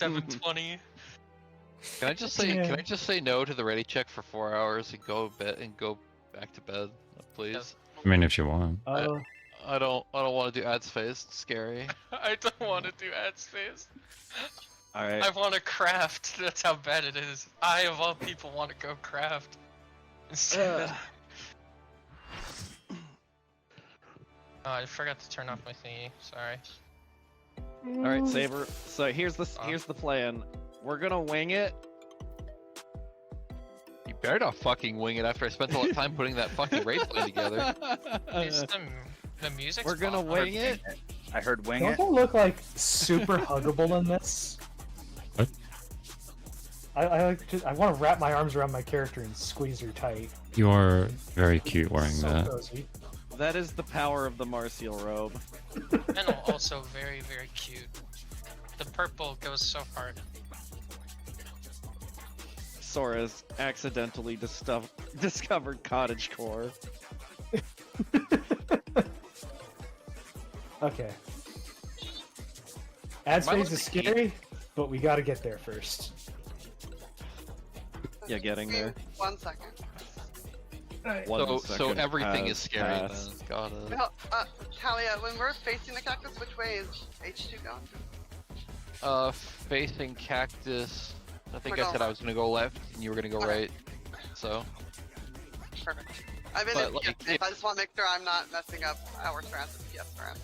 720. Can I just say? Can I just say no to the ready check for 4 hours and go back to bed, please? I mean, if you want. I don't want to do ads phase. It's scary. I don't want to do ad space. Alright. I want to craft. That's how bad it is. I, of all people, want to go craft. Instead. Oh, I forgot to turn off my thingy. Sorry. Alright, Saber. So here's the plan. We're gonna wing it. You better not fucking wing it after I spent a lot of time putting that fucking raid plan together. Is the music? We're gonna wing it. I heard wing Don't it. they look like super huggable in this? What? I want to wrap my arms around my character and squeeze her tight. You are very cute wearing So that. cozy. That is the power of the Martial robe. And also very, very cute. The purple goes so hard. Sora's accidentally discovered cottagecore. Okay. Ad space is scary, but we gotta get there first. Yeah, getting there. 1 second. So everything has is scary passed. then. Got it. No, Talia, when we're facing the cactus, which way is H2 going? Facing cactus. I think We're I said going I was gonna go left and you were gonna go Okay. right. So. Perfect. I've been But, in like, PF. I just want to make sure I'm not messing up our strats with PF strats.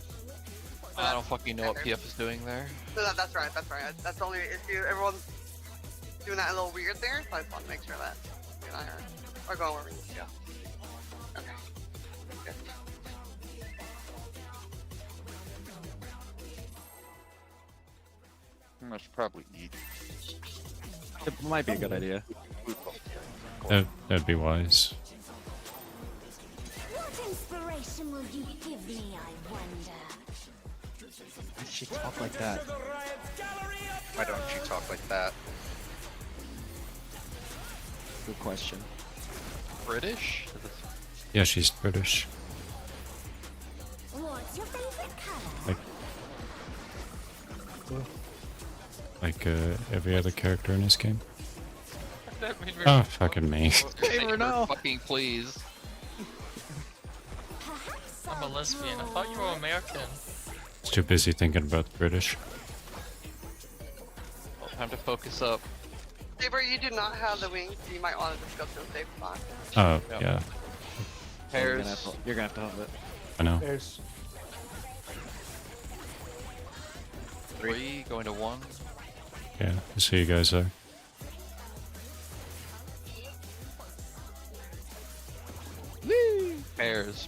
I don't fucking know what PF is doing there. So that's right, that's right. That's the only issue. Everyone's doing that a little weird there, so I just want to make sure that you and I are going where we need to go. Okay. Good. I should probably eat. It might be a good idea. That'd be wise. What inspiration will you give me, I wonder? Why does she talk like that? Why don't you talk like that? Good question. British? Yeah, she's British. What's your favorite color? Like every other character in this game. That made me Oh, fucking me. Saber, no! Fucking please. Perhaps I'm a I'll lesbian. I thought you were draw American. It's too busy thinking about the British. Well, time to focus up. Saber, you do not have the wings, so you might want to just go to a safe spot. Oh, Yep. yeah, Pairs. You're gonna have to have it. I know. There's 3 going to 1. Yeah, I see you guys there. Pairs.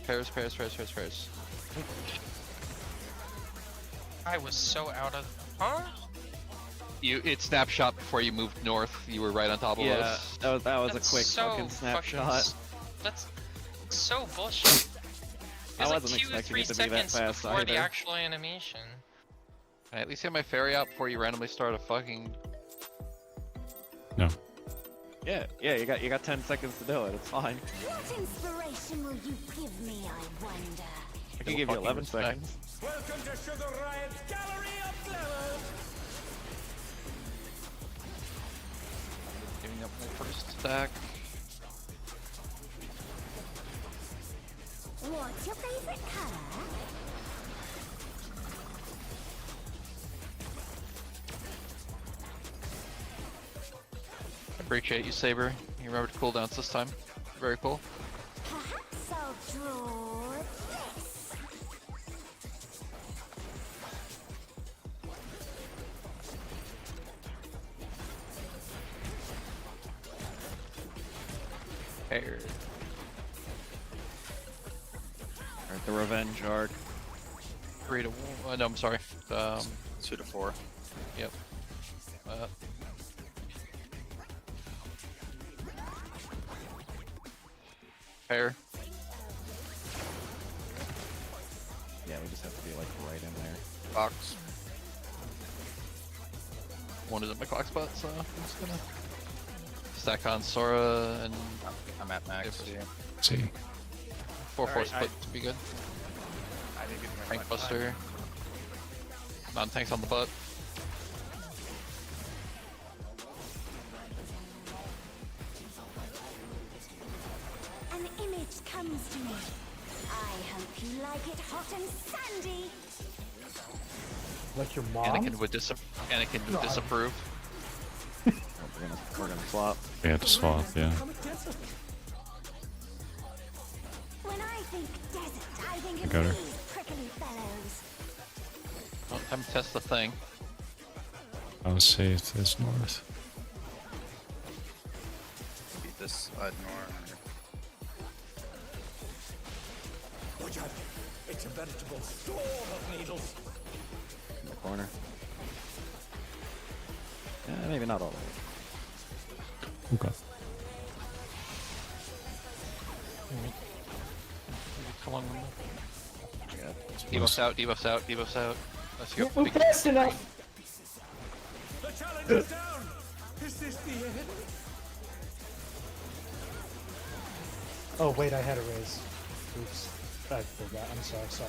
I was so out of. Huh? It snapshot before you moved north. You were right on top of Yeah, us. that was That's a quick so fucking snapshot. That's so bullshit. I It was wasn't like 2 or expecting 3 it to be that seconds fast before the either. actual animation. Can I at least get my ferry out before you randomly start a fucking. No. Yeah, you got 10 seconds to do it. It's fine. What inspiration will you give me, I wonder? I can give you 11 seconds. Welcome to Sugar Riot's Gallery of Glamour! Giving up my first stack. What's your favorite color? I appreciate you, Saber. You remembered cooldowns this time. Very cool. Perhaps I'll draw this. Pairs. Alright, the revenge arc. 3 to 1. No, I'm sorry. 2 to 4. Yep. Pair. Yeah, we just have to be like right in there. Box. 1 is at my clock spot, so I'm just gonna stack on Sora and I'm at max. Yep. Yeah. See. 4-4 Alright, split to be good. I didn't get Rank Buster. Non-tanks on the butt. comes to me. I hope you like it hot and sandy. Like your mom? Anakin would disapprove. We're gonna swap. We had to swap, yeah. When I think desert, I think I of got her. these prickly fellows. Oh, time to test the thing. How safe is north? Beat this side north. Watch out. It's a veritable storm of needles. In the corner. Maybe not all the way. Okay. Come on. Yeah. Debuffs out, debuffs out, debuffs out. Let's go. Move fast enough! The challenge is down. Is this the end? Oh wait, I had a raise. Oops. I forgot. I'm sorry.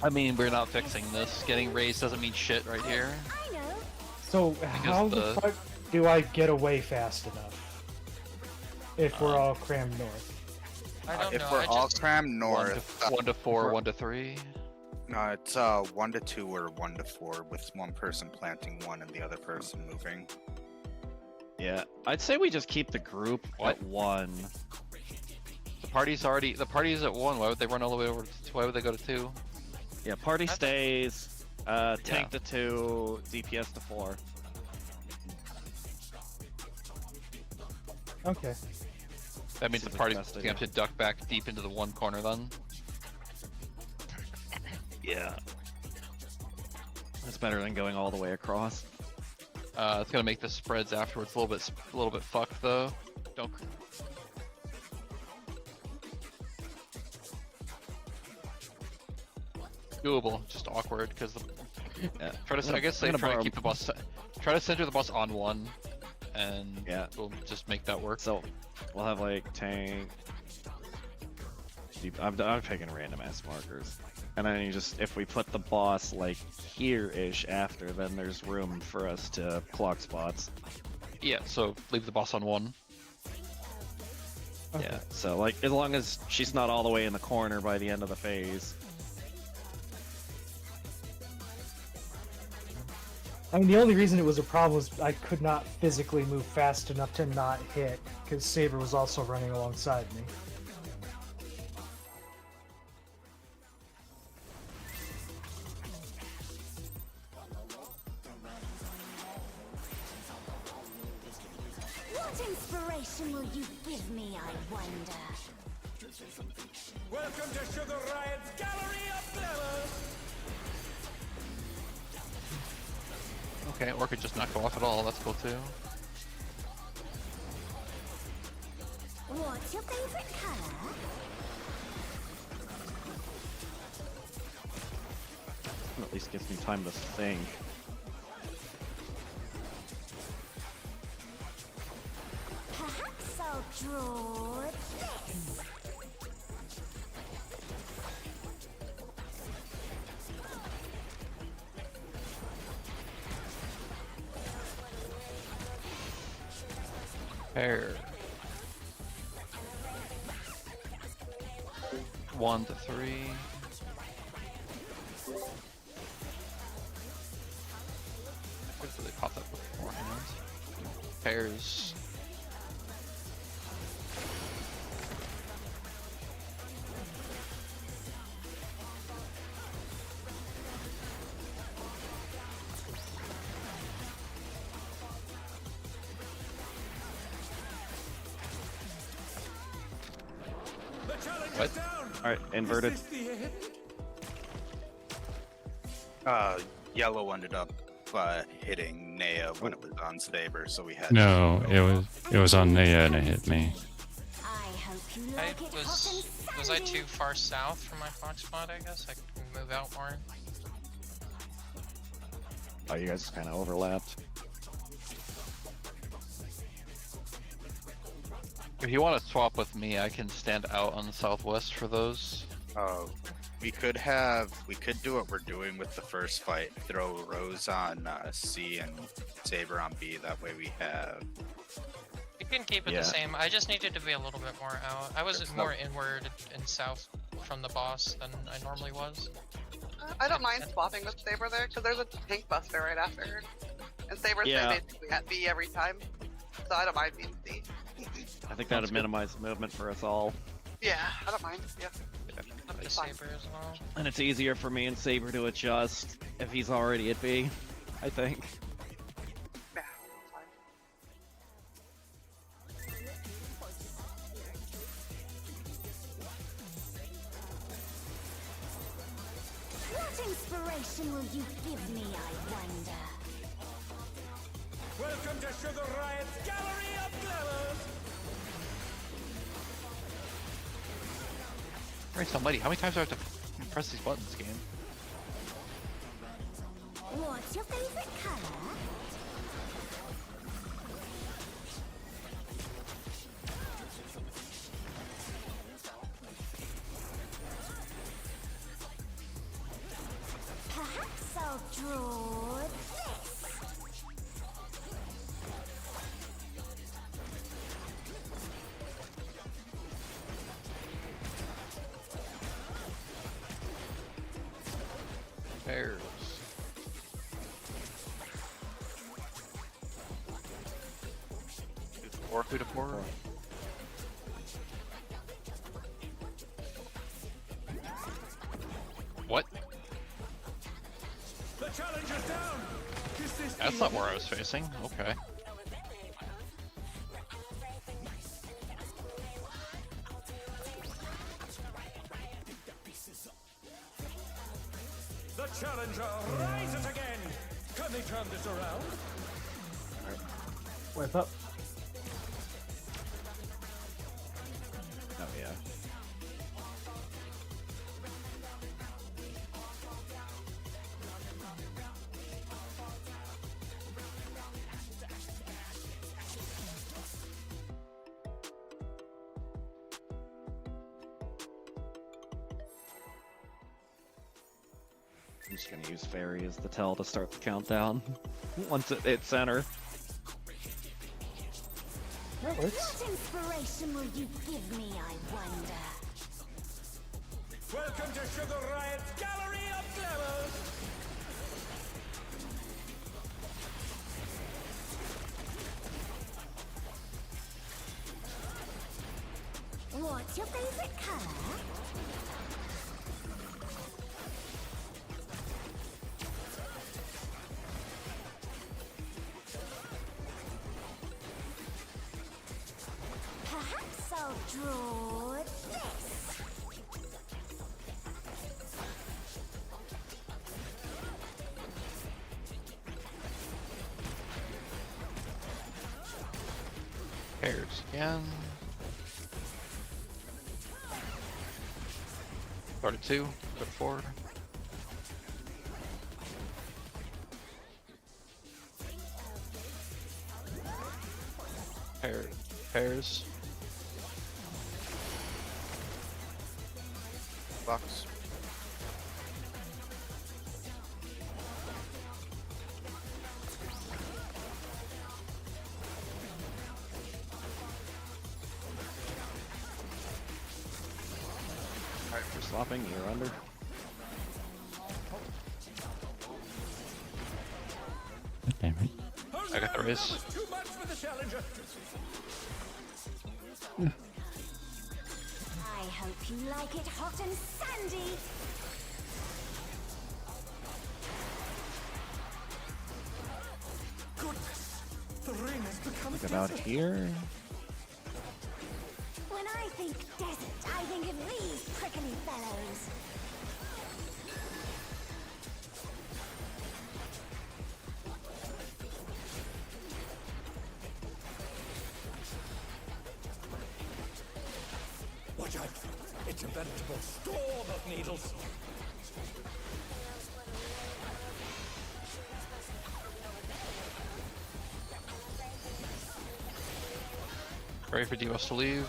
I mean, we're not fixing this. Getting raised doesn't mean shit right here. I know. So how the fuck do I get away fast enough? If we're all crammed north. I don't If know. we're I all just crammed north, 1 to 4, 1 to 3. no, it's 1 to 2 or 1 to 4 with one person planting one and the other person moving. Yeah, I'd say we just keep the group What? at 1. The party's at 1. Why would they run all the way over? Why would they go to 2? Yeah, party That's- stays. Tank to 2, DPS to 4. Okay. That means the Seems like party's the best gonna have to duck back deep into the one corner then. Yeah. That's better than going all the way across. It's gonna make the spreads afterwards a little bit fucked though. Don't. Doable, just awkward because the. Yeah. Try to. I guess they try to keep the boss. Try to center the boss on 1, and Yeah. we'll just make that work. So, we'll have like tank. I'm picking random ass markers. And then you just, if we put the boss like here-ish after, then there's room for us to clock spots. Yeah. So leave the boss on 1. Okay. Yeah, so like as long as she's not all the way in the corner by the end of the phase. I mean, the only reason it was a problem was I could not physically move fast enough to not hit, because Saber was also running alongside me. What inspiration will you give me, I wonder? Welcome to Sugar Riot's Gallery of Glamour. Okay, or could just not go off at all. That's cool too. What's your favorite color? At least gives me time to think. Perhaps I'll draw this. Pair. 1 to 3. Hopefully they pop that beforehand. Pairs. The challenge What? is down. Alright, inverted. Is this the end? Yellow ended up hitting Nea when it was on Saber, so we had No, it was on Nea and it hit me. I hope you I like it hot and was I sandy. too far south from my fox spot? I guess I can move out more. Oh, you guys kind of overlapped. If you want to swap with me, I can stand out on the southwest for those. we could do what we're doing with the first fight. Throw Rose on C and Saber on B. That way we have You can keep it Yeah. the same. I just needed to be a little bit more out. I was It's more inward and south from the boss than I normally was. I don't mind swapping with Saber there, because there's a tank buster right after her. And Saber's Yeah. basically at B every time. So I don't mind being C. I think that'd minimize movement for us all. Yeah, I don't mind. Yeah. I play It's fine. Saber as well. And it's easier for me and Saber to adjust if he's already at B, I think. Yeah, it's fine. What inspiration will you give me, I wonder? Welcome to Sugar Riot's Gallery of Glamours! Christ almighty, how many times do I have to press these buttons, game? What's your favorite color? Perhaps I'll draw this. Pairs. Who to four? What? The challenge is down! Is this That's not where I was facing. Okay. The challenger rises again! Can they turn this around? Whip up. Oh yeah. I'm just gonna use Fairy as the tell to start the countdown. Once it hits center. That works. What inspiration will you give me, I wonder? Welcome to Sugar Riot's Gallery of Glamours! What's your favorite color? Perhaps I'll draw this. Pairs again. Start at 2, go to 4. Pairs. Box. Alright, we're swapping, you're under. God damn it. I got the race. That was too much for the challenger! I hope you like it hot and sandy. Goodness! The ring has become Look about here. When I think desert, I think of these prickly fellows. Watch out! It's a veritable storm of needles! Ready for Devos to leave.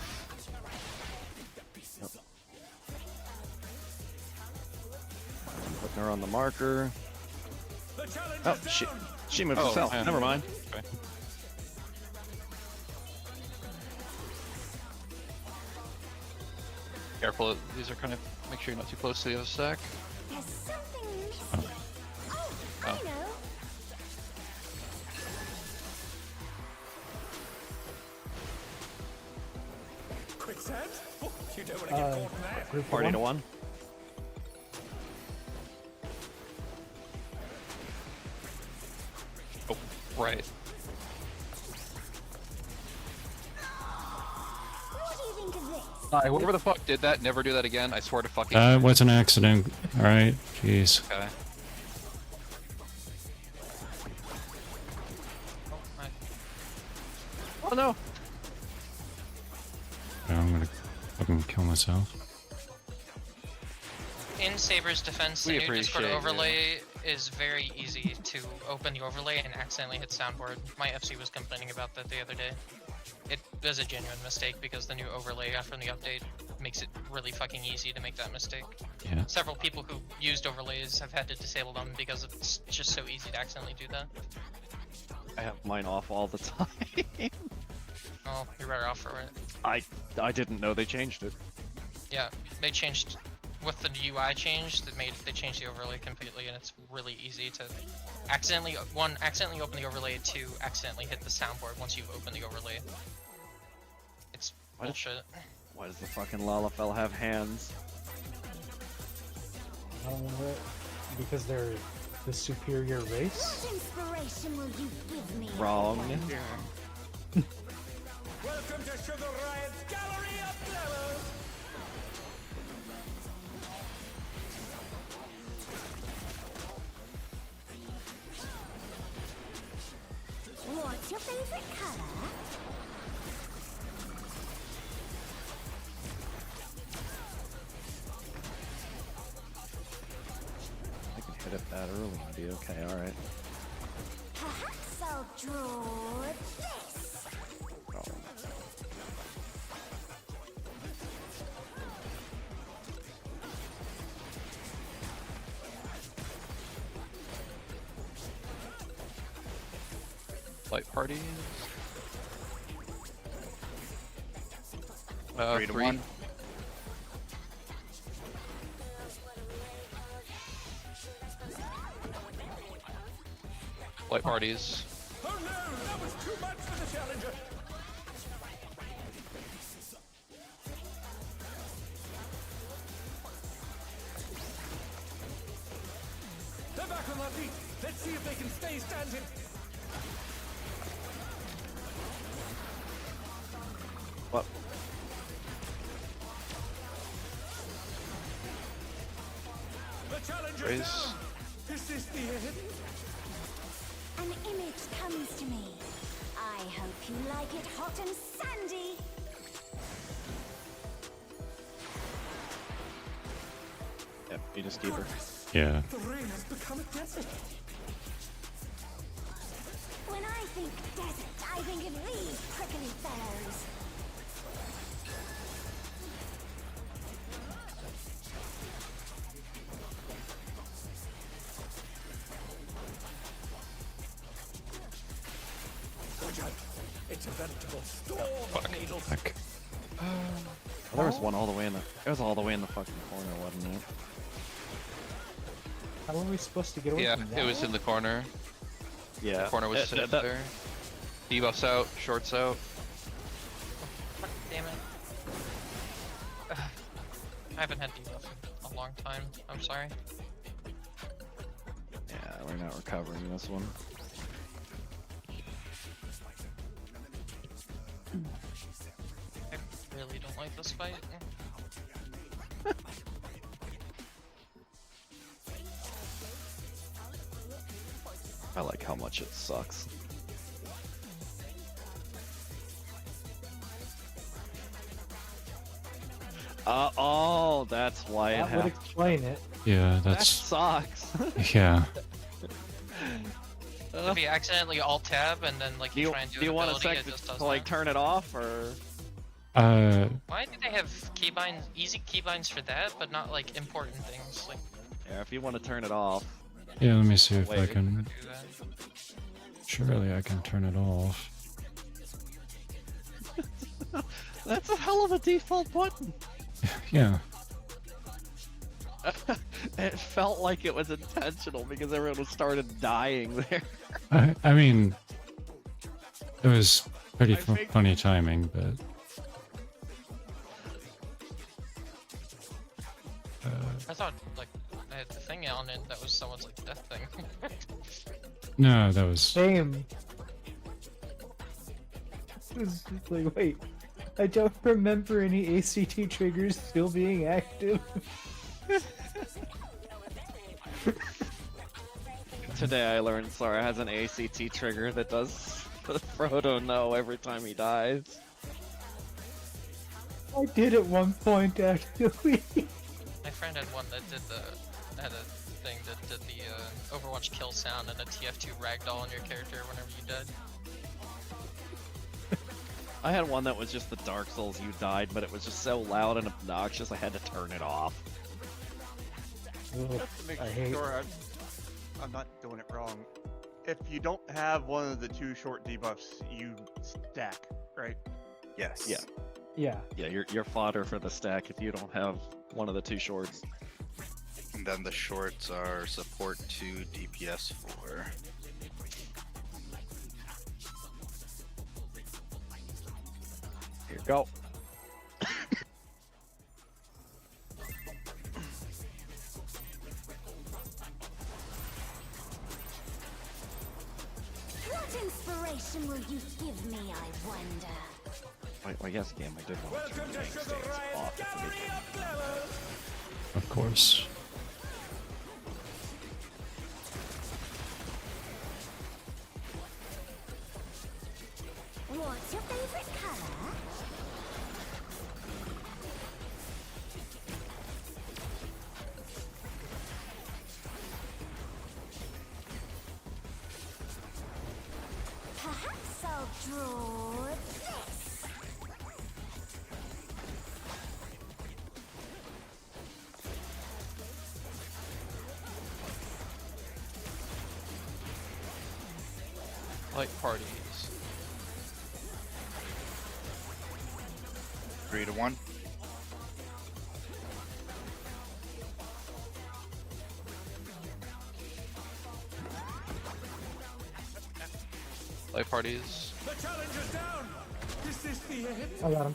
Putting her on the marker. The challenge Oh, is she down! moved Oh, herself. man. Never mind. Okay. Careful, these are kind of. Make sure you're not too close to the other stack. There's something missing. Oh, I Oh. know. Quicksand? Oh, you don't want to get caught in that. Group Party to one. one. Oh, right. What do you think of this? Whoever the fuck did that, never do that again. I swear to fucking. That was an accident. Alright, jeez. Okay. Oh, my. Oh no. I'm gonna fucking kill myself. In Saber's defense, the We new Discord appreciate you. overlay is very easy to open the overlay and accidentally hit soundboard. My FC was complaining about that the other day. It was a genuine mistake because the new overlay after the update makes it really fucking easy to make that mistake. Yeah. Several people who used overlays have had to disable them because it's just so easy to accidentally do that. I have mine off all the time. Oh, you're better off for it. I didn't know they changed it. Yeah, they changed with the UI change they changed the overlay completely, and it's really easy to accidentally open the overlay, to accidentally hit the soundboard once you open the overlay. It's What? bullshit. Why does the fucking Lalafell have hands? Because they're the superior race. What inspiration will you give me? Wrong. Welcome to Sugar Riot's Gallery of Flowers! What's your favorite color? I can hit it that early and be okay, alright. Perhaps I'll draw this. Oh. Light parties. 3 to 1. Light parties. Oh no, that was too much for the challenger! They're back on their feet. Let's see if they can stay standing. What? The challenger's Raise. down. Is this the end? An image comes to me. I hope you like it hot and sandy. Yep, you just keep her. Yeah. The rain has become a desert. When I think desert, I think of these prickly fellows. Watch out. It's a veritable storm of needles. Fuck. There was one all the way in the. It was all the way in the fucking corner, wasn't it? How are we supposed to get away Yeah, from that? it was in the corner. Yeah. The corner was safe there. Debuffs out, shorts out. Fuck, damn it. Ugh. I haven't had debuff in a long time. I'm sorry. Yeah, we're not recovering this one. I really don't like this fight. I like how much it sucks. Oh, that's why it That would happened. explain it. Yeah, That that's. sucks. Yeah. If you accidentally alt tab and then like do you you, try and do, do you an want a ability, sec it just to does like that. turn it off, or? Why do they have keybinds, easy keybinds for that, but not like important things? Like Yeah, if you want to turn it off. Yeah, let me see if I Wait. can. do that. Surely I can turn it off. That's a hell of a default button. Yeah. It felt like it was intentional because everyone started dying there. I mean, it was pretty I think- funny timing, but I thought like I had the thing on and that was someone's like death thing. no, that was Same. It was just like, wait, I don't remember any ACT triggers still being active. Today I learned Sora has an ACT trigger that does Frodo no every time he dies. I did at one point actually. My friend had one that had a thing that did the Overwatch kill sound and a TF2 ragdoll on your character whenever you died. I had one that was just the Dark Souls you died, but it was just so loud and obnoxious I had to turn it off. Ugh, Just to make I hate. sure I'm not doing it wrong. If you don't have one of the 2 short debuffs, you stack, right? Yes. Yeah. Yeah. Yeah, you're fodder for the stack if you don't have one of the 2 shorts. And then the shorts are support 2, DPS 4. Here you go. What inspiration will you give me, I wonder? Well, yes, game, I did want to turn the game stance off at the beginning. of course. What's your favorite color? Perhaps I'll draw this. Like parties. 3 to 1. Like parties. The challenge is down! Is this the end? I got him.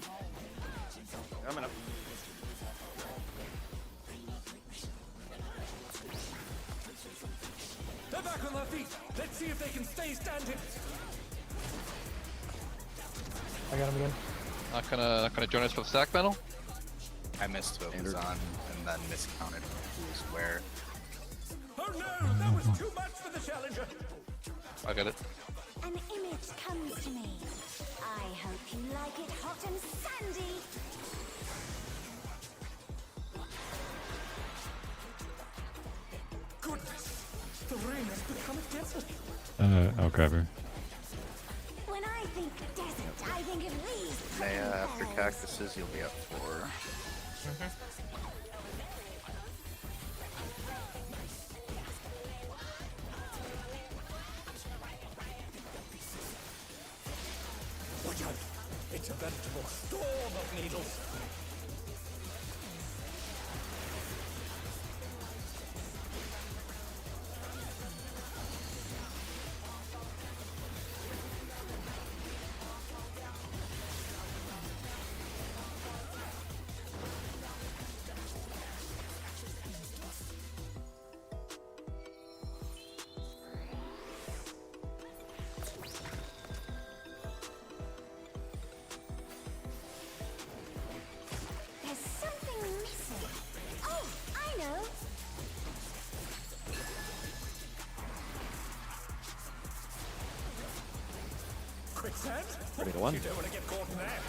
Coming up. They're back on their feet! Let's see if they can stay standing! I got him again. Not gonna join us for the stack battle? I missed what was on and then miscounted who was where. Oh no! That was too much for the challenger! I got it. An image comes to me. I hope you like it hot and sandy. Goodness! The rain has become a desert! I'll grab her. When I think desert, I think of these. Naya, after bells. cactuses, you'll be at 4. Watch out! It's a veritable storm of needles! There's something missing. Oh, I know. Quicksand? 3 to 1. You don't want to get caught in that!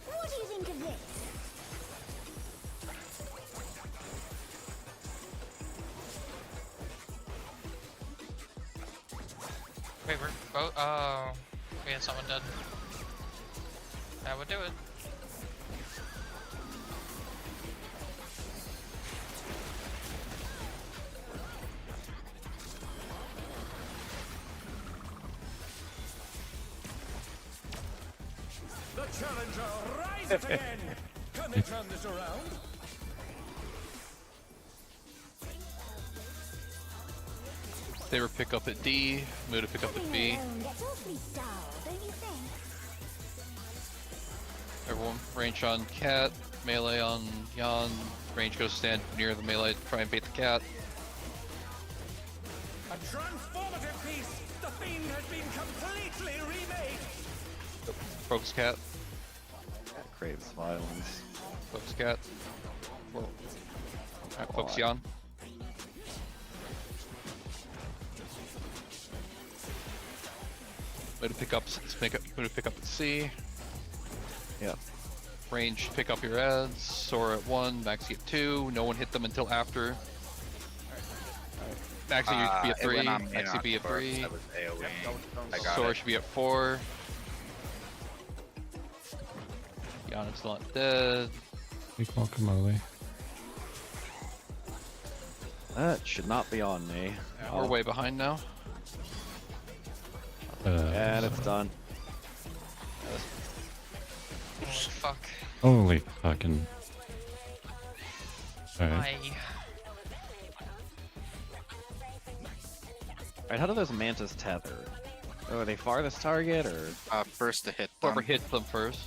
What do you think of this? Wait, we're both. Oh, we had someone dead. That would do it. The challenger rises again. Can they turn this around? Saber pick up at D, Muda pick up at B. It's awfully dull, don't you think? Everyone range on Cat, melee on Yan. Range goes stand near the melee to try and bait the Cat. A transformative piece. The Fiend has been completely remade. Focus Cat, Cat craves violence. focus Cat. Whoa. Alright, focus Yan. Muda pick up at C. Yeah. Range pick up your ads. Sora at 1, Maxi at 2. No one hit them until after. Maxi you should be at 3. Maxi be at 3. That was AoE. I got Sora it. should be at 4. Yannick's not dead. Big guacamole. That should not be on me. We're way behind now. And it's done. Holy fuck. Holy fucking. Alright. I Alright, how do those mantis tether? Oh, are they farthest target or? First to hit Whoever them. hits them first.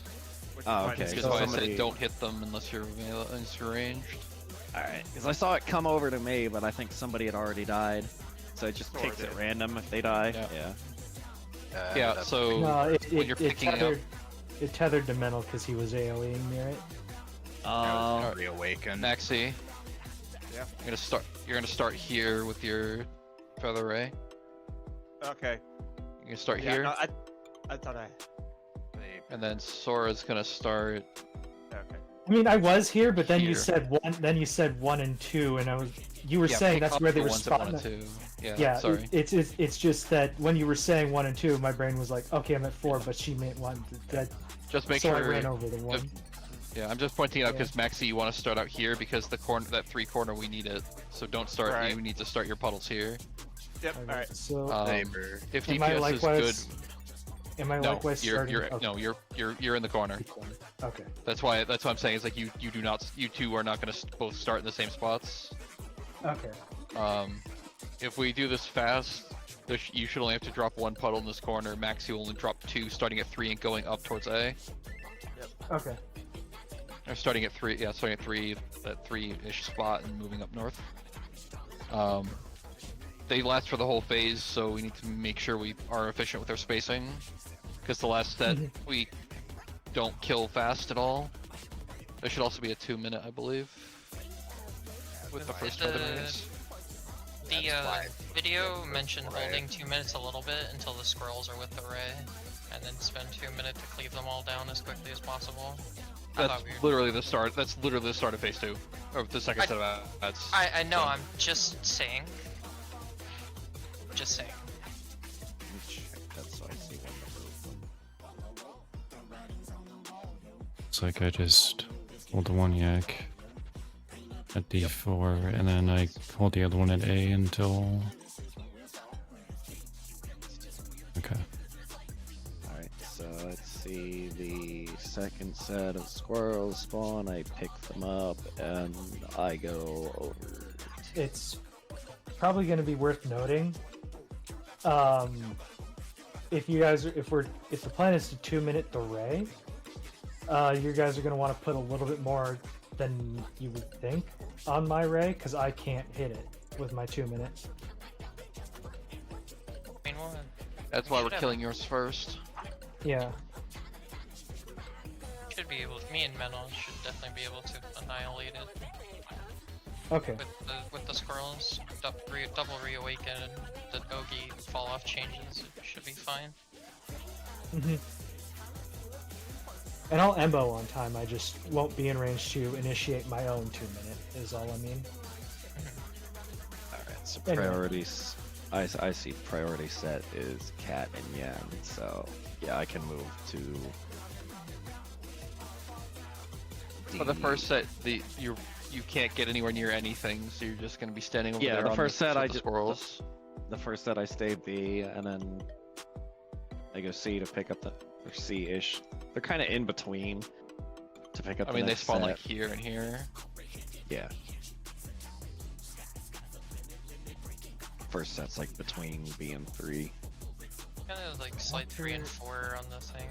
Oh, okay. That's So why I somebody... said don't hit them unless you're ranged. Alright, because I saw it come over to me, but I think somebody had already died. So it just Sora picks at did. random if they die. Yeah. Yeah. Yeah, That's so No, when you're picking up, it tethered to Mental because he was AoEing me, right? reawaken. Maxi, Yeah. you're gonna start here with your feather ray. Okay. You're gonna start Yeah, here, no, I thought I. and then Sora's gonna start. Okay. I mean, I was here, but then you Here. said one. Then you said 1 and 2, and you were Yeah, saying pick that's up where they the were ones at 1 spotting. and 2. Yeah, Yeah, sorry. it's just that when you were saying 1 and 2, my brain was like, okay, I'm at 4, but she meant 1. Just make so I sure. ran over the 1. Yeah, I'm just pointing out Yeah. because Maxi, you want to start out here because the corner, that 3 corner, we need it. So don't start. Right. You need to start your puddles here. Yep. All right. So Saber. If am I DPS is likewise? good, Am I no, likewise you're starting? you're okay. no, you're in the corner. Okay. That's why I'm saying is like you do not, you two are not going to both start in the same spots. Okay. If we do this fast, you should only have to drop 1 puddle in this corner. Max, you only drop 2, starting at 3 and going up towards A. Okay. Or starting at 3, yeah, starting at 3, that 3-ish spot and moving up north. They last for the whole phase, so we need to make sure we are efficient with our spacing. Because the last set, we don't kill fast at all. There should also be a 2-minute, I believe. With the first feather raise. The why. video mentioned Right. holding 2 minutes a little bit until the squirrels are with the ray, and then spend 2 minutes to cleave them all down as quickly as possible. That's literally the start. That's literally the start of phase 2, or the second set of ads. I know. So- I'm just saying. Just saying. That's why I see one. It's like I just hold the one yak at D4, and then I hold the other one at A until. Okay. Alright, so let's see the second set of squirrels spawn. I pick them up and I go over. It's probably going to be worth noting. If you guys, if the plan is to 2-minute delay, you guys are going to want to put a little bit more than you would think on my ray, because I can't hit it with my 2 minutes. I mean, That's why we're should have- killing yours first. Yeah. should be able. Me and Mental should definitely be able to annihilate it Okay. with the squirrels. Double reawaken and the Ogi fall off changes. It should be fine. And I'll embo on time. I just won't be in range to initiate my own 2-minute. Is all I mean. Alright, so Anyway. priorities. I see priority set is Cat and Yan, so yeah, I can move to. For the first set, you can't get anywhere near anything, so you're just gonna be standing over Yeah, there. the on first set with I the just- squirrels. The first set I stay B, and then I go C to pick up the or C-ish. They're kind of in between to pick up. I the mean, they next spawn set. like here and here. Yeah. First set's like between B and 3. Kind of like slide 3 and 4 on the thing.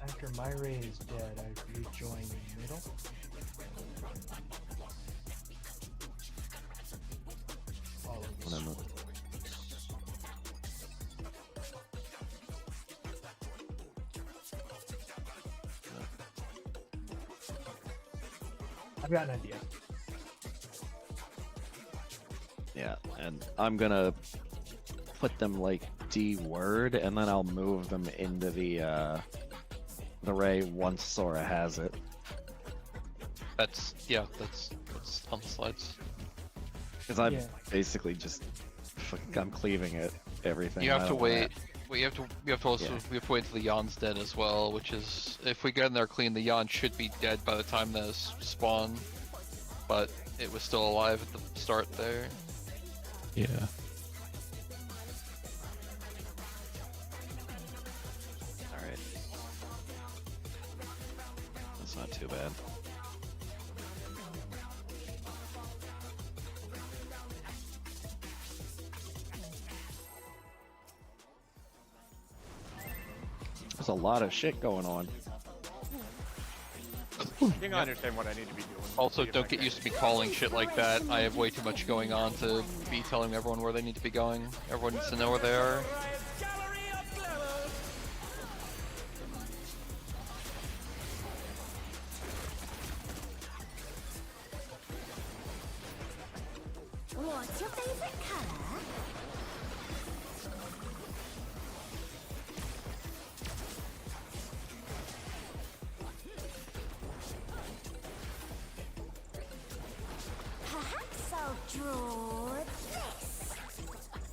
After my ray is dead, I rejoin middle. Follow And then the- I've got an idea. Yeah, and I'm gonna put them like D word, and then I'll move them into the ray once Sora has it. That's on the slides. Because I'm Yeah. basically just I'm cleaving it everything. You I have to don't wanna- wait. We have to also Yeah. we have to wait until the Yon's dead as well, which is if we get in there clean, the Yon should be dead by the time the spawn, but it was still alive at the start there. Yeah. All right. That's not too bad. There's a lot of shit going on. I think I understand what I need to be doing. Also, See if don't I get can- used to me calling shit like that. I have way too much going on to be telling everyone where they need to be going. Everyone needs to know where they are. Gallery of glamour. What's your favorite color? Perhaps I'll draw this.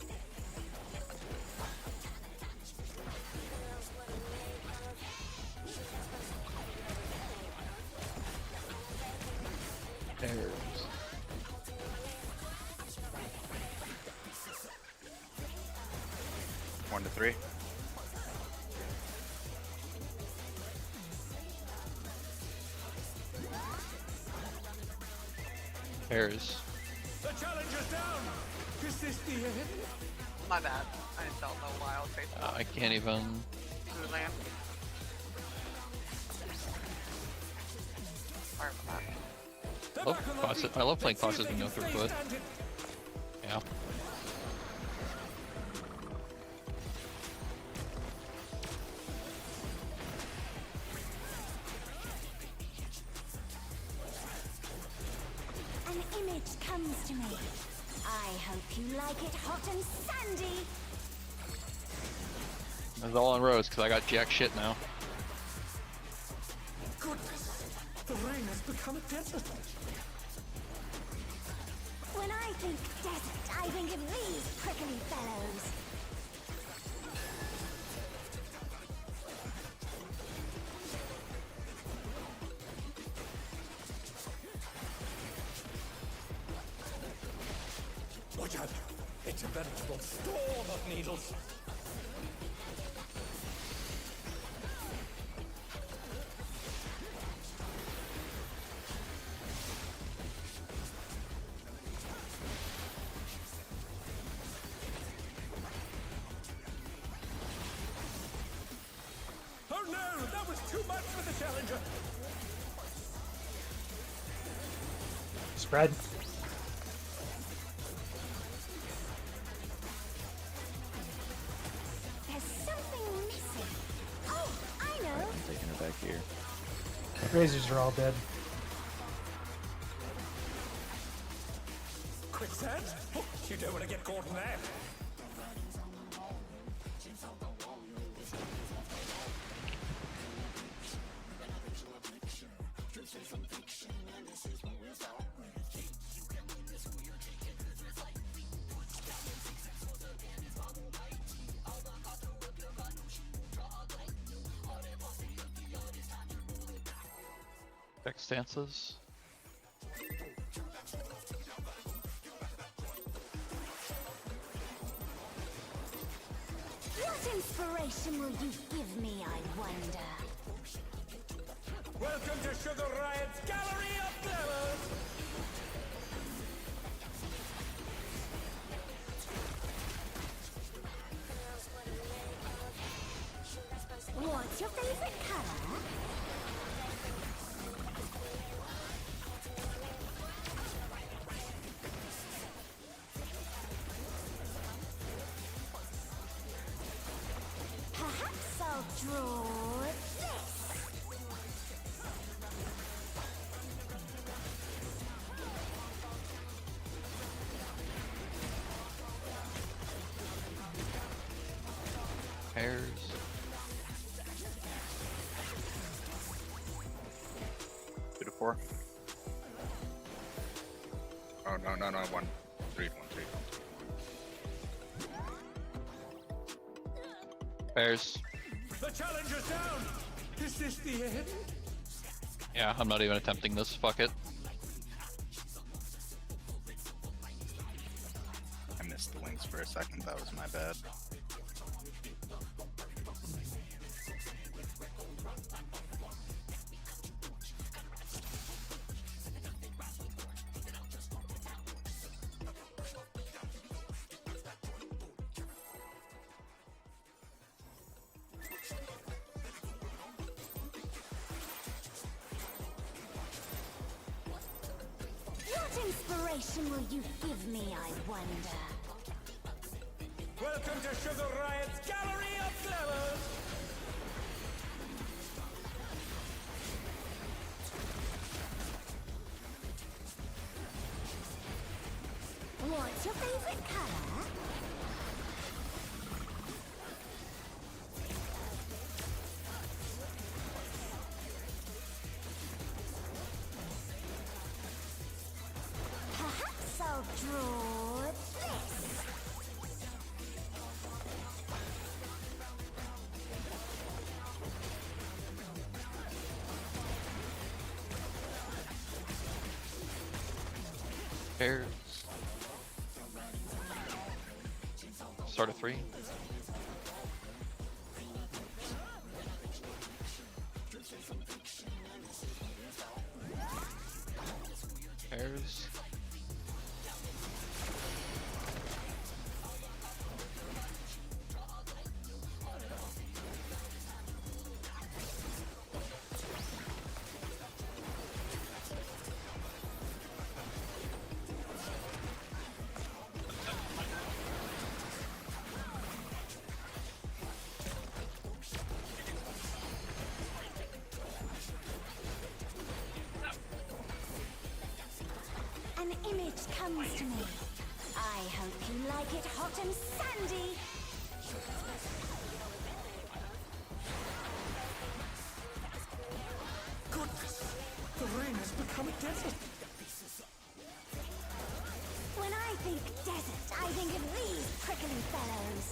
There's 1 to 3. pairs. The challenger's down. Is this the end? My bad. I just don't know why I was facing I can't even. the land. Sorry about that. I love playing classes with no throughput. Yeah. An image comes to me. I hope you like it hot and sandy. It's all on Rose because I got jack shit now. Goodness, the rain has become a desert. When I think desert, I think of these prickly fellows. Watch out! It's a veritable storm of needles. Oh no! That was too much for the challenger! Spread. There's something missing. Oh, I know. I'm taking it back here. Razors are all dead. Quicksand? Oh, you don't want to get caught in that. Deck stances. What inspiration will you give me, I wonder? Welcome to Sugar Riot's Gallery of Glamours! What's your favorite color? Perhaps I'll draw this. Pairs. 2 to 4. Oh no, 1 3 1 3. Pairs. The challenge is down! Is this the end? Yeah, I'm not even attempting this. Fuck it. I missed the wings for a second. That was my bad. What inspiration will you give me, I wonder? Welcome to Sugar Riot's Gallery of Glamours! What's your favorite color? Perhaps I'll draw this. Pairs. Start of 3. Pairs. An image comes to me. I hope you like it hot and sandy. Goodness! The rain has become a desert! When I think desert, I think of these prickly fellows.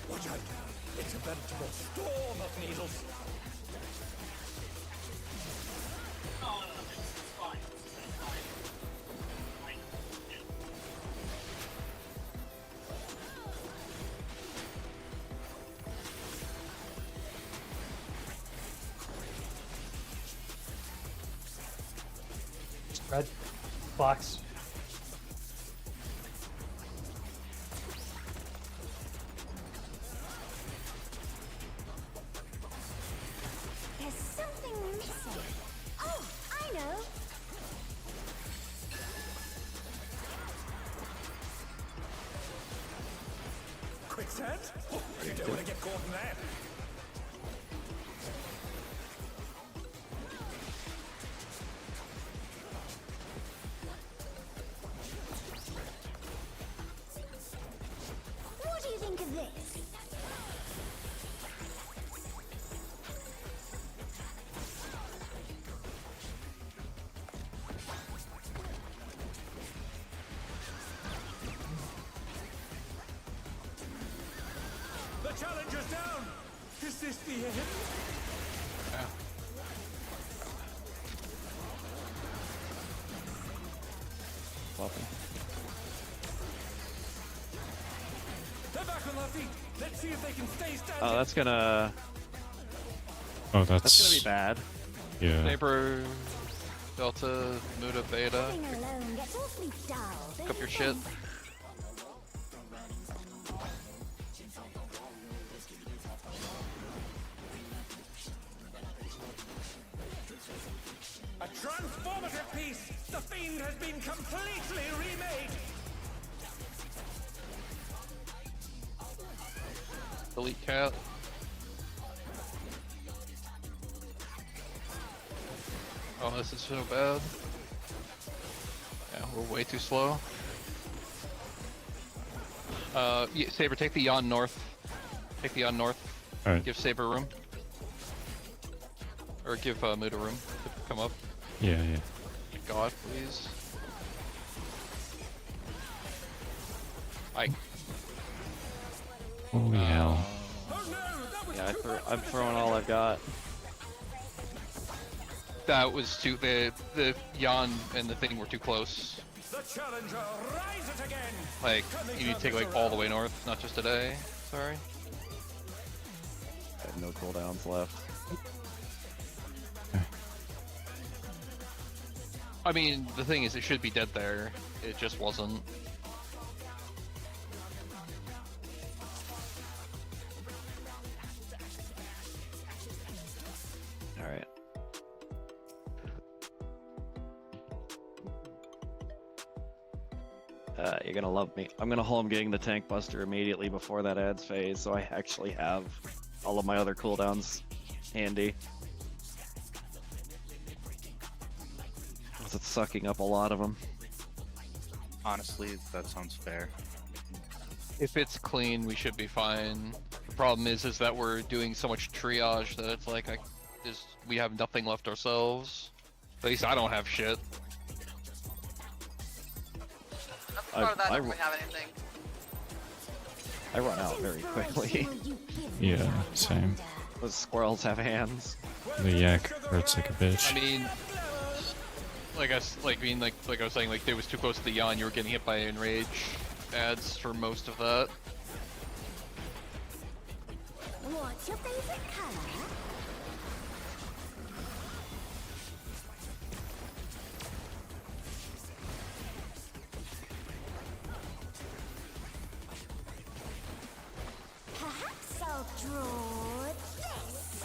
Watch out! It's a veritable storm of needles! Red box. There's something missing. Oh, I know. Quicksand? Oh, you don't want to get caught in that! What do you think of this? The challenge is down! Is this the end? flopping. They're back on their feet. Let's see if they can stay standing. Oh, that's gonna Oh, that's gonna be that's bad. yeah. Saber, Delta, Muda, Beta. Living alone gets awfully dull. Pick up your shit. A transformative piece. The fiend has been completely remade. Delete cat. Oh, this is so bad. Yeah, we're way too slow. Yeah, Saber, take the yawn north. Take the yawn north. Alright. Give Saber room. Or give Muda room to come up. Yeah, yeah. God, please. I. Holy hell. Oh no, that was Yeah, too much I'm for throwing the all I've got. That was too. The yawn and the thing were too close. The challenger rises again. Like, you need to take like all the way north, not just today. Sorry. I have no cooldowns left. I mean, the thing is, it should be dead there. It just wasn't. Alright. You're gonna love me. I'm gonna home getting the tank buster immediately before that adds phase, so I actually have all of my other cooldowns handy. 'Cause it's sucking up a lot of them. Honestly, that sounds fair. If it's clean, we should be fine. The problem is that we're doing so much triage that it's like we have nothing left ourselves. At least I don't have shit. That's part of that I- if we have anything. I run out very quickly. Will you give me, Yeah, I same. wonder? Those squirrels have hands. The yak hurts like a I bitch. mean, like I was saying, like it was too close to the yawn. You were getting hit by enrage ads for most of that. What's your favorite color? Perhaps I'll draw this.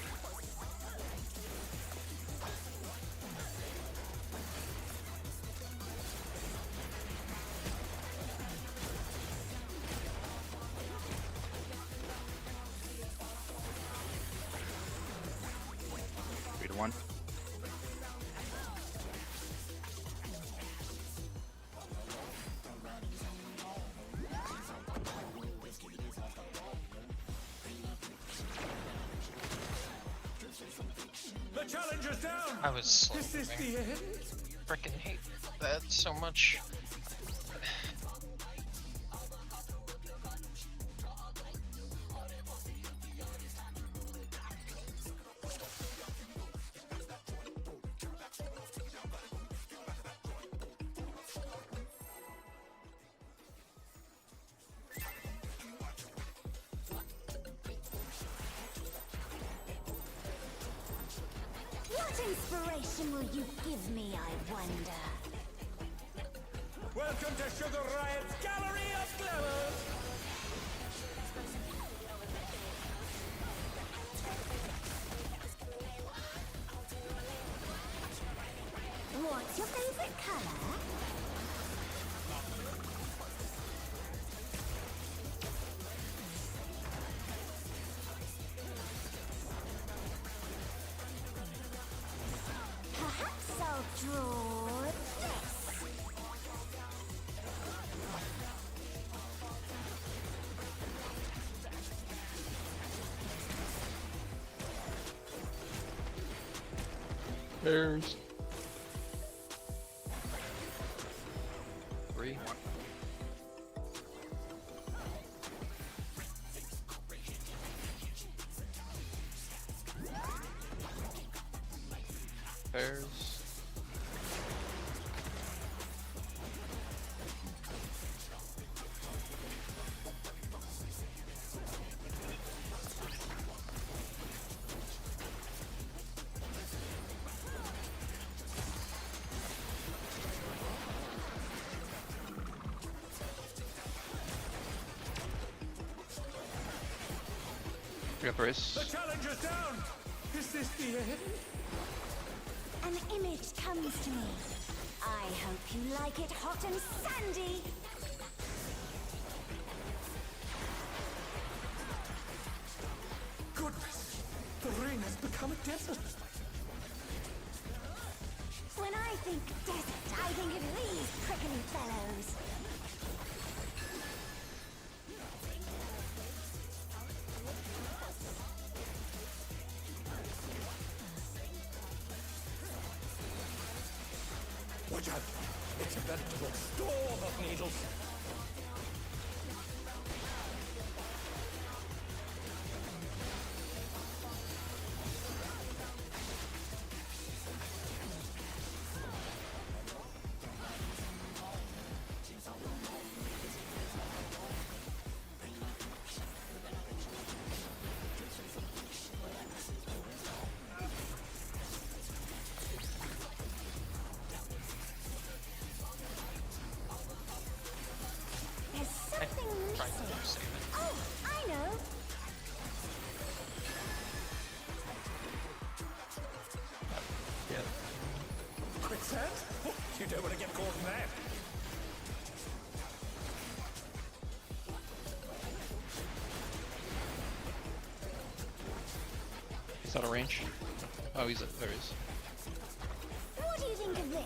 Three to one. The challenger's down. I was slow Is this moving. the end? Freaking hate that so much. What inspiration will you give me, I wonder? Welcome to Sugar Riot's Gallery of Glamour. What's your favorite color? Perhaps I'll draw this. There's 3. Pairs. We got the race. The challenger's down! Is this the end? An image comes to me. I hope you like it hot and sandy. Goodness! The ring has become a desert! When I think desert, I think of these prickly fellows. Watch out! It's a veritable storm of needles! There's something Trying to missing. save it. Oh, I know. Quicksand? Oh, you don't want to get caught in that! He's out of range. Oh, there he is. What do you think of this?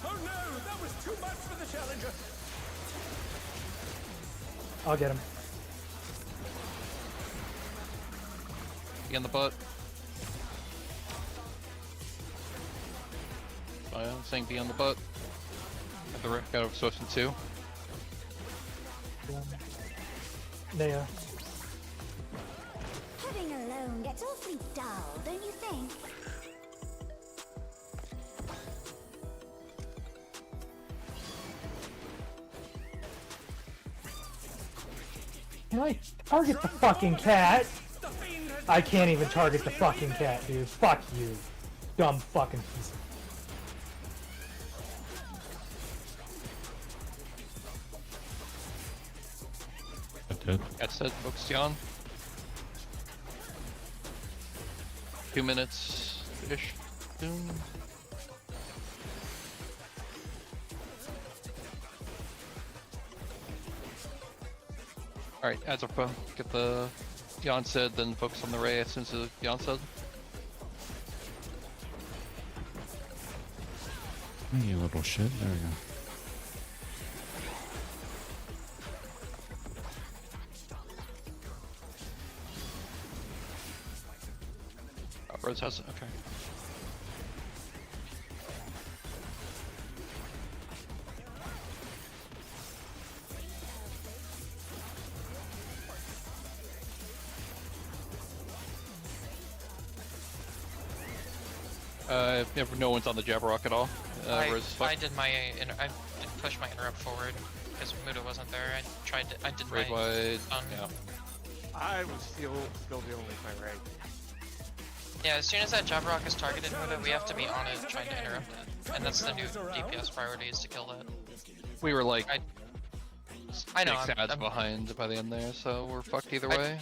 Oh no! That was too much for the challenger! I'll get him. Be on the butt. I'm saying be on the butt. Got a Swift 2. Naya. Heading alone gets awfully dull, don't you think? Can I target the fucking cat? I can't even target the fucking cat, dude. Fuck you. Dumb fucking piece of... I did. That said, focus on. 2 minutes ish. Soon. Alright, as a get the Yonsed, then focus on the Ray as soon as the Yonsed. You little shit. There we go. Oh, Rose has it, okay. No one's on the Jabberwock at all. Rose is I did my I did push my interrupt forward because Muda wasn't there. I did Raid my wide. stun. Yeah. I was still dealing with my raid. Yeah, as soon as that Jabberwock is targeted Muda, we have to be on it trying to interrupt it. And that's the new DPS priority, is to kill that. We were like I know, 6 ads I'm- behind by the end there, so we're fucked either way.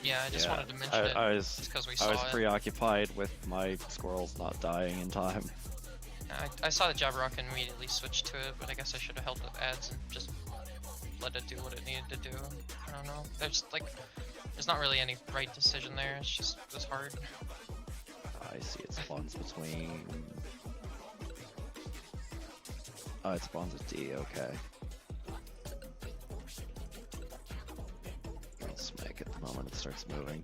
Yeah, I just Yeah, wanted to mention it I was just because we I saw was it. preoccupied with my squirrels not dying in time. I saw the Jabberwock and immediately switched to it, but I guess I should have held the ads and just let it do what it needed to do. I don't know. There's not really any right decision there. It's just, it was hard. I see it spawns between. Oh, it spawns with D, okay. I'll smack it the moment it starts moving.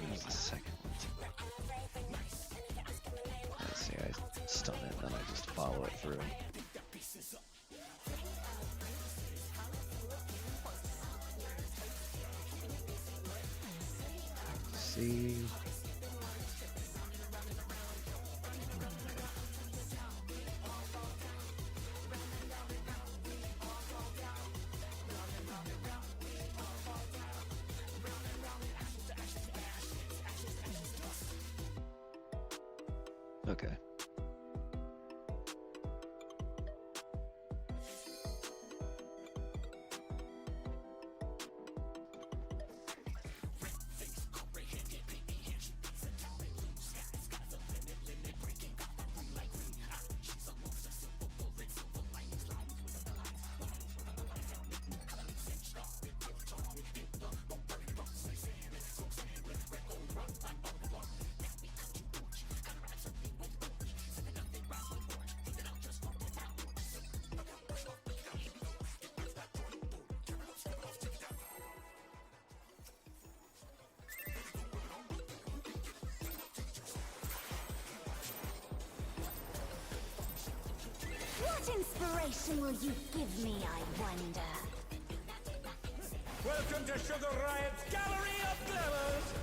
There's the second one too. I see, I stun it, then I just follow it through. See. Okay. What inspiration will you give me, I wonder? Welcome to Sugar Riot's Gallery of Glamours!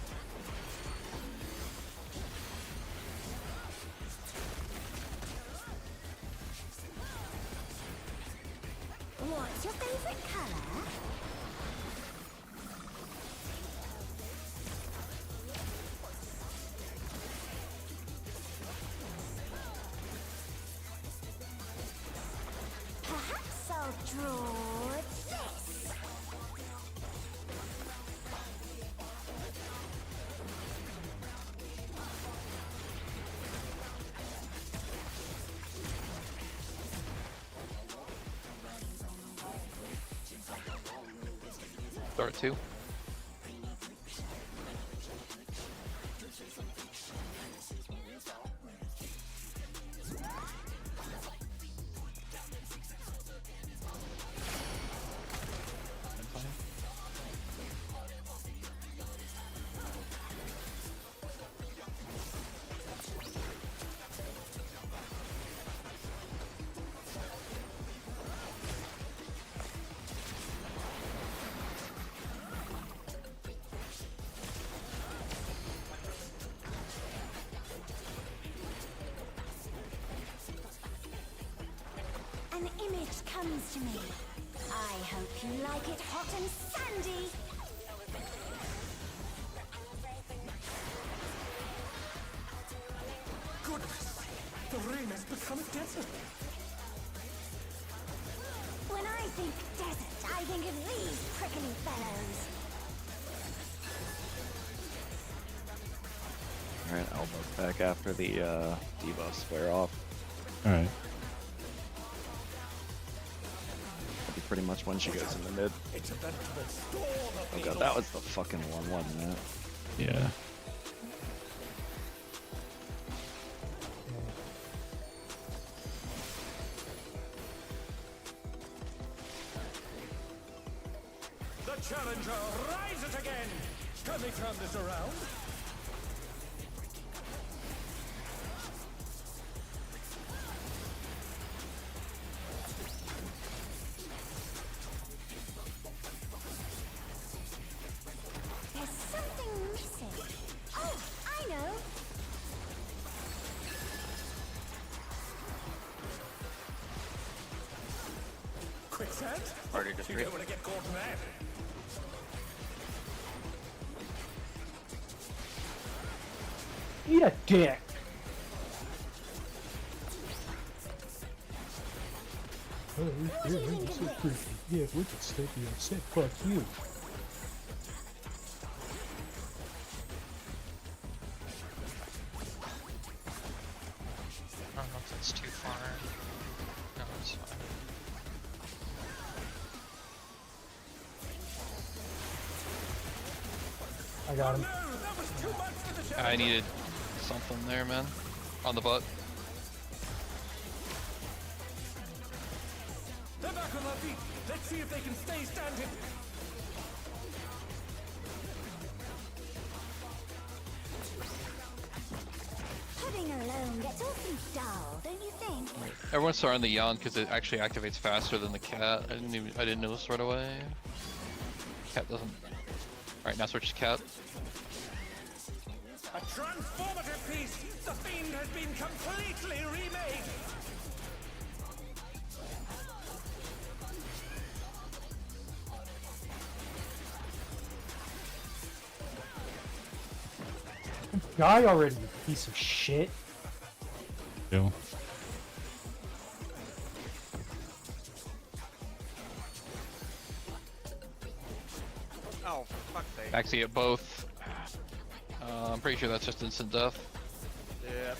What's your favorite color? Perhaps I'll draw this. Start 2. An image comes to me. I hope you like it hot and sandy. Goodness! The rain has become a desert! When I think desert, I think of these prickly fellows. Alright, I'll look back after the debuffs wear off. Alright. That'll be pretty much when she goes in the mid. It's a veritable storm of Oh god, that was the fucking one, wasn't it? Yeah. The challenger rises again! Can they turn this around? There's something missing. Oh, I know. Quicksand? Harder to You break. don't want to get caught in that. Eat a dick. Oh, What do you think of this? pretty. Yeah, we can still be upset. Fuck you. I don't know if that's too far. No, it's fine. I got him. No, that was too much for the challenger! I needed something there, man. On the butt. They're back on their feet! Let's see if they can stay standing! Pudding alone gets awfully dull, don't you think? Everyone's starting the yawn because it actually activates faster than the cat. I didn't notice right away. Cat doesn't. Alright, now switch to cat. A transformative piece! The Fiend has been completely remade! Die already, you piece of shit. Kill. Oh, for fuck's sake. Maxi at both. I'm pretty sure that's just instant death. Yeah.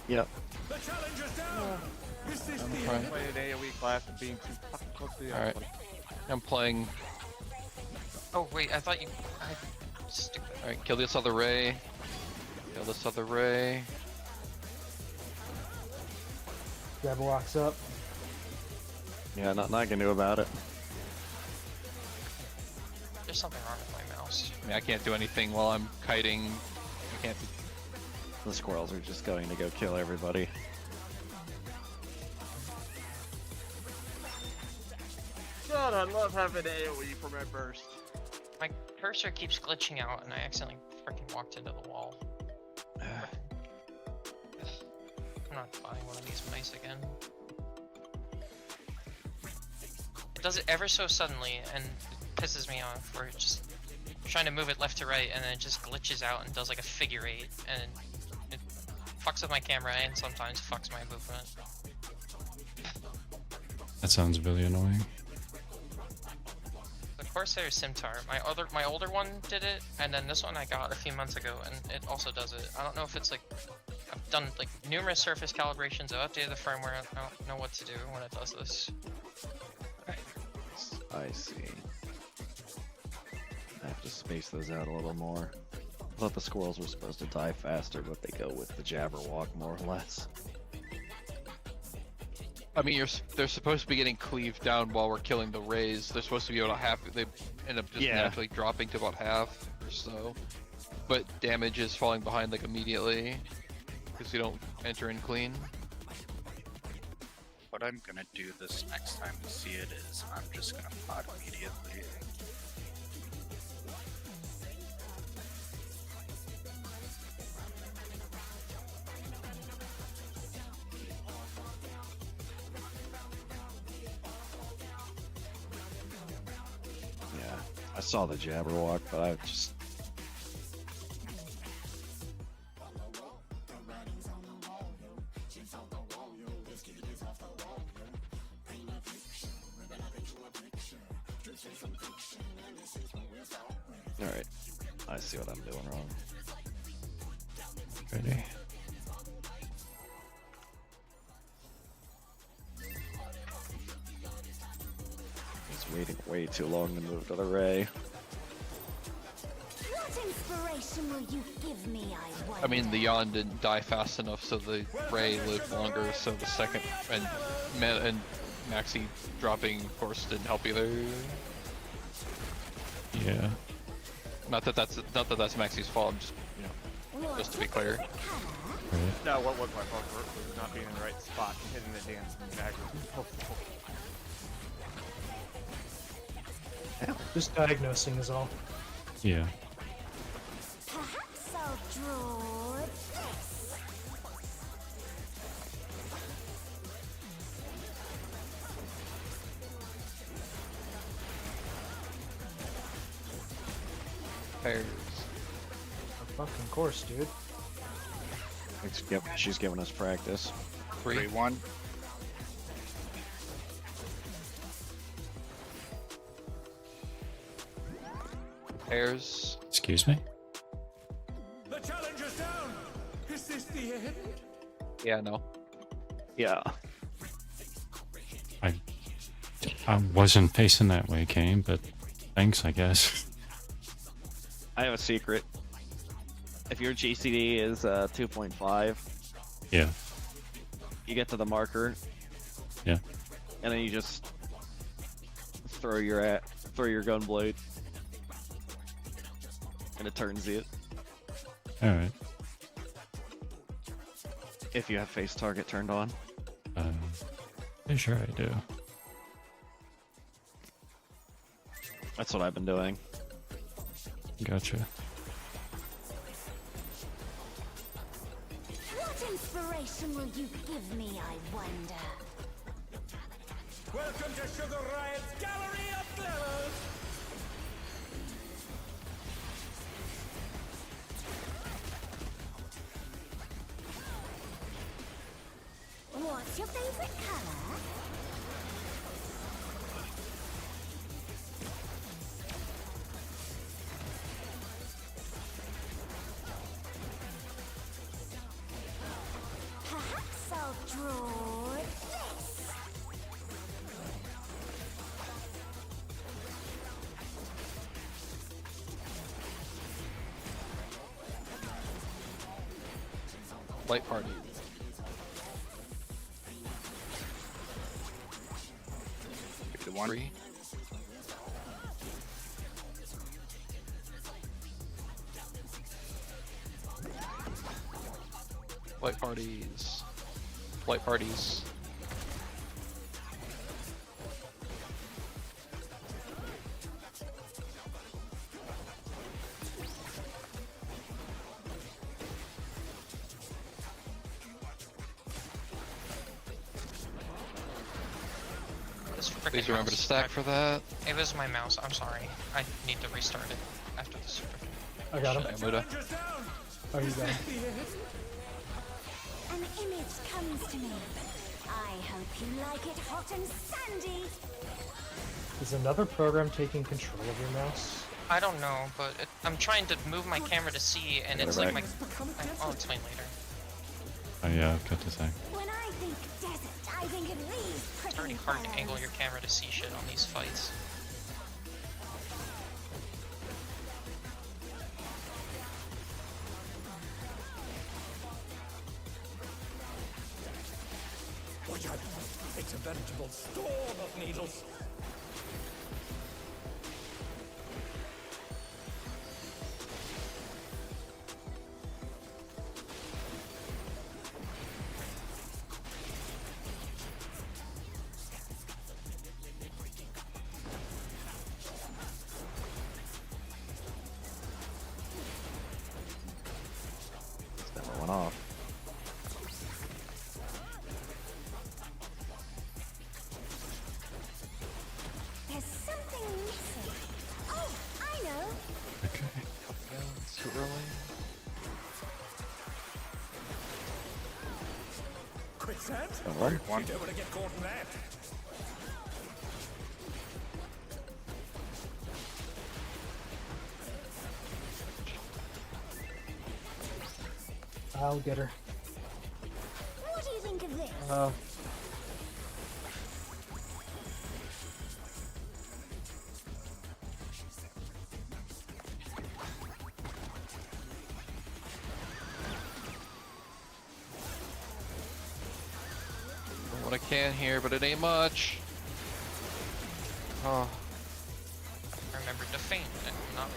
Yep. The challenge is down. This is the trying. Play a day a week class and being too fucking close to the Alright. other. I'm playing. Oh wait, I thought you. Stupid. Alright, kill this other ray. Kill this other ray. Grab walks up. Yeah, nothing I can do about it. There's something wrong with my mouse. I mean, I can't do anything while I'm kiting. I can't. The squirrels are just going to go kill everybody. God, I love having AoE for my burst. My cursor keeps glitching out, and I accidentally freaking walked into the wall. I'm not buying one of these mice again. It does it ever so suddenly, and it pisses me off. Where it just trying to move it left to right, and then it just glitches out and does like a figure 8, and it fucks with my camera and sometimes fucks my movement. That sounds really annoying. The Corsair Scimitar, my older one did it, and then this one I got a few months ago, and it also does it. I don't know if it's like I've done like numerous surface calibrations. I've updated the firmware. I don't know what to do when it does this. I see. I have to space those out a little more. I thought the squirrels were supposed to die faster, but they go with the Jabberwock more or less. I mean, they're supposed to be getting cleaved down while we're killing the rays. They're supposed to be able to half. They end up just naturally dropping to about half or so. But damage is falling behind like immediately because you don't enter in clean. What I'm gonna do this next time we see it is I'm just gonna pot immediately. Yeah, I saw the Jabberwock, but I just... Alright, I see what I'm doing wrong. Ready? He's waiting way too long to move to the ray. What inspiration will you give me, I wonder? I mean, the Yawn didn't die fast enough, so the ray lived longer. So the second and Maxi dropping, of course, didn't help either. Yeah. Not that that's Maxi's fault. I'm just, you know, just to be clear. Right. No, what was my fault was not being in the right spot and hitting the damn dagger. Just diagnosing is all. Yeah. Perhaps I'll draw this. Pairs. Of fucking course, dude. She's giving us practice. 3-1. Pairs. Excuse me? The challenge is down. Is this the end? Yeah, no. Yeah. I wasn't facing that way, Kane, but thanks, I guess. I have a secret. If your GCD is 2.5, Yeah. you get to the marker, Yeah. and then you just throw your gun blade, and it turns it. Alright. If you have face target turned on. Yeah, sure I do. That's what I've been doing. Gotcha. What inspiration will you give me, I wonder? Welcome to Sugar Riot's Gallery of Glamours. your favorite color? Perhaps I'll draw this. Light party. Give it one. 3. Light parties. Light parties. This freaking Please remember to mouse. stack for that. It was my mouse. I'm sorry. I need to restart it after this. I got him. Yeah, Muda. Oh, you got him. An image comes to me. I hope you like it hot and sandy. Is another program taking control of your mouse? I don't know, but I'm trying to move my camera to see, and Get it's it like right. I'll explain later. Oh yeah, I've got to say. When I think desert, I think of these pretty It's already hard to fellows. angle your camera to see shit on these fights. Watch out! It's a veritable storm of needles. Never went off. There's something missing. Oh, I know. Okay. Yeah, it's too early. Quicksand? Don't worry. One. You don't want to get caught in that. I'll get her. What do you think of this? Doing what I can here, but it ain't much. Oh, Remember to feint and not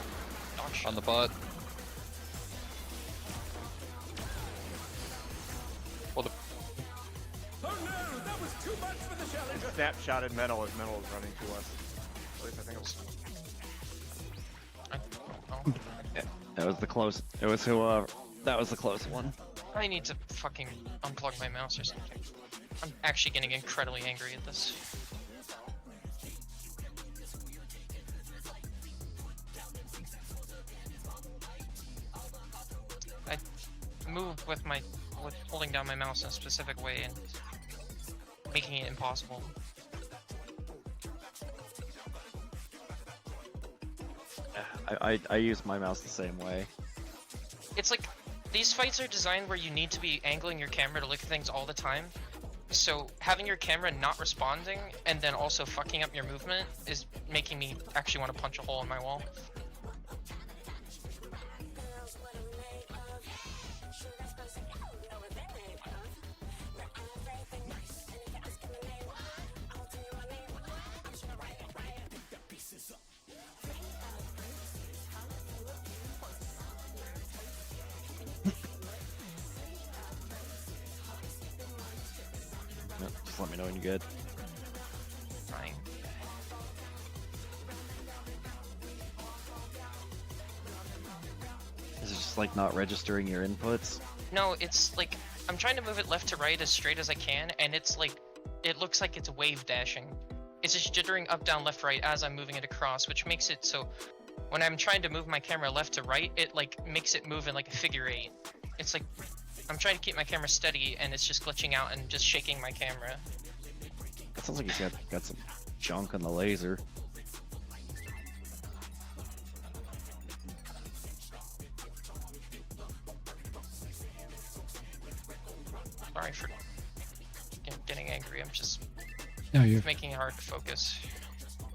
dodge. on the butt. Well, the Oh no! That was too much for the challenger! Snapshotted metal as metal is running to us. At least I think it was. That was the close. It was who. That was the close one. I need to fucking unplug my mouse or something. I'm actually getting incredibly angry at this. I move with holding down my mouse in a specific way and making it impossible. I use my mouse the same way. It's like these fights are designed where you need to be angling your camera to look at things all the time. So having your camera not responding and then also fucking up your movement is making me actually want to punch a hole in my wall. Yep, just let me know when you're good. Fine. Is it just like not registering your inputs? No, it's like I'm trying to move it left to right as straight as I can, and it's like it looks like it's wave dashing. It's just jittering up, down, left, right as I'm moving it across, which makes it so when I'm trying to move my camera left to right, it like makes it move in like a figure eight. It's like I'm trying to keep my camera steady, and it's just glitching out and just shaking my camera. That sounds like he's got some junk on the laser. Sorry for getting angry. I'm just No, you're making it hard to focus.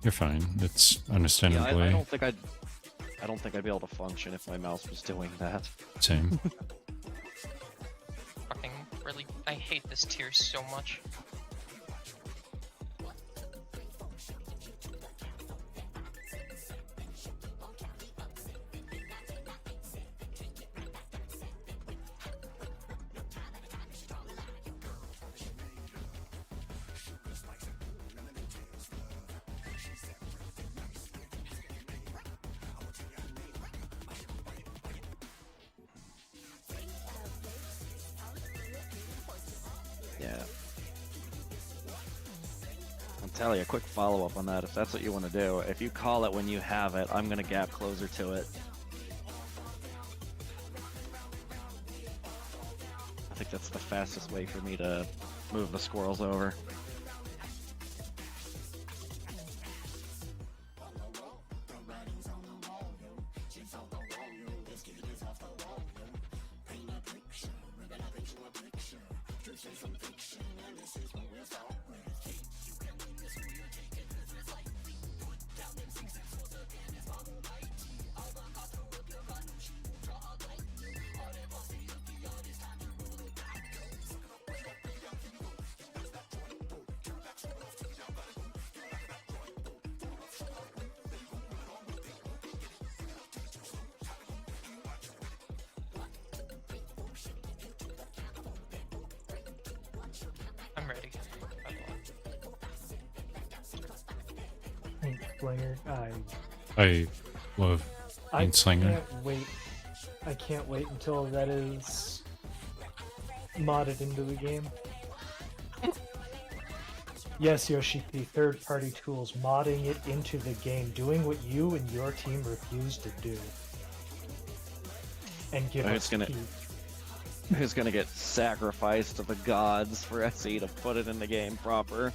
you're fine. It's Yeah, understandably I don't think I'd be able to function if my mouse was doing that. same. Fucking really, I hate this tier so much. Yeah. I'll tell you a quick follow-up on that if that's what you want to do. If you call it when you have it, I'm gonna gap closer to it. I think that's the fastest way for me to move the squirrels over. I'm ready. Paint Slinger. I love I Paint Slinger. can't wait. I can't wait until that is modded into the game. Yes, Yoshi P, third-party tools, modding it into the game, doing what you and your team refuse to do. And give It's us gonna- peace. Who's gonna get sacrificed to the gods for SE to put it in the game proper?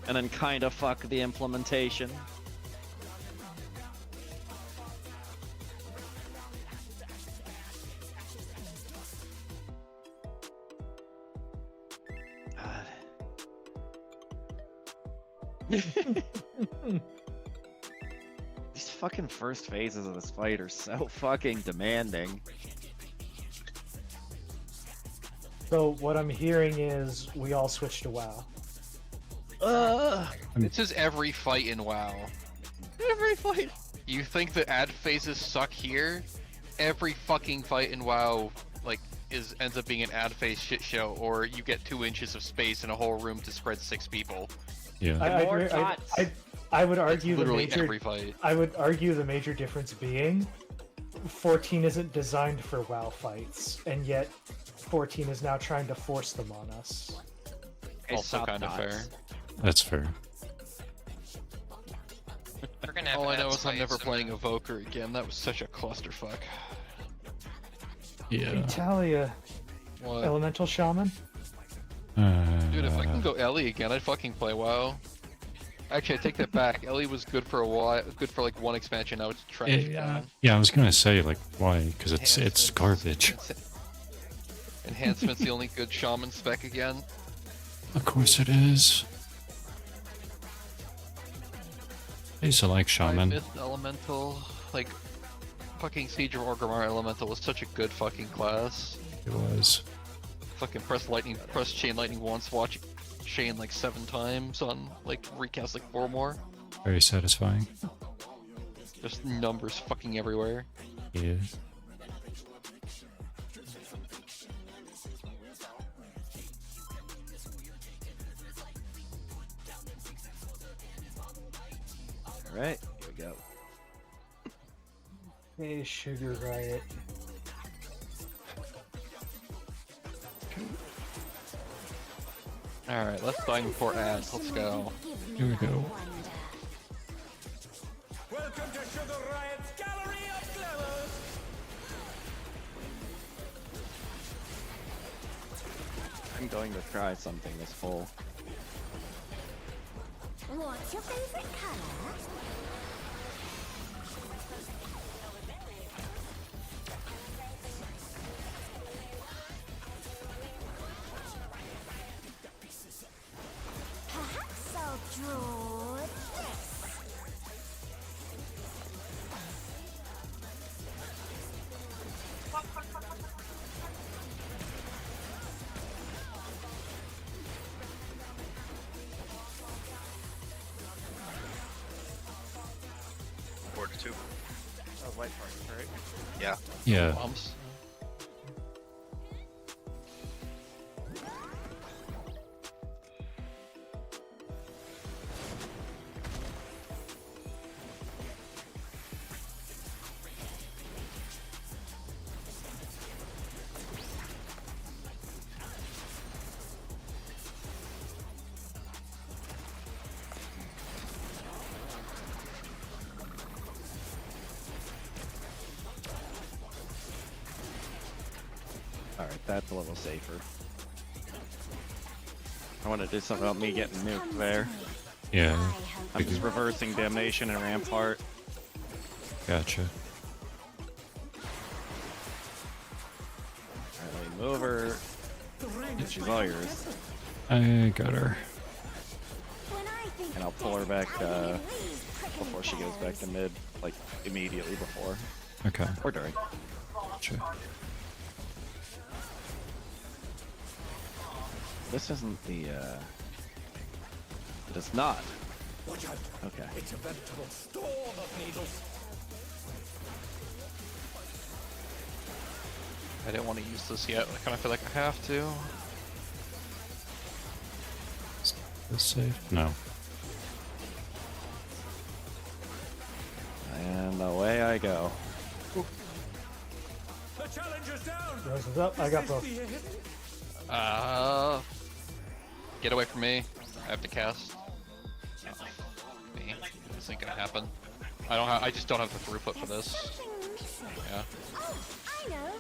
And then kinda fuck the implementation. God. These fucking first phases of this fight are so fucking demanding. So what I'm hearing is we all switch to WoW. This is every fight in WoW. Every fight. You think the ad phases suck here? Every fucking fight in WoW, like, ends up being an ad phase shit show, or you get 2 inches of space in a whole room to spread 6 people. Yeah. I would argue the Literally major. every fight. I would argue the major difference being 14 isn't designed for WoW fights, and yet 14 is now trying to force them on us. Also kind of fair. That's fair. We're gonna have All I an know ads is I'm fight never somewhere. playing Evoker again. That was such a clusterfuck. Yeah. Italia, What? Elemental Shaman. Dude, if I can go Ellie again, I'd fucking play WoW. Actually, I take that back. Ellie was good for a while, good for like one expansion. Now it's trash. Yeah, I was gonna say like why? Because it's Enhancements. garbage. Enhancement's the only good shaman spec again. Of course it is. I used to like Shaman. Myth Elemental, like fucking Siege of Orgrimmar Elemental was such a good fucking class. It was. Fucking press chain lightning once, watch chain like 7 times on like recast like 4 more. Very satisfying. Just numbers fucking everywhere. Yeah. Alright, here we go. Hey, Sugar Riot. Alright, let's die before ads. Let's go. Here we go. Welcome to Sugar Riot's Gallery of Glamours! I'm going to try something this full. What's your favorite color? Perhaps I'll draw this. Four to two. Oh, light party, right? Yeah. Yeah. Bombs. Alright, that's a little safer. I want to do something about me getting nuked there. Yeah. I'm just reversing Damnation and Rampart. Gotcha. Alright, move her. She's all yours. I got her. And I'll pull her back before she goes back to mid. Like, immediately before. Okay. Or during. Gotcha. This isn't the, It is not. Watch out. Okay. It's a veritable storm of needles. I didn't want to use this yet. I kind of feel like I have to. Is this safe? No. And away I go. The challenger's down. Rose is up. I got both. Get away from me. I have to cast. Me. This ain't gonna happen. I just don't have the throughput for this. Yeah. Oh, I know.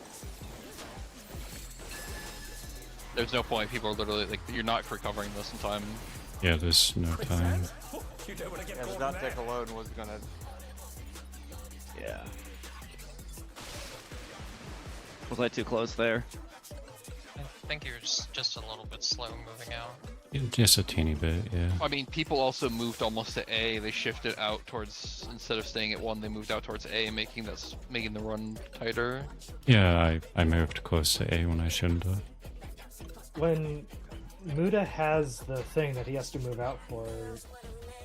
There's no point. People are literally like, you're not recovering this in time. Yeah, there's no time. You don't want to get Yeah, the caught dot there. tick alone was gonna. Yeah. Was I too close there? I think you're just a little bit slow moving out. Just a teeny bit, yeah. I mean, people also moved almost to A. They shifted out towards, instead of staying at 1, they moved out towards A, making the run tighter. Yeah, I moved close to A when I shouldn't have. When Muda has the thing that he has to move out for,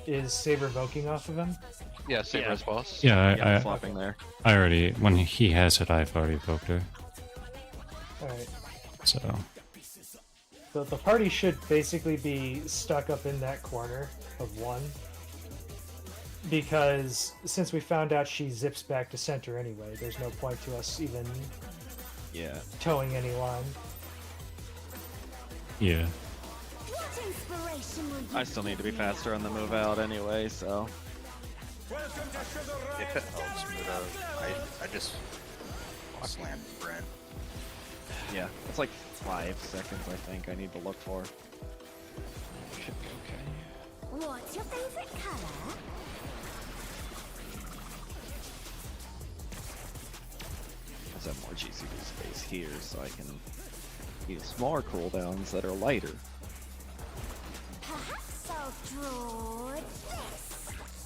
is Saber voking off of him? Yeah, Saber Yeah. as boss. Yeah, Yeah, flopping there. I already, when he has it, I've already evoked her. Alright. So, The party should basically be stuck up in that corner of 1. Because since we found out she zips back to center anyway, there's no point to us even Yeah. towing any line. yeah. What inspiration will you I still need to be faster on the move out anyway, so. Welcome to Sugar If it helps, but I just slammed Brent. Yeah. It's like 5 seconds, I think, I need to look for. Should be okay. What's your favorite color? Let's have more GCD space here so I can use more cooldowns that are lighter. Perhaps I'll draw this.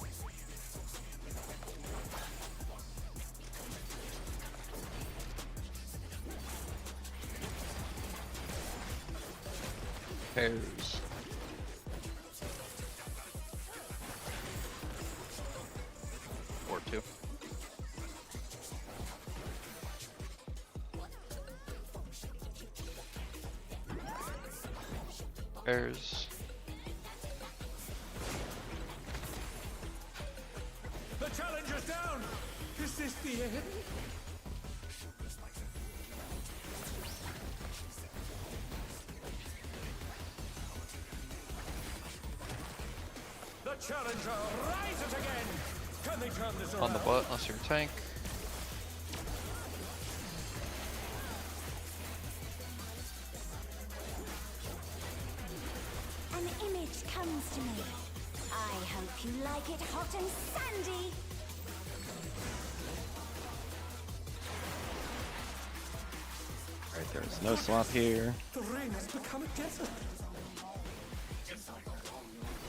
Pairs. Or 2. Pairs. The challenger's down. Is this the end? The challenger rises again. Can they turn this around? On the butt, unless you're a tank. comes to me. I hope you like it hot and sandy. Alright, there's no swap here. The rain has become a desert.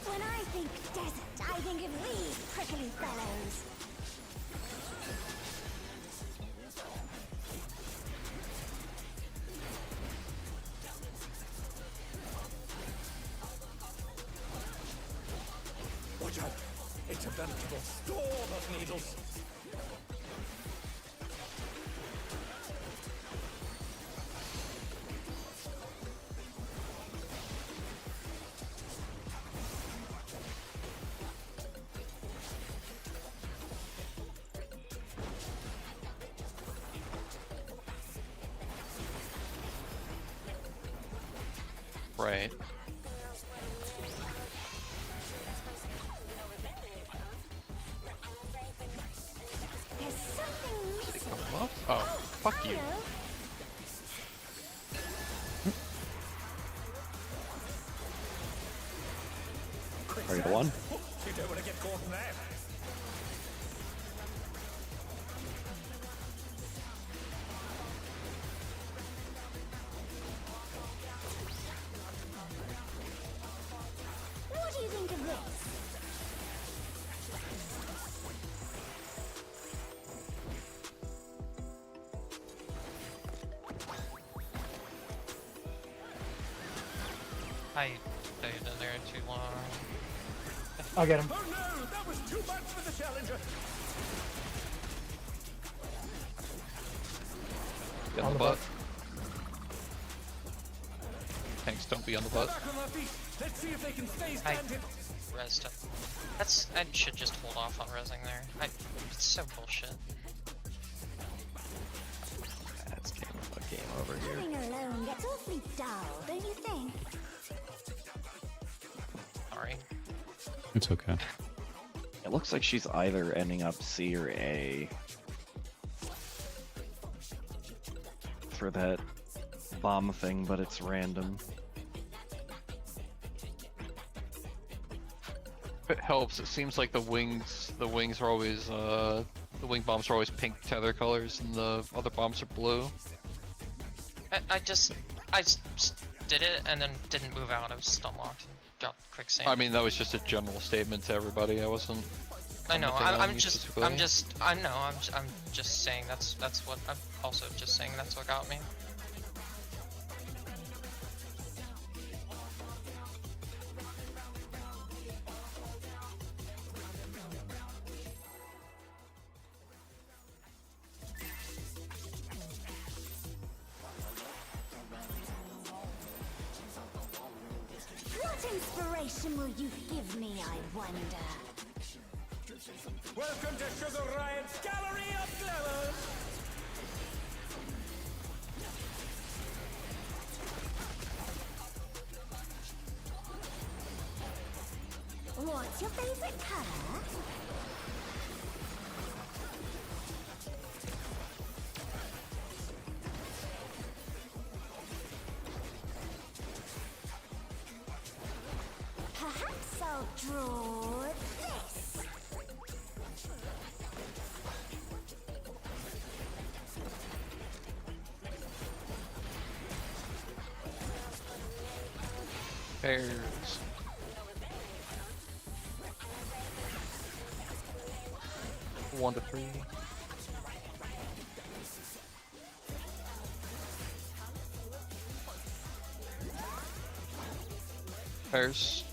When I think desert, I think of these prickly fellows. Watch out! It's a veritable storm of needles. Right. There's something missing. Come up? Oh, fuck you. Hello? Target 1. You don't want to get caught in that. What do you think of this? I stayed in there too long. I'll get him. Oh no! That was too much for the challenger. Get on the butt. Tanks, don't be on the butt. Back on their feet. Let's see if they can stay I standing. rezzed it. I should just hold off on rezzing there. It's so bullshit. That's game over here. Living alone gets awfully dull, don't you think? Sorry. It's okay. It looks like she's either ending up C or A. For that bomb thing, but it's random. If it helps, it seems like the wings are always, the wing bombs are always pink tether colors and the other bombs are blue. I just did it and then didn't move out. I was stun locked and got quicksand. I mean, that was just a general statement to everybody. I wasn't. I know. commenting on I'm you just. specifically. I'm just saying that's what. I'm also just saying that's what got me. What inspiration will you give me, I wonder? Welcome to Sugar Riot's Gallery of Glamour. What's your favorite color? Perhaps I'll draw this. Bears. One to three. Bears.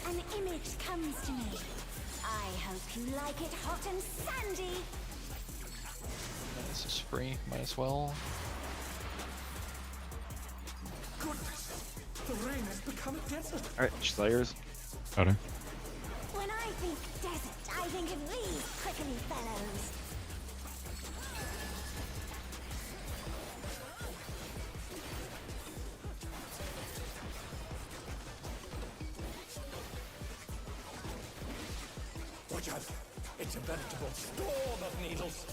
An image comes to me. I hope you like it hot and sandy. This is free. Might as well. Goodness, the rain has become a desert. Alright, Slayers. Better. I think desert. I think of these prickly fellows. Watch out! It's a veritable storm of needles.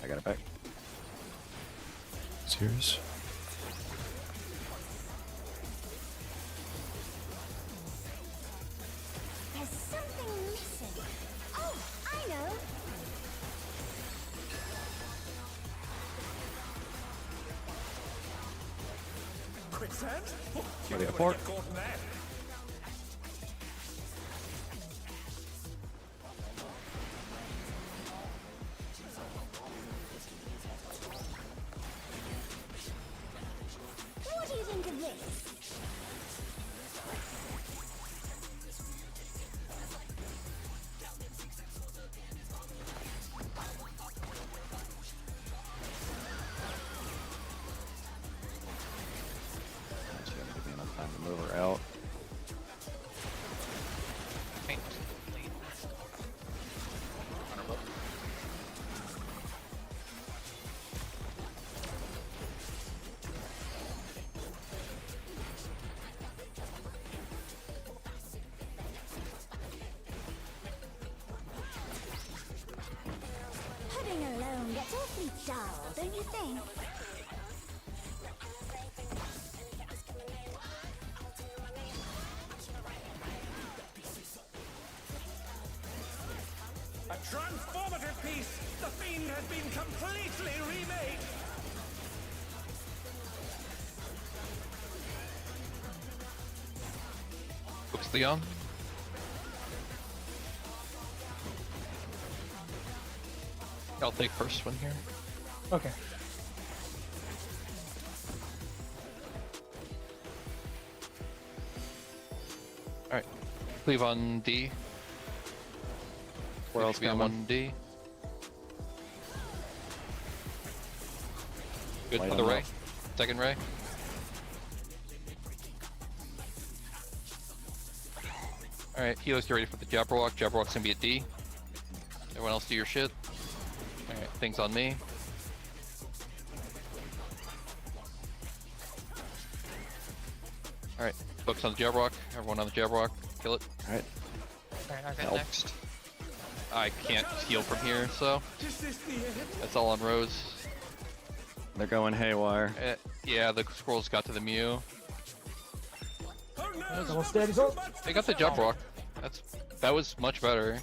I got it back. It's yours. There's something missing. Oh, I know. Quicksand? Oh, you Ready to never port? get caught in that. What do you think of this? She's gonna give me enough time to move her out. Wait, lead. Pudding alone gets awfully dull, don't you think? A transformative piece! The Fiend has been completely remade! Looks Leon. I'll take first one here. Okay. Alright. Cleave on D. Where else be on coming? 1D. Good Light for the on ray. up. Second ray. Alright, healers get ready for the Jabberwock. Jabberwock's gonna be at D. Everyone else do your shit. Alright, things on me. Alright, focus on the Jabberwock. Everyone on the Jabberwock. Kill it. Alright. Alright, I'll get Help. next. I can't heal from here, so Is this the end? that's all on Rose. They're going haywire. Yeah, the squirrels got to the Mew. Oh no! Almost dead, he's all- They got the Jabberwock. That was much better.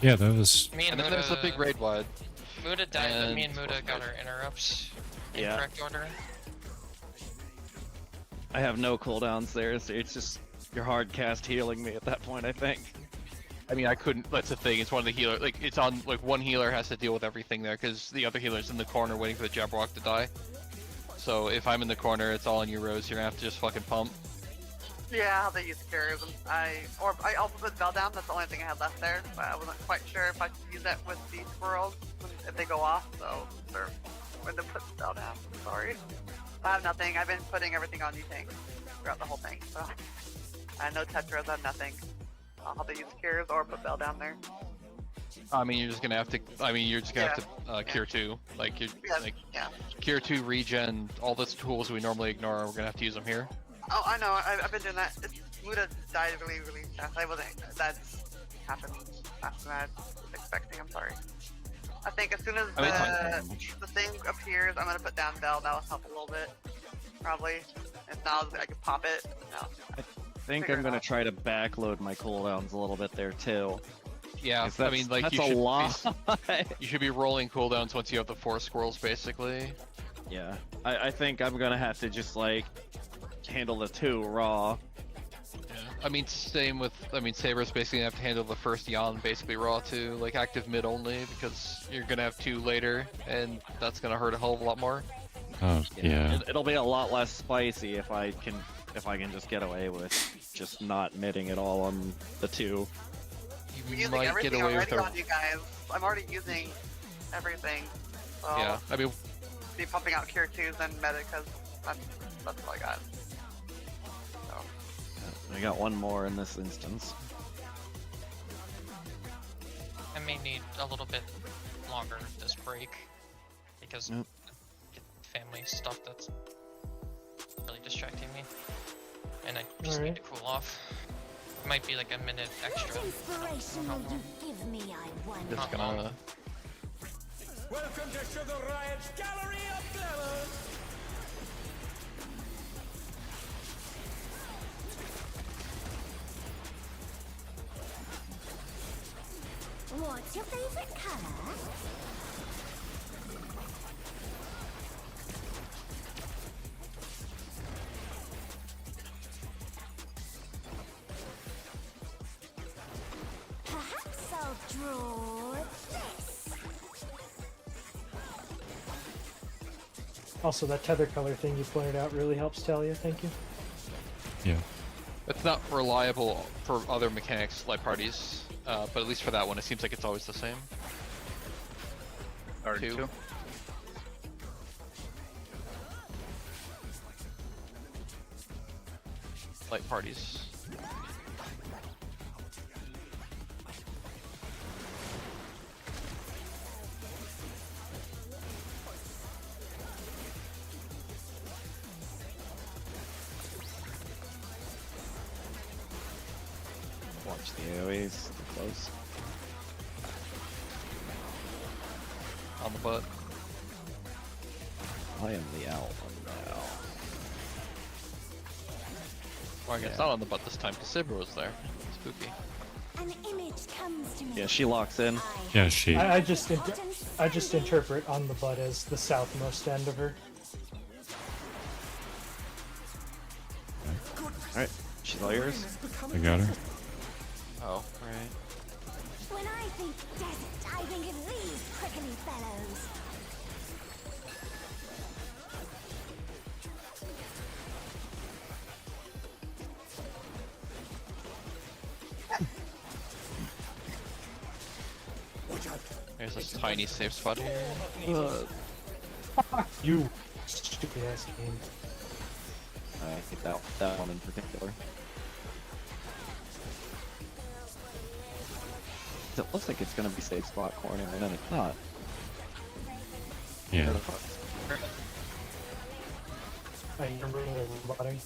Yeah, that was. Me and And then there's the big raid wide. Muda died, but me and And- Muda got our interrupts in Yeah. correct order. I have no cooldowns there, so it's just your hard cast healing me at that point, I think. I mean, I couldn't. That's the thing. It's one of the healer. Like, it's on. Like, one healer has to deal with everything there because the other healer's in the corner waiting for the Jabberwock to die. So if I'm in the corner, it's all on you, Rose. You're gonna have to just fucking pump. Yeah, how they use terrorism. I also put Bell down. That's the only thing I had left there, but I wasn't quite sure if I should use that with the squirrels if they go off. So they're when to put Bell down. Sorry, I have nothing. I've been putting everything on you tank throughout the whole thing. So I have no tetras. I have nothing. I'll have to use cures or put Bell down there. I mean, you're just gonna have to. I mean, you're just gonna Yeah. have to cure 2. Like, you're Yeah, like yeah. cure 2, regen, all those tools we normally ignore. We're gonna have to use them here. Oh, I know. I've been doing that. Muda died really, really fast. I wasn't. That happened faster than I was expecting. I'm sorry. I think as soon as I mean, it's fine. the thing appears, I'm gonna put down Bell. That'll help a little bit, probably. If not, I can pop it. No. I think Figure I'm it gonna out. try to backload my cooldowns a little bit there too. Yeah, 'Cause I mean, like, that's you a should lot. you should be rolling cooldowns once you have the 4 squirrels, basically. Yeah, I think I'm gonna have to just like handle the 2 raw. Yeah. I mean, same with. I mean, Saber's basically gonna have to handle the first Yon basically raw too, like active mid only, because you're gonna have 2 later, and that's gonna hurt a hell of a lot more. Oh, yeah. It'll be a lot less spicy if I can just get away with just not mitting at all on the 2. I'm You using might get everything away with already a on you guys. I'm already using everything. So yeah. I mean, be pumping out cure 2s and meta because that's all I got. So. I got one more in this instance. I may need a little bit longer this break because Yep. family stuff that's really distracting me, and I just Alright. need to cool off. It might be like a minute extra. What inspiration will you give me, I wonder? just gonna. Welcome to Sugar Riot's Gallery of Glamour! What's your favorite color? Perhaps I'll draw this. Also, that tether color thing you pointed out really helps Talia. Thank you. Yeah. It's not reliable for other mechanics like parties, but at least for that one, it seems like it's always the same. Two. Light parties. Watch the AoEs. They're close. On the butt. I am the owl now. Or I guess Yeah. not on the butt this time, because Saber was there. Spooky. An image comes to me. Yeah, she locks in. Yeah, she. I just interpret on the butt as the southmost end of her. Alright, she's all yours. I got her. Oh, right. When I think desert, I think of these prickly fellows. There's this tiny safe spot here. You stupid ass game. I think that one in particular. It looks like it's gonna be safe spot corner, and then it's not. Yeah. I remember the body.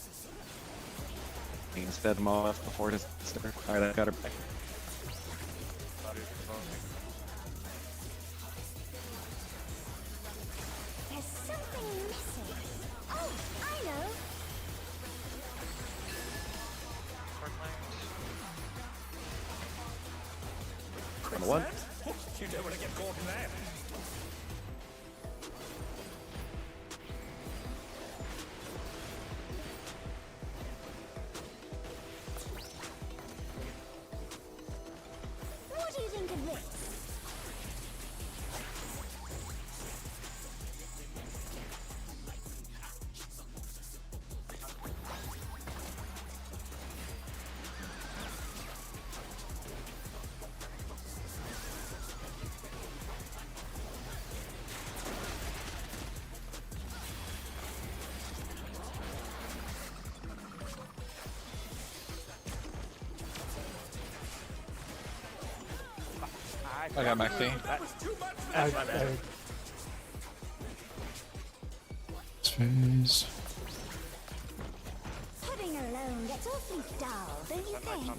Instead, off before it start. Alright, I got her back. There's something missing. Oh, I know. Number one. You don't want to get caught in that. What do you think of this? I got Maxi. Phase. Pudding alone gets awfully dull, don't you think?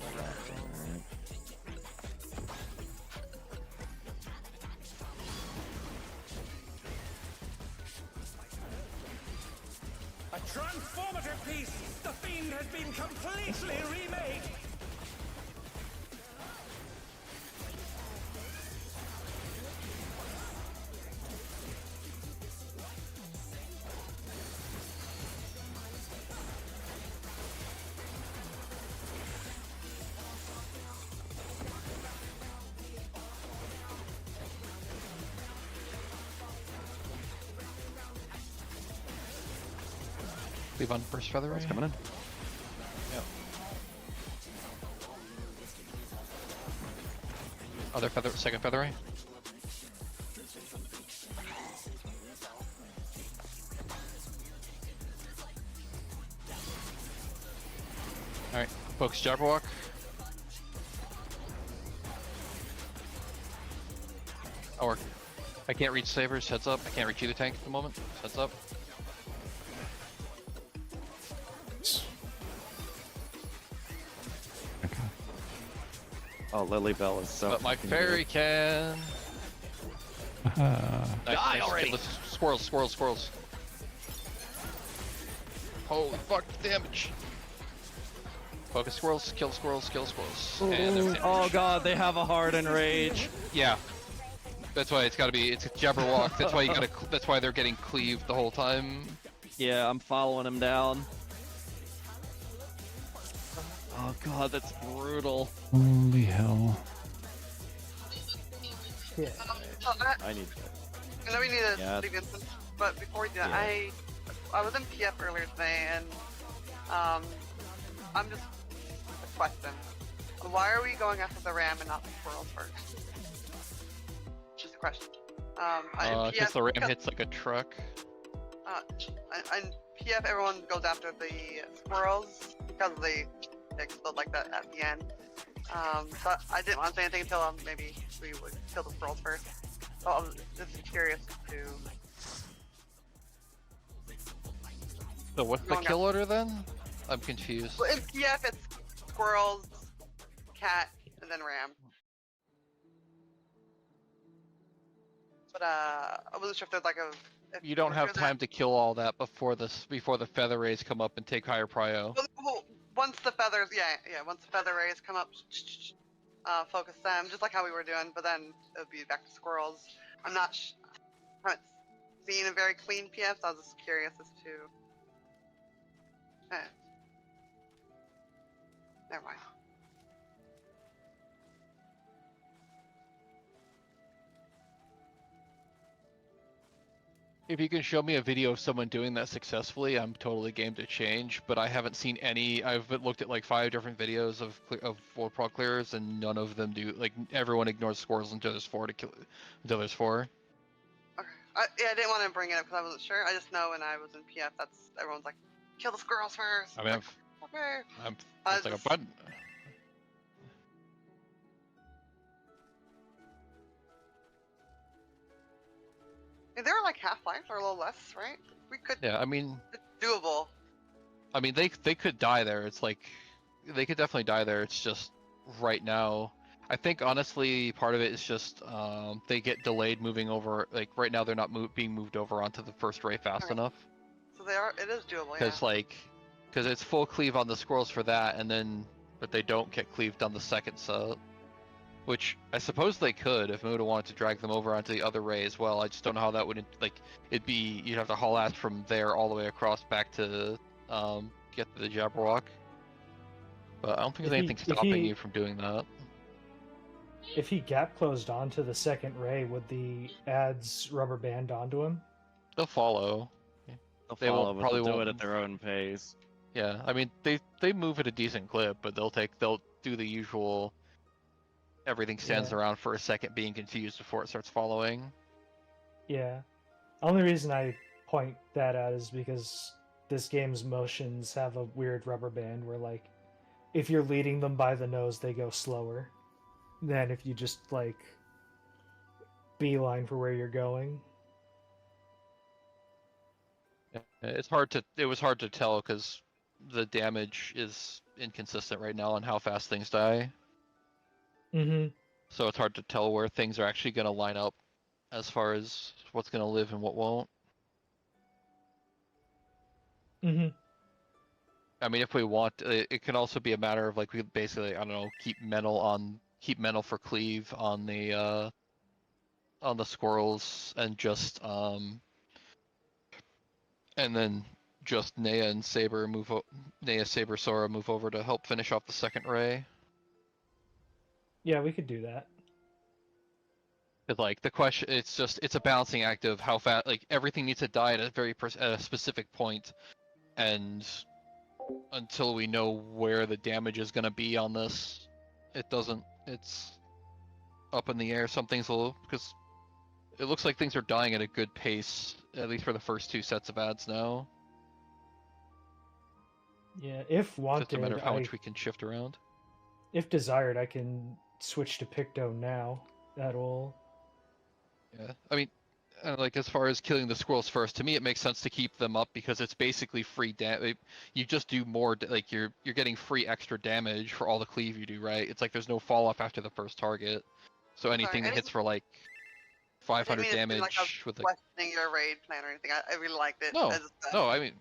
A transformative piece! The Fiend has been completely remade! Leave on first feather ray. It's coming in. Yep. Other feather, second feather ray. Alright, focus Jabberwock. Or I can't reach Sabers, heads up. I can't reach either tank at the moment. Heads up. Okay. Oh, Lily Bell is so. But my fucking fairy good. can. Ah, Nice, Die nice. already! Let's- Squirrels, squirrels, squirrels. Holy fuck, damage. Focus squirrels, kill squirrels, kill squirrels. And they're finished. Oh god, they have a hard enrage. Yeah. That's why it's gotta be, it's a Jabberwock. That's why you gotta, that's why they're getting cleaved the whole time. Yeah, I'm following him down. Oh god, that's brutal. holy hell. Yeah. So I need I know we need to Yeah. leave instance, but before we do that, Yeah. I was in PF earlier today, and I'm just a question. Why are we going after the ram and not the squirrel first? Just a question. In Because the ram because- hits like a truck. in PF, everyone goes after the squirrels because they explode like that at the end. So I didn't want to say anything until maybe we would kill the squirrels first. So I was just curious to. So what's the Going kill order then? I'm confused. Well, in PF, it's squirrels, cat, and then ram. But I wasn't sure if there's like a. If You don't have there's time to kill all that before the feather rays come up and take higher prio. Well, once the feathers, yeah, once the feather rays come up, focus them, just like how we were doing. But then it would be back to squirrels. I'm not. Haven't seen a very clean PF, so I was just curious as to. Never mind. If you can show me a video of someone doing that successfully, I'm totally game to change. But I haven't seen any. I've looked at like 5 different videos of full pro clears, and none of them do. Like everyone ignores squirrels until there's 4 to kill. Until there's 4. Okay. Yeah, I didn't want to bring it up because I wasn't sure. I just know when I was in PF, that's everyone's like, kill the squirrels first. I mean, Okay. it's like a button. They were like half-life or a little less, right? We could. Yeah, I mean, It's doable. they could die there. It's like they could definitely die there. It's just right now. I think honestly, part of it is just they get delayed moving over. Like right now, they're not being moved over onto the first ray fast Alright. enough. So they are. It is doable. Because because it's full cleave on the squirrels for that, and then but they don't get cleaved on the second set. Which I suppose they could if Muda wanted to drag them over onto the other ray as well. I just don't know how that would it'd be you'd have to haul ass from there all the way across back to get to the Jabberwock. But I don't think If there's he- anything if stopping he- you from doing that. If he gap closed onto the second ray, would the ads rubber band onto him? They'll follow. They'll They follow, won't- but probably they'll do won't- it at their own pace. Yeah, I mean they move at a decent clip, but they'll do the usual. Everything stands Yeah. around for a second being confused before it starts following. Yeah. Only reason I point that out is because this game's motions have a weird rubber band where, like, if you're leading them by the nose, they go slower than if you just, like, beeline for where you're going. It was hard to tell because the damage is inconsistent right now on how fast things die. Mm-hmm. So it's hard to tell where things are actually going to line up as far as what's going to live and what won't. Mm-hmm. I mean, if we want, it can also be a matter of like we basically, I don't know, keep mental for cleave on the squirrels and just and then just Nea and Saber Nea, Saber, Sora move over to help finish off the second ray. Yeah, we could do that. But like the question, it's a balancing act of how fast. Like everything needs to die at a at a specific point, and until we know where the damage is gonna be on this, it's up in the air. Something's a little, because it looks like things are dying at a good pace, at least for the first 2 sets of ads now. Yeah, if Just a matter wanted, of how much we can shift around. if desired, I can switch to Picto now. That'll. Yeah, I mean, like as far as killing the squirrels first, to me it makes sense to keep them up because it's basically free damage. You just do more, like you're getting free extra damage for all the cleave you do, right? It's like there's no fall off after the first target, so anything that hits for like I didn't 500 mean it to seem like I was damage with like. questioning your raid plan or anything. I really liked it. No, as a- no, I mean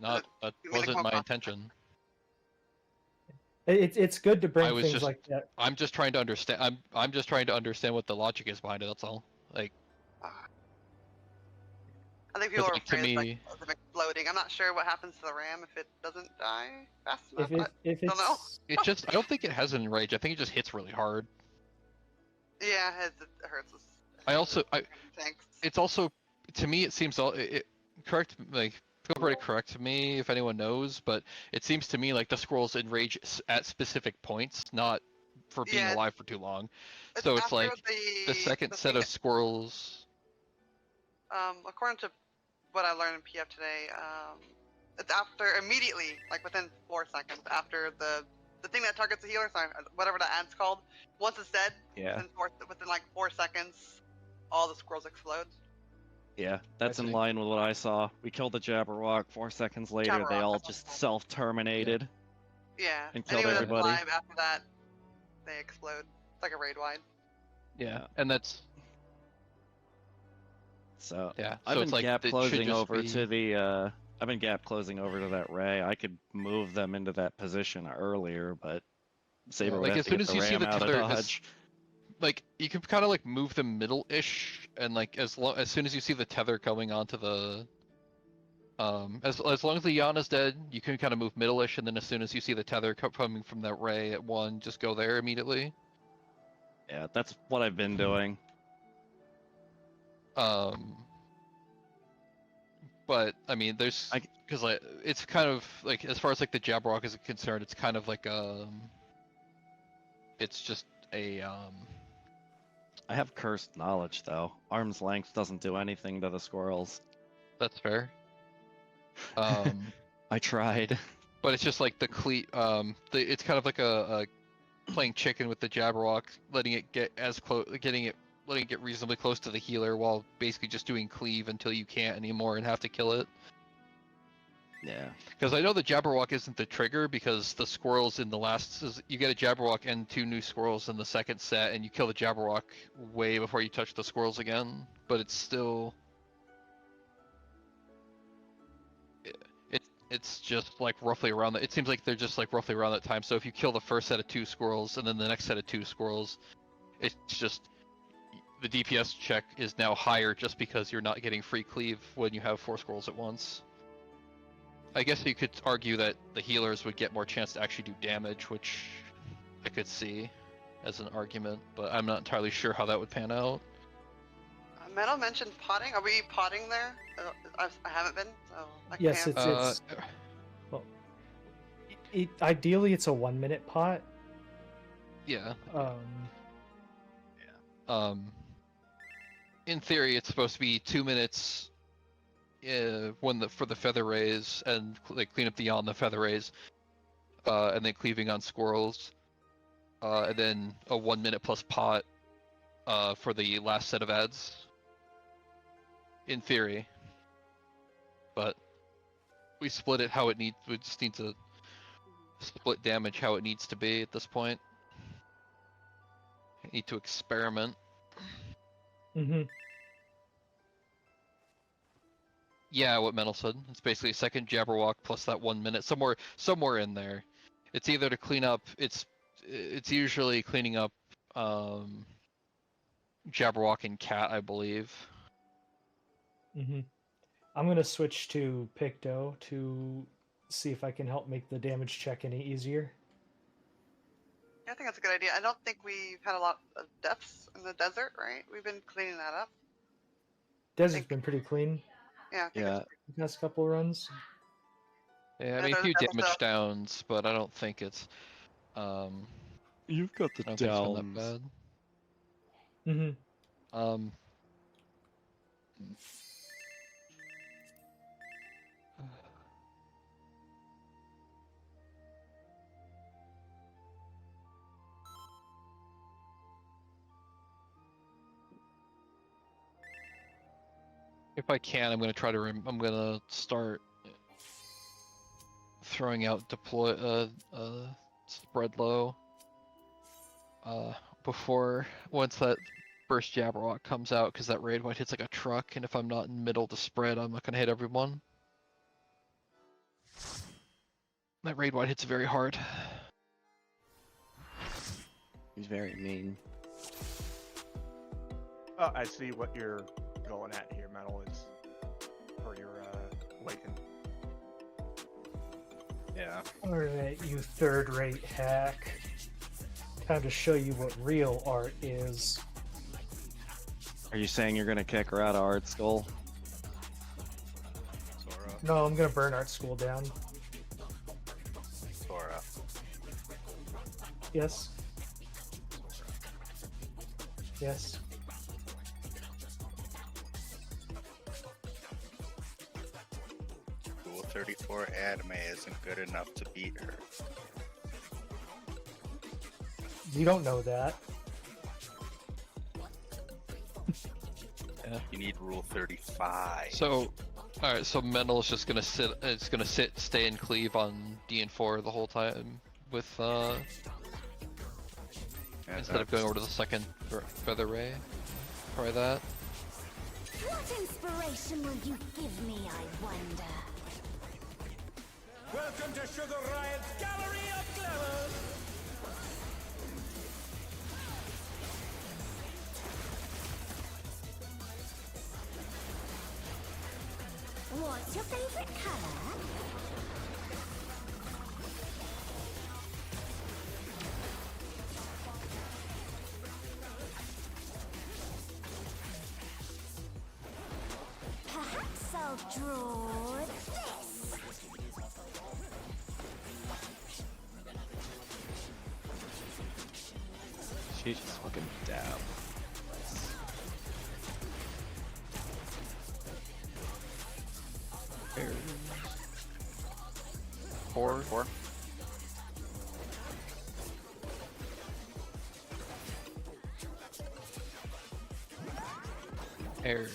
that You made it wasn't more my fun. intention. It's good to bring I was things just, like that. I'm just trying to understand. I'm just trying to understand what the logic is behind it. That's all. Like, I think people 'cause, are like, to afraid me, of them exploding. I'm not sure what happens to the ram if it doesn't die fast enough. If I don't know. it's it just, I don't think it has an enrage. I think it just hits really hard. Yeah, it hurts us. Thanks. It's also, to me, it seems all correct. Like, feel free to correct me if anyone knows, but it seems to me like the squirrels enrage at specific points, not for being Yeah, alive for too long. So it's after like the second the set thing of squirrels. according to what I learned in PF today, it's after immediately, like within 4 seconds after the thing that targets the healer, sorry, whatever the ad's called. Once it's dead, Yeah. within like 4 seconds, all the squirrels explode. Yeah, that's in see. line with what I saw. We killed the Jabberwock. 4 seconds later, they Jabberwock, all that's just what it's self-terminated. Yeah, And killed anyone everybody. that's alive after that, they explode. It's like a raid wide. Yeah, and that's So yeah. I've So been it's like gap it should closing just over be... to the I've been gap closing over to that ray. I could move them into that position earlier, but Saber would like have as to soon get as the you see ram the out of tether, dodge. like you can kind of like move them middle-ish, and like as soon as you see the tether going onto the as long as the Yana's dead, you can kind of move middle-ish, and then as soon as you see the tether coming from that ray at 1, just go there immediately. Yeah, that's what I've been doing. But I mean, there's because like it's kind of like as far as like the Jabberwock is concerned, it's kind of like it's just a I have cursed knowledge though. Arm's length doesn't do anything to the squirrels. That's fair. I tried. But it's just like it's kind of like a playing chicken with the Jabberwock, letting it get as close, letting it get reasonably close to the healer while basically just doing cleave until you can't anymore and have to kill it. Yeah. Because I know the Jabberwock isn't the trigger, because the squirrels in the you get a Jabberwock and 2 new squirrels in the second set, and you kill the Jabberwock way before you touch the squirrels again. But it's still, it's just like roughly around that. It seems like they're just like roughly around that time. So if you kill the first set of 2 squirrels and then the next set of 2 squirrels, it's just the DPS check is now higher just because you're not getting free cleave when you have 4 squirrels at once. I guess you could argue that the healers would get more chance to actually do damage, which I could see as an argument, but I'm not entirely sure how that would pan out. Metal mentioned potting. Are we potting there? I haven't been, so I Yes, can't. it's well. Ideally, it's a 1-minute pot. Yeah. In theory, it's supposed to be 2 minutes. For the feather rays and like clean up on the feather rays, and then cleaving on squirrels, and then a 1 minute plus pot, for the last set of ads. In theory, but we split it how it needs. We just need to split damage how it needs to be at this point. I need to experiment. Yeah, what Metal said. It's basically a second Jabberwock plus that 1 minute, somewhere in there. It's either to clean up. It's usually cleaning up Jabberwock and Cat, I believe. I'm gonna switch to Picto to see if I can help make the damage check any easier. Yeah, I think that's a good idea. I don't think we've had a lot of deaths in the desert, right? We've been cleaning that up. Desert's been pretty clean. Yeah. Yeah. The past couple runs. Yeah, I Yeah, mean a there's few double damage stuff. downs, but I don't think it's You've got the I don't think it's been that downs. bad. Mm-hmm. If I can, I'm gonna try to. I'm gonna start throwing out spread low. Before once that first Jabberwock comes out, because that raid white hits like a truck, and if I'm not in the middle to spread, I'm not gonna hit everyone. That raid white hits very hard. He's very mean. Oh, I see what you're going at here, Metal. Is for your awaken. Yeah. Alright, you third-rate hack. Time to show you what real art is. Are you saying you're gonna kick her out of art school? Sora. No, I'm gonna burn art school down. Sora. Yes. Yes. Rule 34 anime isn't good enough to beat her. You don't know that. You need Rule 35. So, all right. So Mental is just gonna sit. It's gonna sit, stay, and cleave on DN4 the whole time with Yeah, instead of going over to the second feather ray. Try that. What inspiration will you give me, I wonder? Welcome to Sugar Riot's Gallery of Glamour! What's your favorite color? Perhaps I'll draw this. She's just fucking dab. Four. Air.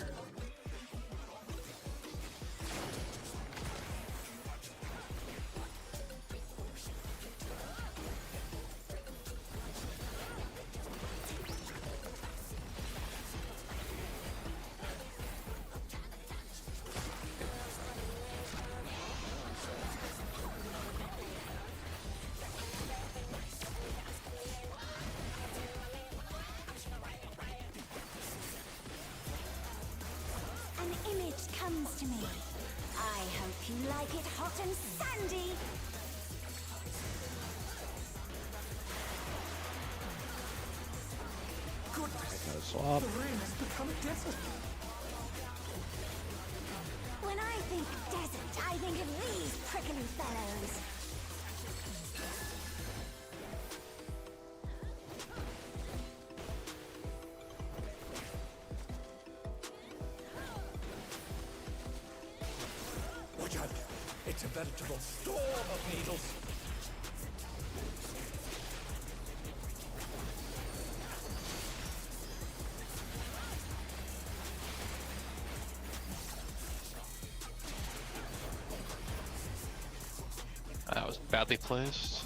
An image comes to me. I hope you like it hot and sandy. Gotta swap. The rain has become a desert. When I think desert, I think of these prickly fellows. Watch out! It's a veritable storm of needles. That was badly placed.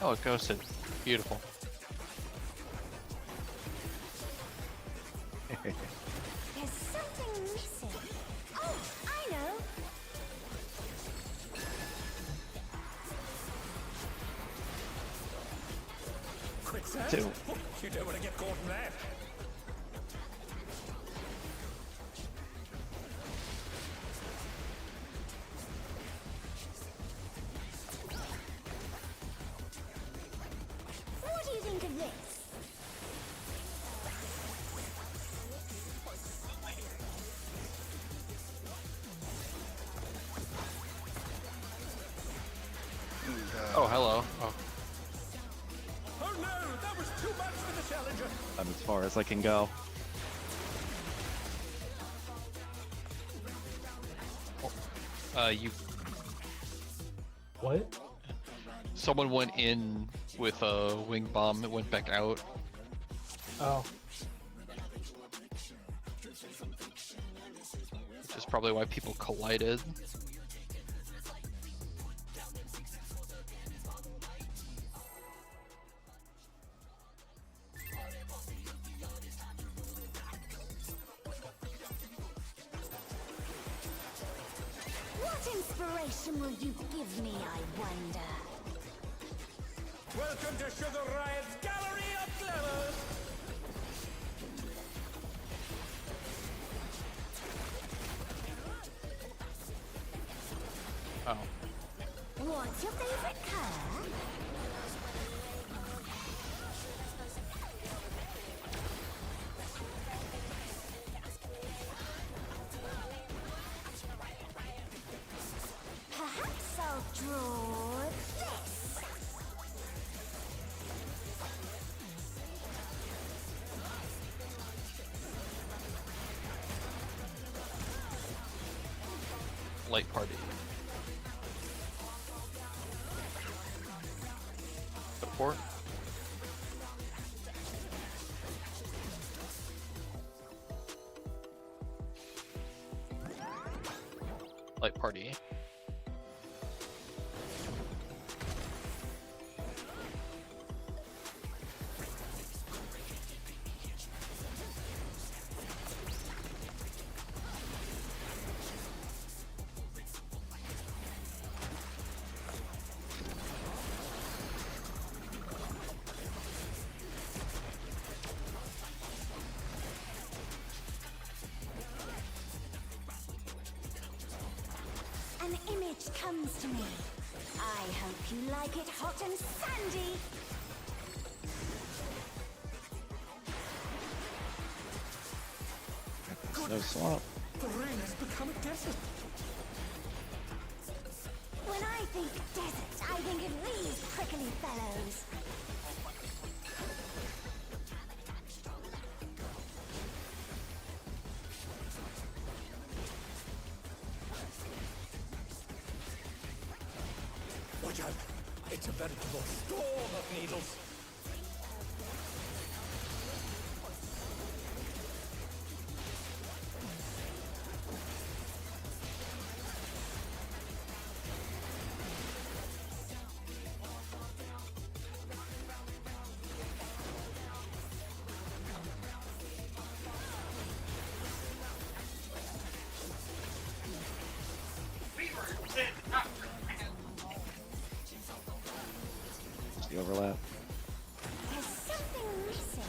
Oh, it ghosted. Beautiful. There's something missing. Oh, I know. Quicksand? Two. Oh, you don't want to get caught in that. What do you think of this? hello. Oh, Oh no, that was too much for the challenger. I'm as far as I can go. you. What? Someone went in with a wing bomb. It went back out. Oh. Which is probably why people collided. What inspiration will you give me, I wonder? Welcome to Sugar Riot's Gallery of Glamour. Oh. What's your favorite color? Perhaps I'll draw this. Light party. Support. Light party. An image comes to me. I hope you like it hot and sandy. No swamp. The ring has become a desert. When I think desert, I think of these prickly fellows. Watch out. It's a veritable storm of needles. The overlap. There's something missing.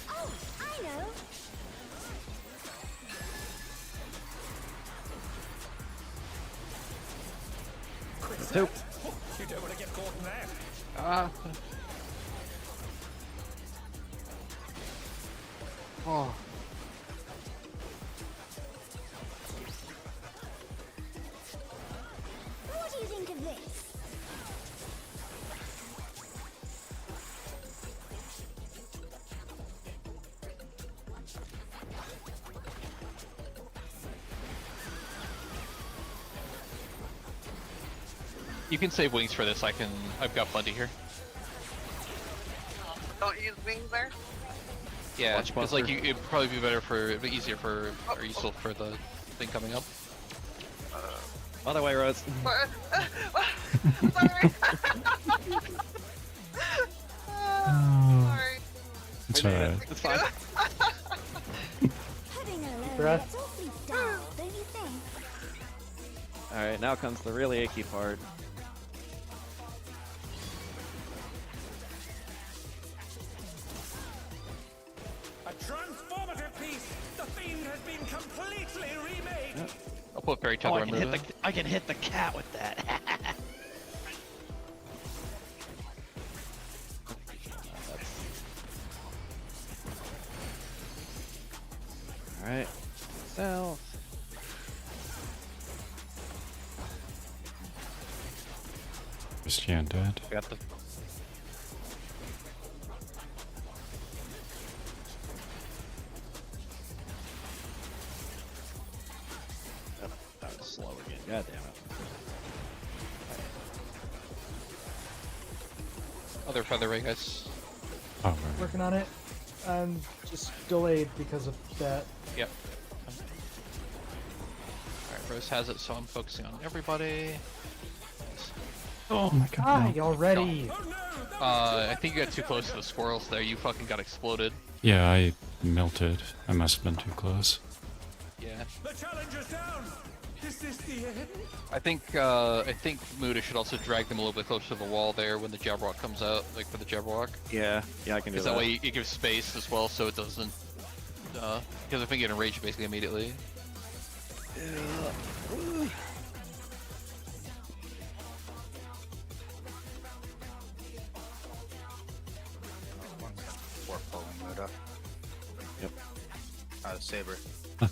Oh, I know. Quick Two. set. You don't want to get caught in there. Ah. Oh. What do you think of this? You can save wings for this. I've got plenty here. Don't use wings there. Yeah, Watch because like buster. it'd probably be better easier for or useful for the thing coming up. Other way, Rose. Sorry. Sorry. It's alright. It's fine. Putting alone Breath. gets awfully dull, don't you think? Alright, now comes the really icky part. A transformative piece. The theme has been completely remade. I'll put fairy Oh, tether under it. I can hit the cat with that. Alright. South. Christian dead. Got the. Oh, that was slow again. God damn it. Other featherweight guys. Oh, right. Working on it. I'm just delayed because of that. Yep. Alright, Rose has it, so I'm focusing on everybody. Oh my god. Hi already. I think you got too close to the squirrels there. You fucking got exploded. Yeah, I melted. I must have been too close. Yeah. The challenger's down. Is this the end? I think Muda should also drag them a little bit closer to the wall there when the Jabberwock comes out, like for the Jabberwock. Yeah, I can do Because that way it gives space as well, so it doesn't. Because I think you get enraged basically immediately. Before pulling Muda. Yep. Saber. Huh.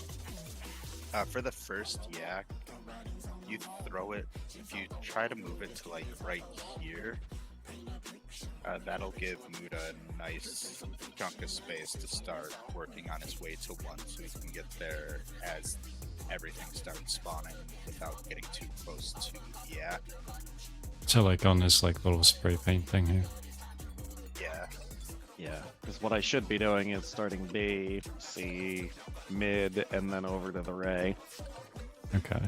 For the first yak, you throw it. If you try to move it to like right here, that'll give Muda a nice chunk of space to start working on his way to 1, so he can get there as everything starts spawning without getting too close to the yak. So like on this like little spray paint thing here. Yeah. Yeah, because what I should be doing is starting B, C, mid, and then over to the Ray. Okay.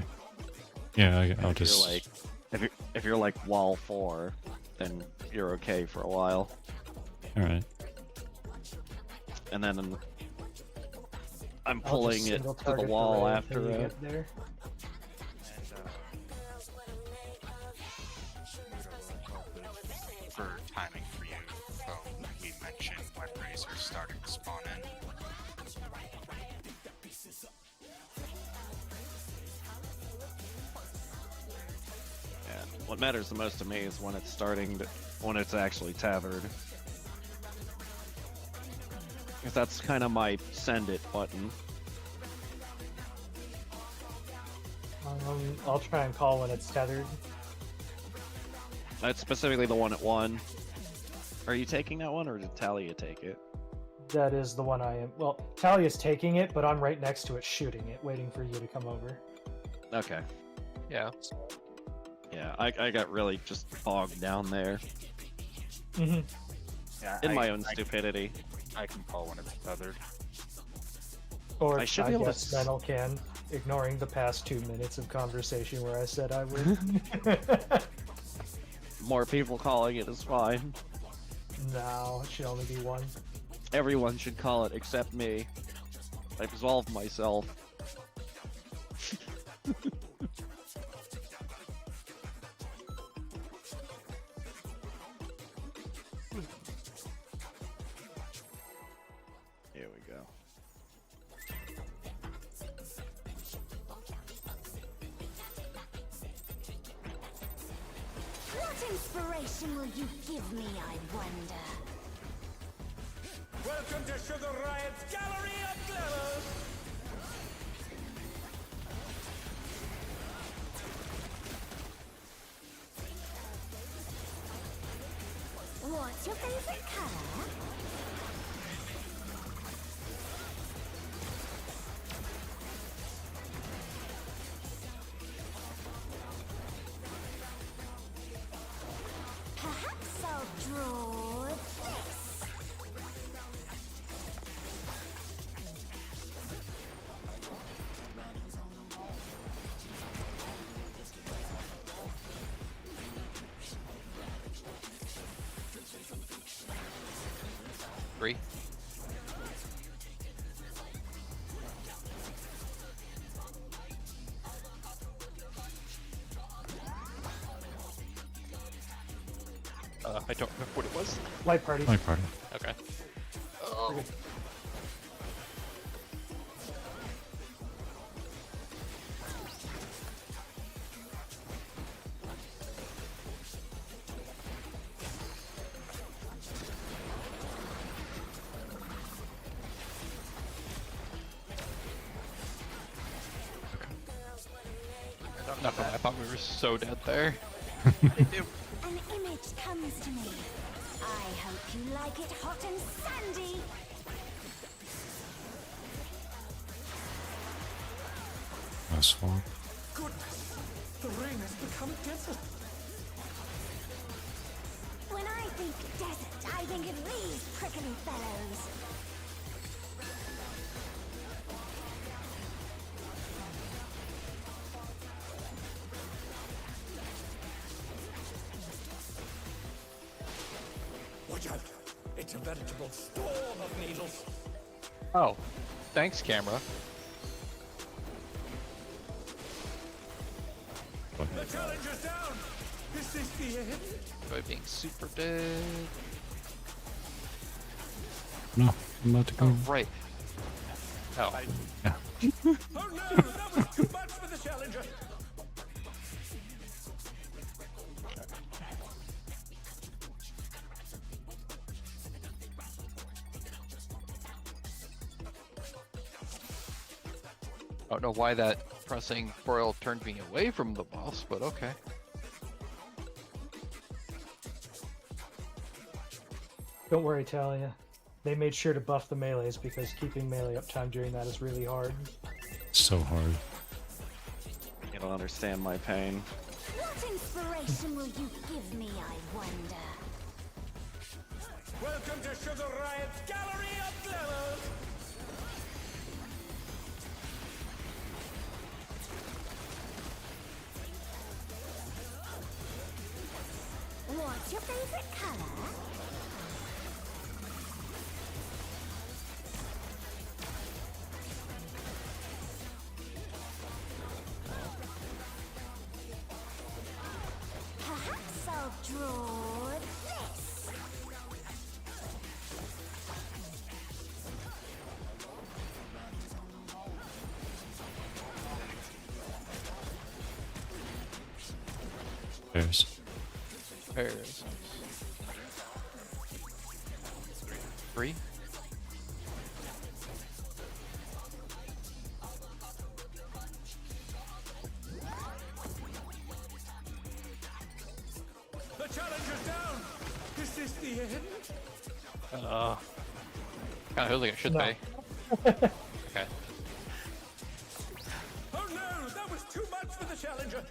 Yeah, I'll If just. you're like, if you're like wall 4, then you're okay for a while, Alright. and then I'm I'll pulling just it single to the target wall Ray after until you it. get there. For timing for you, we mentioned when rays are starting to spawn in. Yeah. What matters the most to me is when it's when it's actually tethered. Because that's kind of my send it button. I'll try and call when it's tethered. That's specifically the one at 1. Are you taking that one, or did Talia take it? That is the one I am. Well, Talia's taking it, but I'm right next to it shooting it, waiting for you to come over. Okay. Yeah. Yeah, I got really just bogged down there Mm-hmm. Yeah, in my own stupidity. I can call when it's tethered. Or I should be able to guess Mental can, ignoring the past 2 minutes of conversation where I said I would. More people calling it is fine. No, it should only be 1. Everyone should call it except me. I absolved myself. Here we go. What inspiration will you give me, I wonder? Welcome to Sugar Riot's Gallery of Glamour! What's your favorite color? Perhaps I'll draw this. Three. I don't remember what it was. Light party. My party. Okay. Not gonna lie, I thought we were so dead there. It An image comes to me. I hope you like it hot and sandy. A swamp. Goodness, the rain has become desert. When I think desert, I think of these prickly fellows. Watch out! It's a veritable storm of needles. Oh, thanks, camera. The challenger's down. Is this the end? By being super dead. No, I'm about to go. Oh, right. Oh. Yeah. Oh no, that was too much for the challenger. I don't know why that pressing foil turned me away from the boss, but okay. Don't worry, Talia. They made sure to buff the melees because keeping melee uptime during that is really hard. So hard. You don't understand my pain. What inspiration will you give me, I wonder? Welcome to Sugar Riot's Gallery of Glamour. What's your favorite color? Perhaps I'll draw this. There's. There's 3. The challenger's down. Is this the end? Kind of feels like it should No. be. Okay. Oh no, that was too much for the challenger.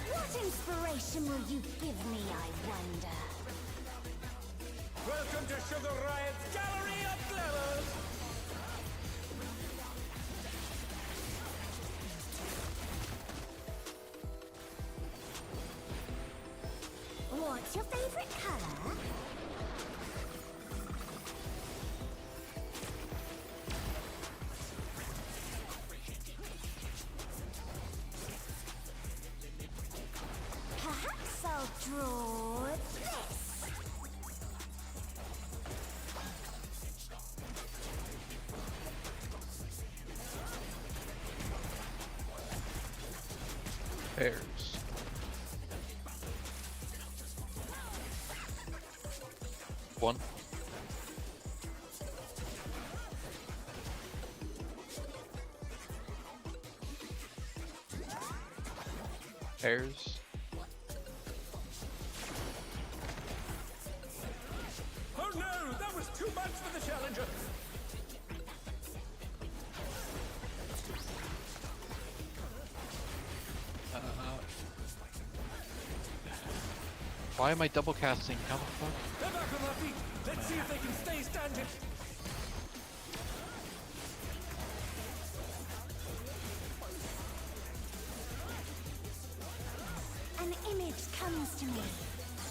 What inspiration will you give me, I wonder? Welcome to Sugar Riot's Gallery of Glamour. What's your favorite color? Perhaps I'll draw this. There's 1. There's Oh no, that was too much for the challenger. Why am I double casting? How the fuck? They're back on their feet. Let's see if they can stay standing. An image comes to me.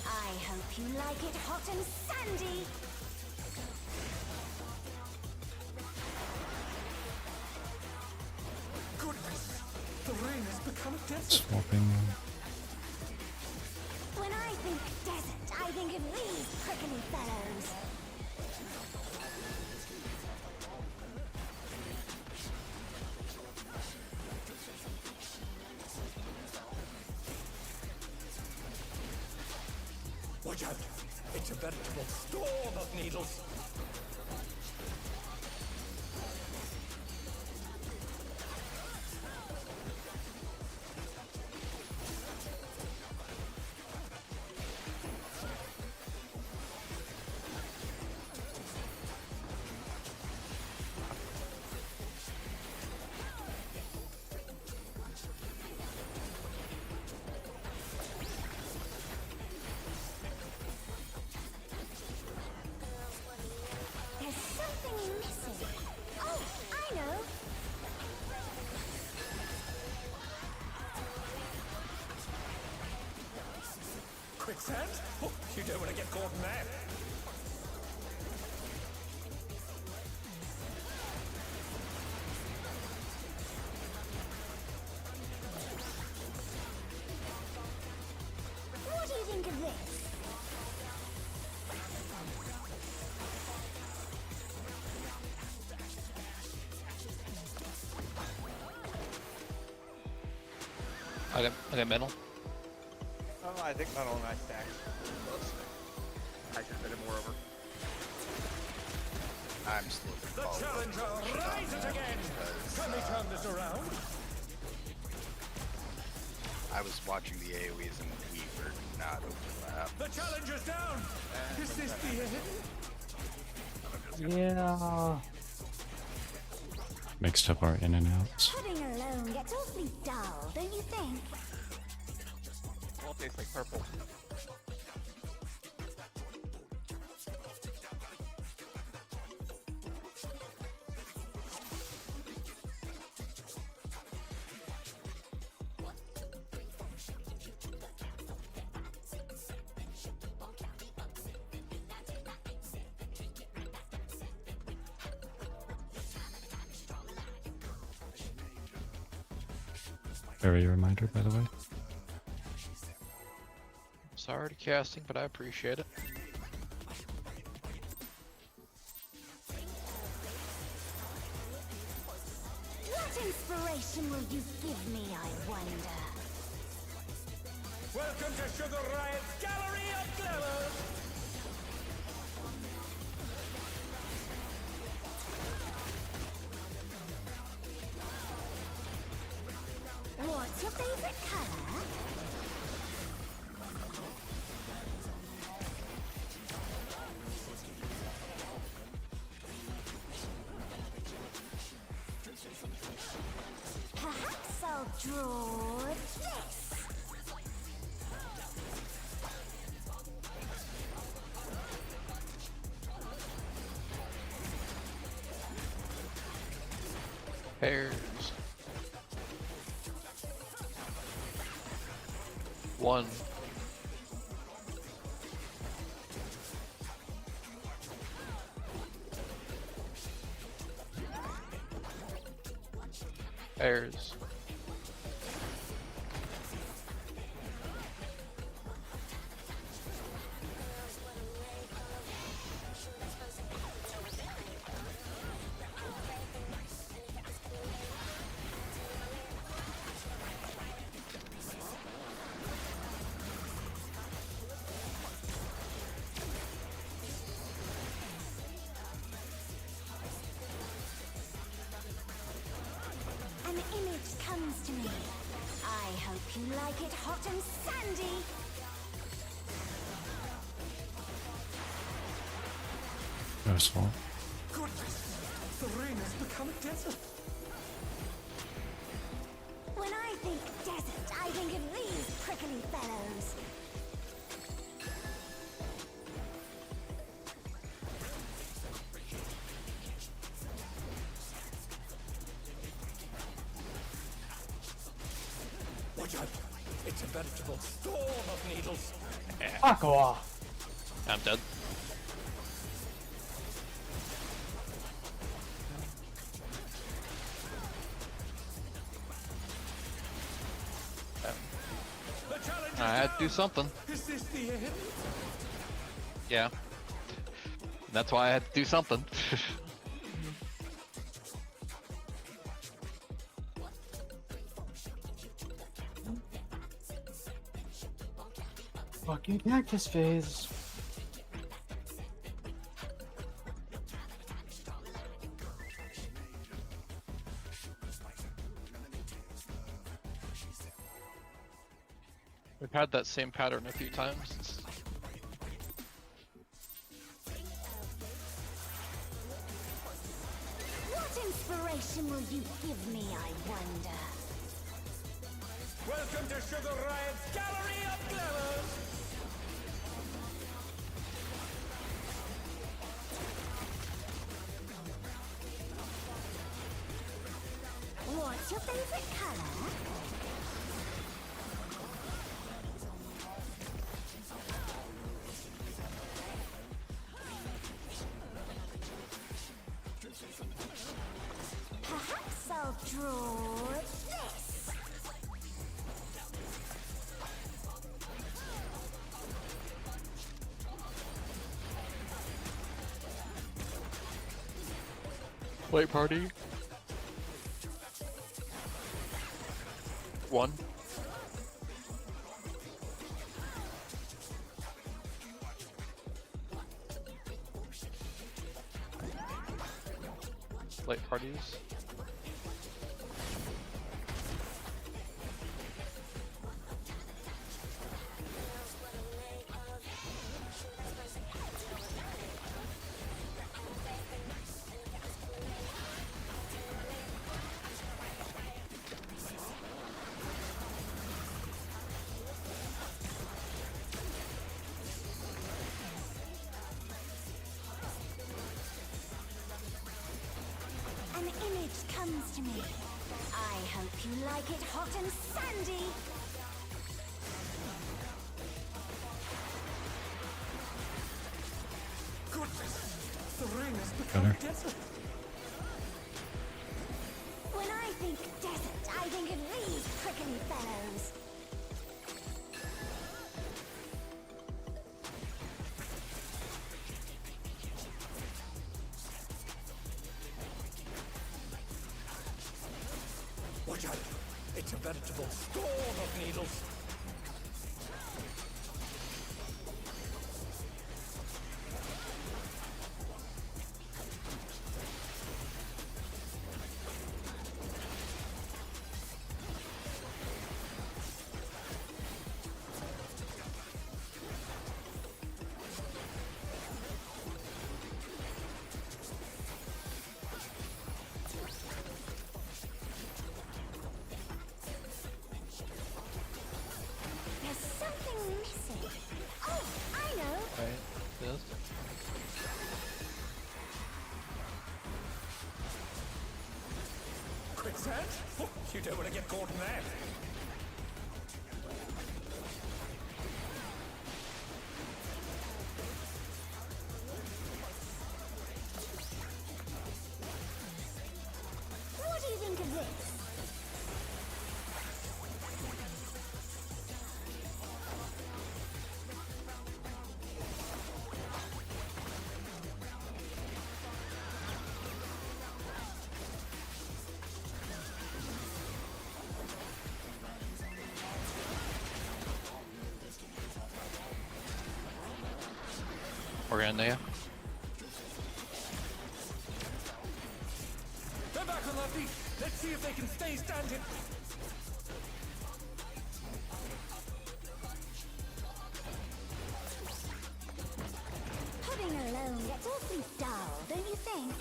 I hope you like it hot and sandy. Goodness, the rain has become desert. Swapping. When I think desert, I think of these prickly fellows. Watch out! It's a veritable storm of needles. There's something missing. Oh, I know. Quicksand? Oh, you don't want to get caught in that. What do you think of this? I got metal. Oh, I think not all nice stacks. I should have been more over. I'm still The challenger rises again. Can we turn this around? I was watching the AoEs and we were not overlapped. The challenger's down. Is this the end? Yeah. Mixed up our in and outs. Pudding alone gets awfully dull, don't you think? All tastes like purple. Very reminder, by the way. Sorry to casting, but I appreciate it. What inspiration will you give me, I wonder? Welcome to Sugar Riot's Gallery of Glamour. What's your favorite color? Perhaps I'll draw this. Pairs. One. Pairs. An image comes to me. I hope you like it hot and sandy. No swap. Goodness, the rain has become a desert. When I think desert, I think of these prickly fellows. Watch out! It's a veritable storm of needles. Fuck off. I'm dead. I had to do something. Is this the end? Yeah. That's why I had to do something. Fucking cactus phase. We've had that same pattern a few times. What inspiration will you give me, I wonder? Welcome to Sugar Riot's Gallery of Glamours! What's your favorite color? Perhaps I'll draw this. Late party. 1. Late parties. An image comes to me. I hope you like it hot and sandy. Goodness! The ring has become Better. desert! When I think desert, I think of these prickly fellows. Watch out! It's a veritable storm of needles! There's something missing. Oh, I know. Right. This. Quicksand? Oh, you don't want to get caught in that! What do you think of this? We're in there. They're back on their feet! Let's see if they can stay standing! Pudding alone gets awfully dull, don't you think?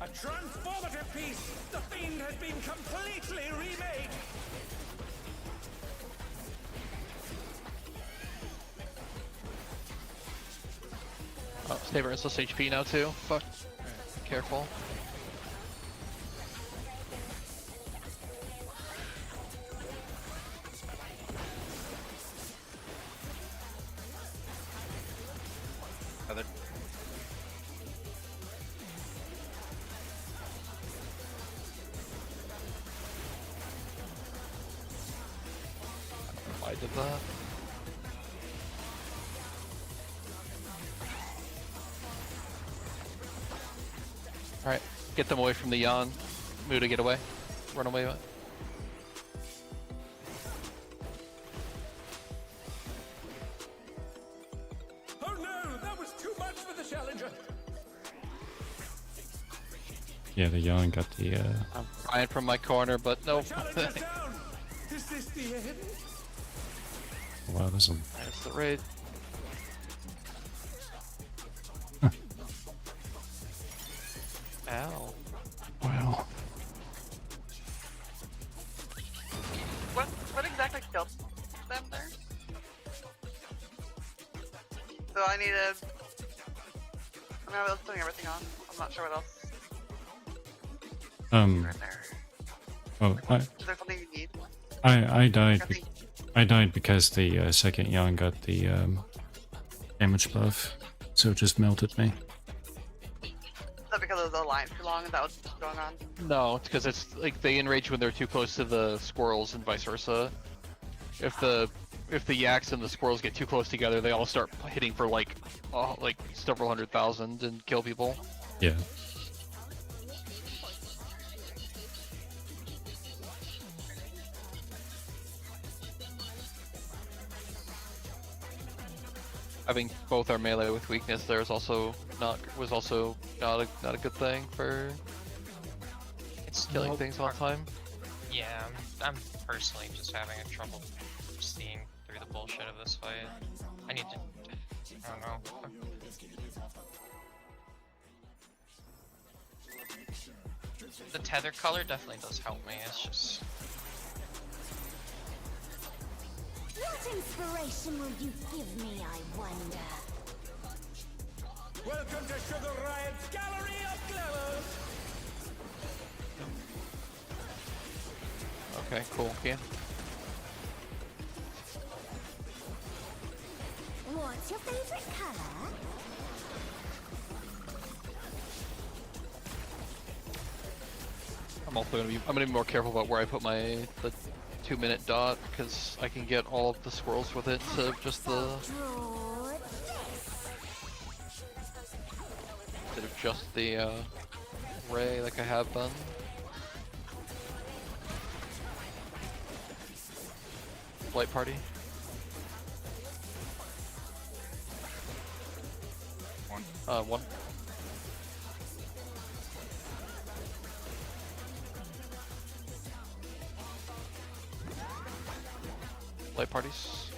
A transformative piece! The Fiend has been completely remade! Oh, Saber is less HP now too. Fuck. Careful. Other. Get that. Alright, get them away from the yawn. Muda, get away. Run away. Oh no, that was too much for the challenger. Yeah, the young got the I'm trying from my corner, but nope. Challenger's down. Is this the end? wow, there's a That's the raid. Ow. wow. What exactly killed them there? So I need to. I was putting everything on. I'm not sure what else right there. Oh, Is there something you need? I died. Nothing. I died because the second young got the damage buff, so it just melted me. Is that because of the line too long? Is that what's going on? No, it's because it's like they enrage when they're too close to the squirrels and vice versa. If the yaks and the squirrels get too close together, they all start hitting for like several 100,000 and kill people. Yeah. Having both our melee with weakness there is also not a good thing for It's killing things on time. Yeah, I'm personally just having a trouble seeing through the bullshit of this fight. I need to. I don't know. The tether color definitely does help me. It's just. What inspiration will you give me, I wonder? Welcome to Sugar Riot's Gallery of Glamour. Okay, cool. Yeah. What's your favorite color? I'm gonna be more careful about where I put the 2-minute dot because I can get all of the squirrels with it instead of just the ray like I have done. Light party. One. Light parties.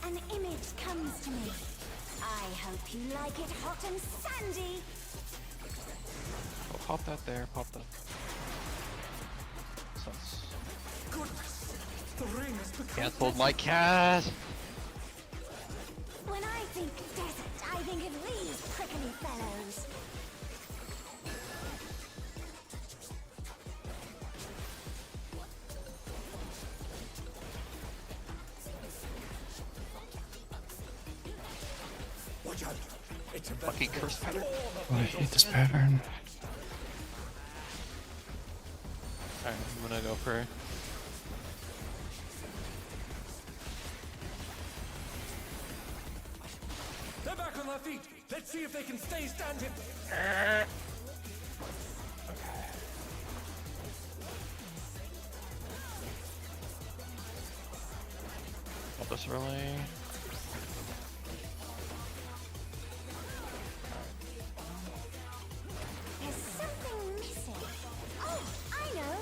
An image comes to me. I hope you like it hot and sandy. Oh, pop that there. Pop that. Sense. Goodness, the ring has become. Canceled my cast. When I think desert, I think of these prickly fellows. Watch out. It's a Fucking curse pattern. Oh, I hate this pattern. Alright, I'm gonna go for. They're back on their feet. Let's see if they can stay standing. Pop this early. There's something missing. Oh, I know.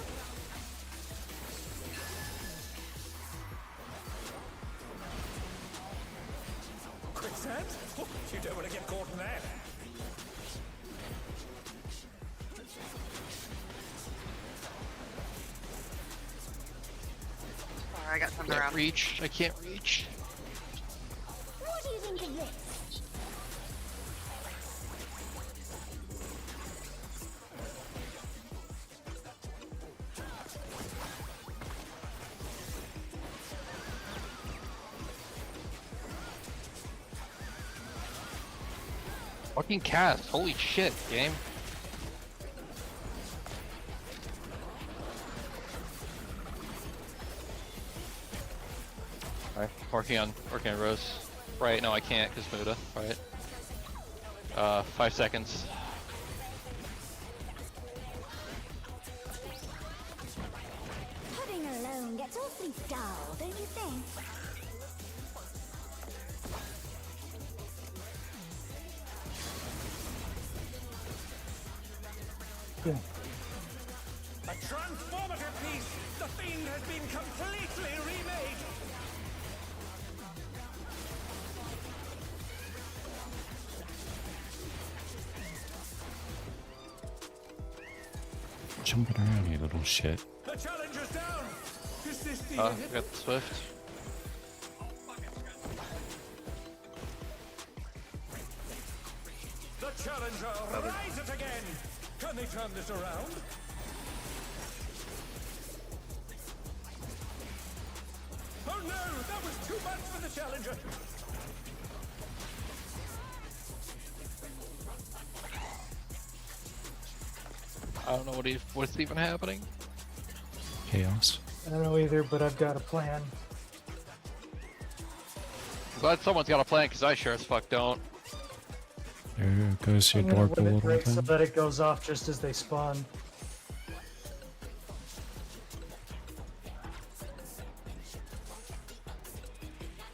Quicksand? Oh, you don't want to get caught in that. Sorry, I got turned Can't around. reach. I can't reach. think of this? Fucking cast. Holy shit, game. Alright, working on Rose. Right, no I can't because Muda. Right. 5 seconds. Pudding alone gets awfully dull, don't you think? A transformative piece! The fiend has been completely remade! Jumping around, you little shit. The challenger's down! Is this the We end? got the Swift. The challenger rises again! Can they turn this around? Oh no! That was too much for the challenger! I don't know what's even happening. Chaos. I don't know either, but I've got a plan. I'm glad someone's got a plan because I sure as fuck don't. There goes your I'm gonna door limit little break so thing. that it goes off just as they spawn.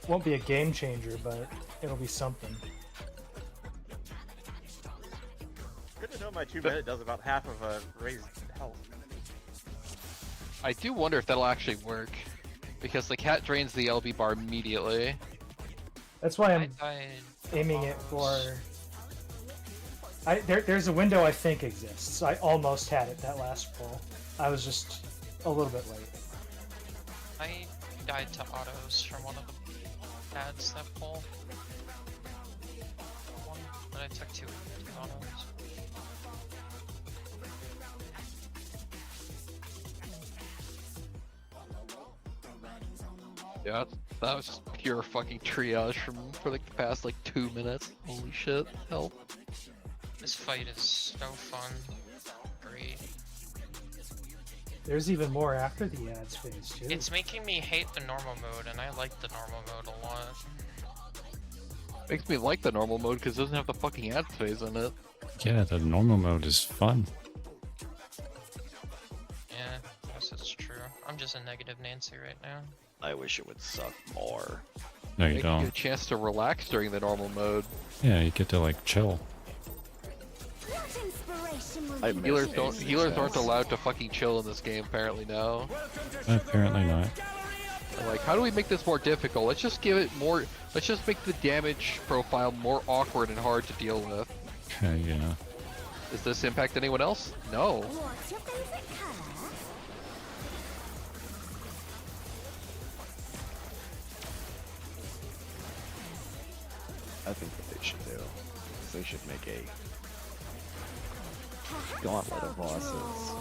Won't be a game changer, but it'll be something. Good to know my 2 minute does about half of a raised health. I do wonder if that'll actually work. Because the cat drains the LB bar immediately. That's why I I'm died. aiming it almost. for. There's a window I think exists. I almost had it that last pull. I was just a little bit late. I died to autos from one of the pads that pull. One, but I took two autos. Yeah, that was pure fucking triage for the past like 2 minutes. Holy shit, help. This fight is so fun. Great. There's even more after the ads phase too. It's making me hate the normal mode, and I like the normal mode a lot. Makes me like the normal mode because it doesn't have the fucking ads phase in it. Yeah, the normal mode is fun. Yeah, I guess it's true. I'm just a negative Nancy right now. I wish it would suck more. No, you Make you get a don't. chance to relax during the normal mode. Yeah, you get to like chill. What inspiration will I you miss Healers choose? don't. Yes. Healers aren't allowed to fucking chill in this game apparently now. Apparently not. They're like, how do we make this more difficult? Let's just give it more. Let's just make the damage profile more awkward and hard to deal with. Yeah. Does this impact anyone else? No. What's your favorite color? I think what they should do is they should make a gauntlet of bosses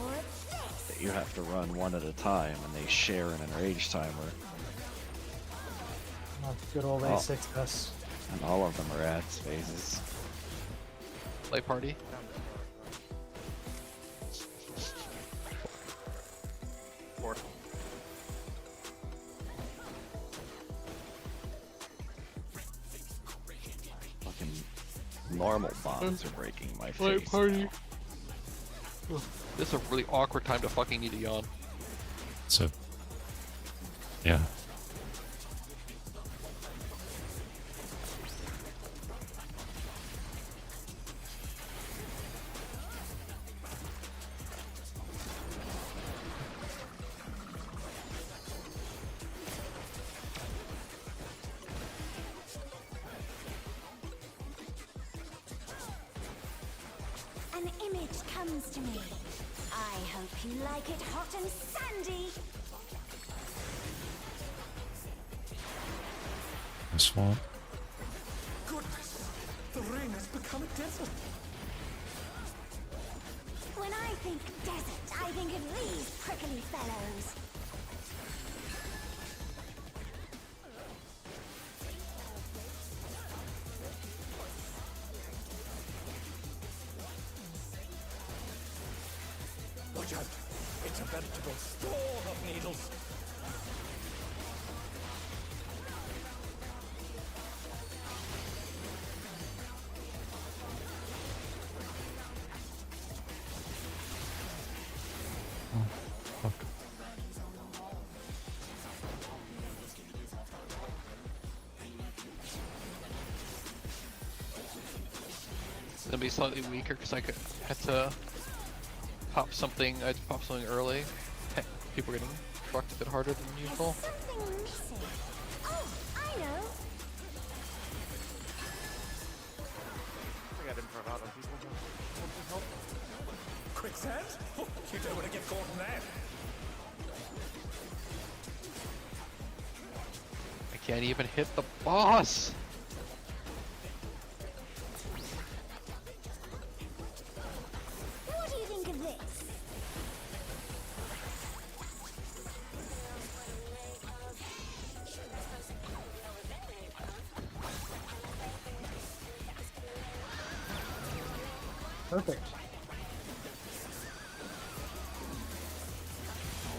that you have to run one at a time, and they share an enrage timer, Oh, good old Oh. M6S. and all of them are ads phases. Play party. Or Fucking normal bombs are breaking my Play face. party. This is a really awkward time to fucking need to yawn. So. Yeah. An image comes to me. I hope you like it hot and sandy. The swamp. terrain has become a desert. When I think desert, I think of these prickly fellows. Watch out! It's a veritable storm of needles. Fuck. It's gonna be slightly weaker because I had to pop something. I had to pop something early. People are getting fucked a bit harder than usual. There's something missing. Oh, I know. I got improv on people. Want some help? Quicksand? Oh, you don't want to get caught in that. I can't even hit the boss. What do you think of this? Perfect.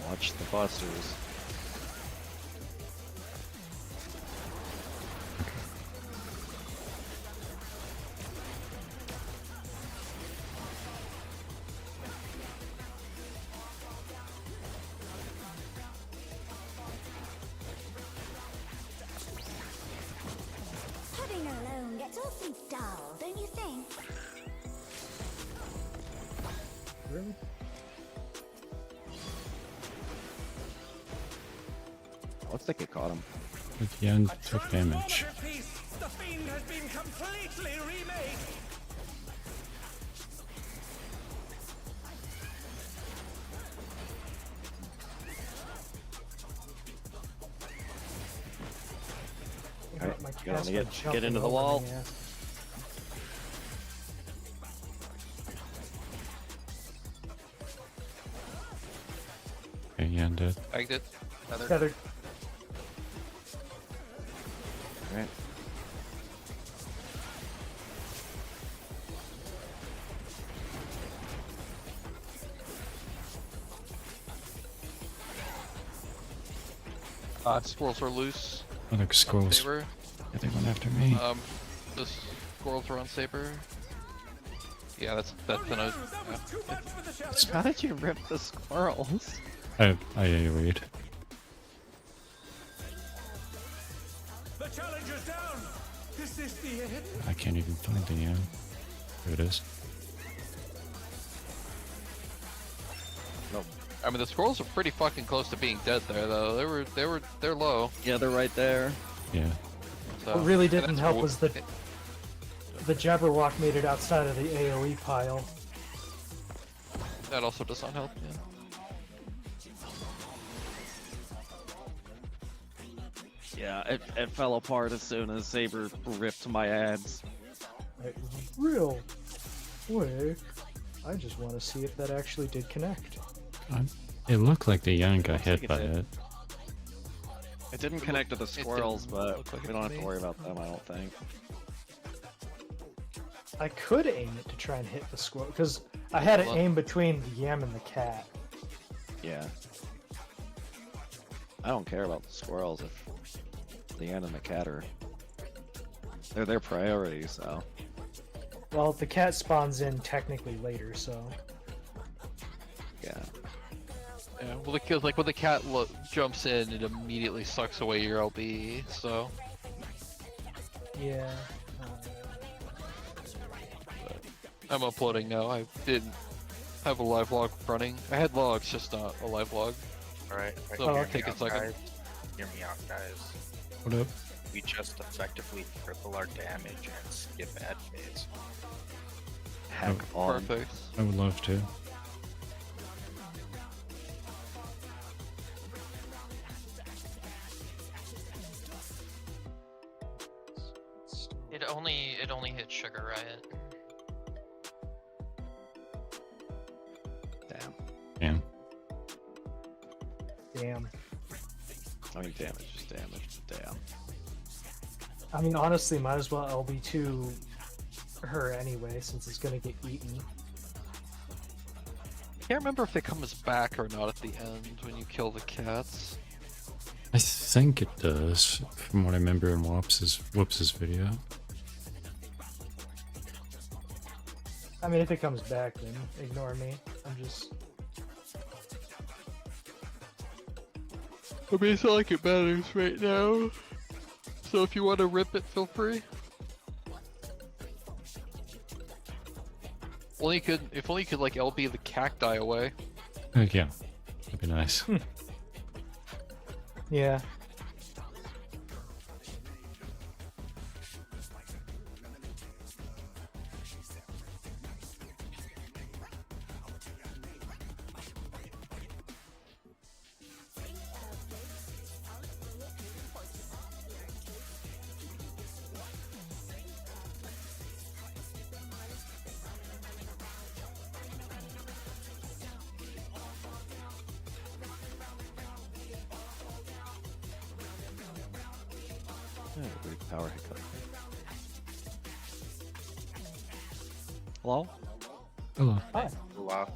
Watch the busters. Hugging alone gets awfully dull, don't you think? Really? Looks like it caught him. At the end, A took damage. transformative piece. The fiend has been completely remade. I got Alright, my you wanna caster get jumping into the over wall? me, yeah. Okay, yeah, dead. Bagged it. Another. Feathered. Alright. Squirrels are loose. Oh, the On squirrels. Saber. Yeah, they went after me. The squirrels are on Saber. Yeah, that's Oh no, another. that was too much for the How challenger. did you rip the squirrels? I AoE'd. The challenger's down. Is this the end? I can't even find the There it is. Nope. I mean, the squirrels are pretty fucking close to being dead there, though. They're low. Yeah, they're right there. Yeah. So, What really and didn't that's help cool. was the Jabberwock made it outside of the AoE pile. That also does not help. Yeah. Yeah, it fell apart as soon as Saber ripped my ads. Right, real quick. I just want to see if that actually did connect. It looked like the young got Looks like hit it by did. it. It didn't connect to the squirrels, didn't but look like we it don't to have to me. worry about them, I don't think. I could aim it to try and hit the squirrel, because I had it Well- aimed between the yam and the cat. Yeah. I don't care about the squirrels if the ant and the cat are... They're their priority, so... Well, the cat spawns in technically later, so... Yeah. Yeah. Well, because like when the cat jumps in, it immediately sucks away your LB. So Yeah. I'm uploading now. I didn't have a live log running. I had logs, just not a live log. Alright, So, Oh, take a second. Hear me out, guys. What up? We just effectively triple our damage and skip ad phase. Heck on. Perfect. I would love to. It only only hit Sugar Riot. Damn. Damn. Damn. I mean, damage is damage. Damn. I mean, honestly, might as well LB2 her anyway, since it's gonna get eaten. I can't remember if it comes back or not at the end when you kill the cats. I think it does, from what I remember in Whoops's video. I mean, if it comes back, then ignore me. I'm just... I mean, it's not like it matters right now. So if you want to rip it, feel free. If only you could like LB the cacti away. Yeah, that'd be nice. Yeah. Weird power hiccup. Hello? Hello. Hi. Wow.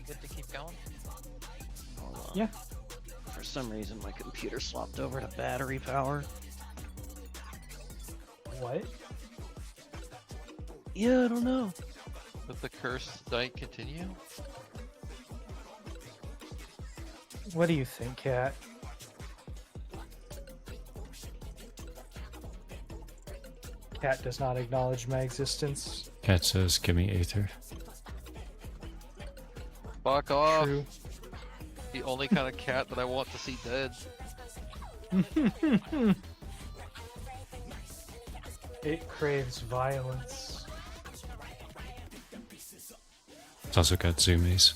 Good to keep going. Hold on. Yeah. For some reason, my computer swapped over to battery power. What? Yeah, I don't know. Does the curse night continue? What do you think, Cat? Cat does not acknowledge my existence. Cat says, give me Aether. Fuck off! True. The only kind of cat that I want to see dead. It craves violence. It's also got zoomies.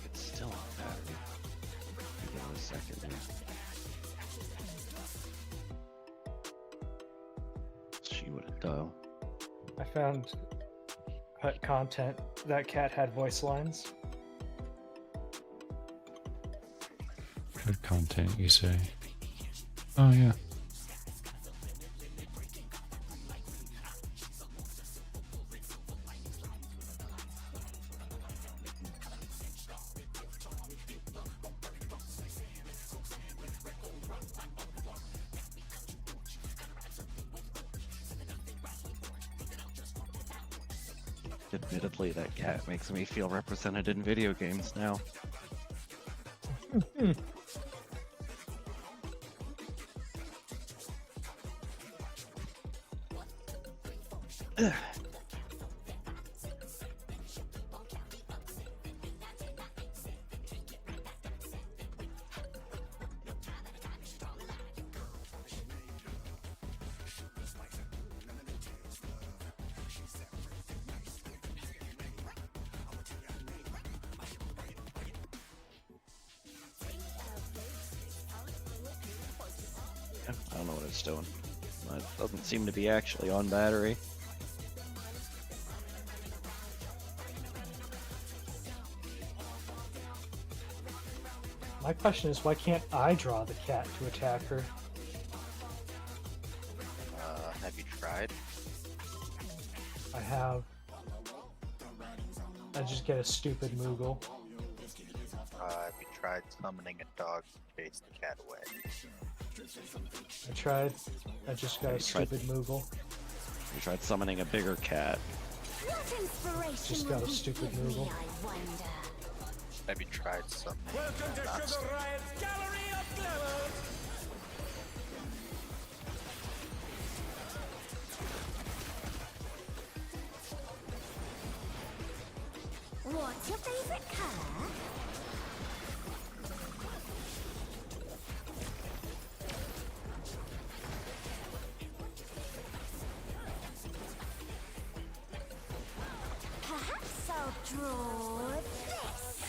It's still on battery. Give it a second here. She would have done. I found cut content. That cat had voice lines. Good content, you say. Oh, yeah. Admittedly, that cat makes me feel represented in video games now. I don't know what it's doing. It doesn't seem to be actually on battery. My question is, why can't I draw the cat to attack her? Have you tried? I have. I just get a stupid Moogle. Have you tried summoning a dog to chase the cat away? I tried. I just got a Have you tried- stupid Moogle. We tried summoning a bigger cat. What inspiration Just got will a you stupid give me, Moogle. I wonder? Have you tried summoning Welcome to not Sugar Riot's Gallery of Glamour! What's your favorite color? Perhaps I'll draw this.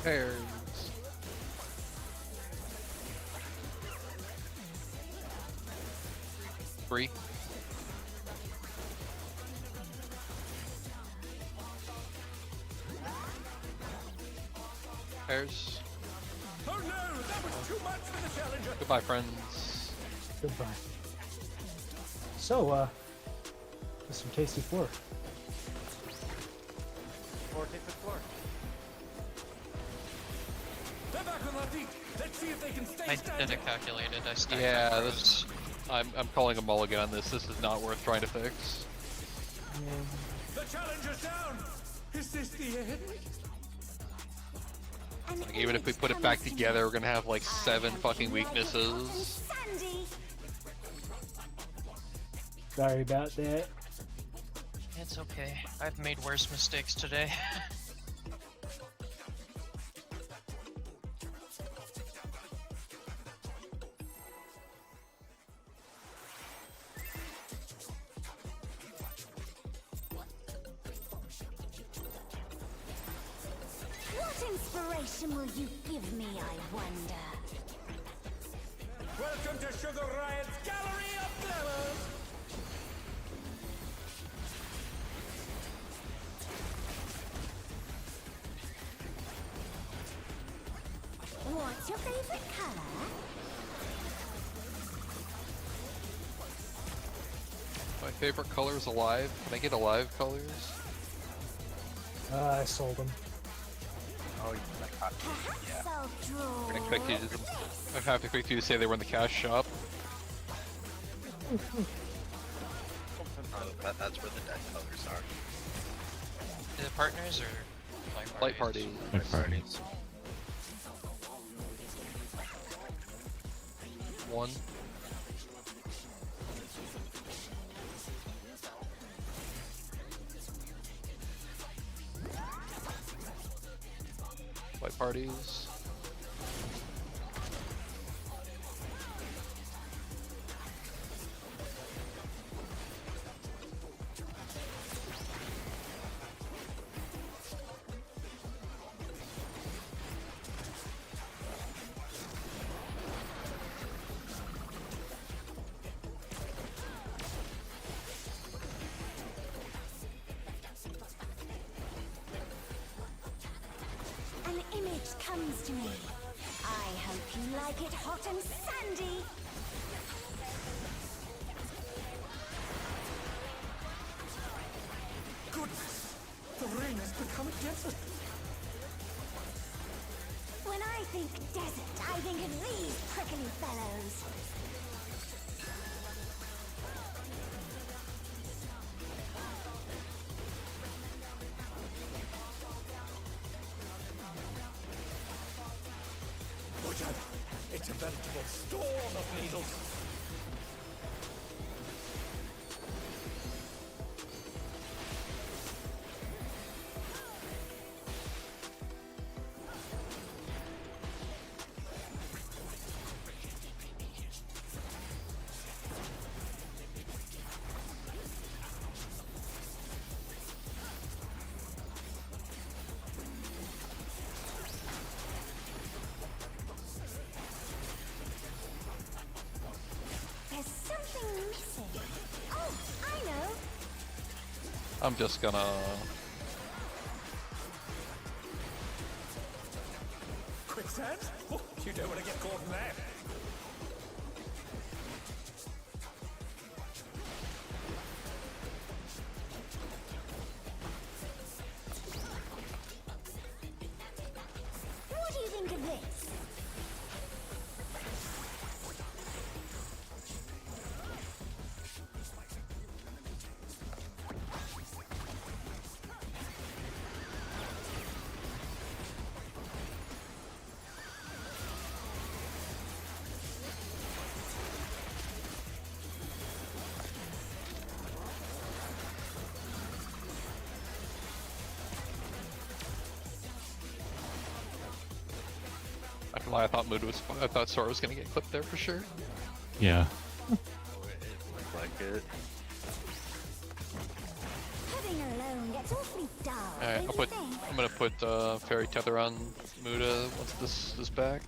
Pairs. Three. Pairs. Oh no, that was too much for the challenger. Goodbye, friends. Goodbye. So, there's some tasty floor. Or take the floor. They're back on their feet. Let's see if they can stay I standing. did it calculated. I stacked Yeah, my this. rows. I'm calling a mulligan on this. This is not worth trying to fix. The challenger's down. Is this the end? An Like, even if we image put it back comes to together, me. we're gonna have like I 7 hope fucking you like it hot and weaknesses. sandy. Sorry about that. It's okay. I've made worse mistakes today. What inspiration will you give me, I wonder? Welcome to Sugar Riot's Gallery of Glamour. What's your favorite color? My favorite color is alive. Can I get alive colors? I sold them. Oh, you like hot. Perhaps I'll draw I expect you to. this. I have to expect you to say they were in the cash shop. Oh, that's where the dead colors are. Is it partners or Light party. Like parties. 1. Light parties. An image comes to me. I hope you like it hot and sandy. Goodness, the rain has become a desert. When I think desert, I think of these prickly fellows. Watch out! It's a veritable storm of needles. There's something missing. Oh, I know. I'm just gonna. Quicksand? Oh, you don't want to get caught in that. What do you think of this? I can lie, I thought I thought Sora was gonna get clipped there for sure. Yeah. Looked like it. Living alone gets awfully dull. Alright, don't you think? I'm gonna put Fairy Tether on Muda once this is back.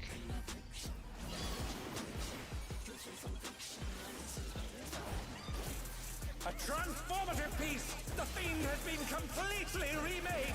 A transformative piece! The Fiend has been completely remade!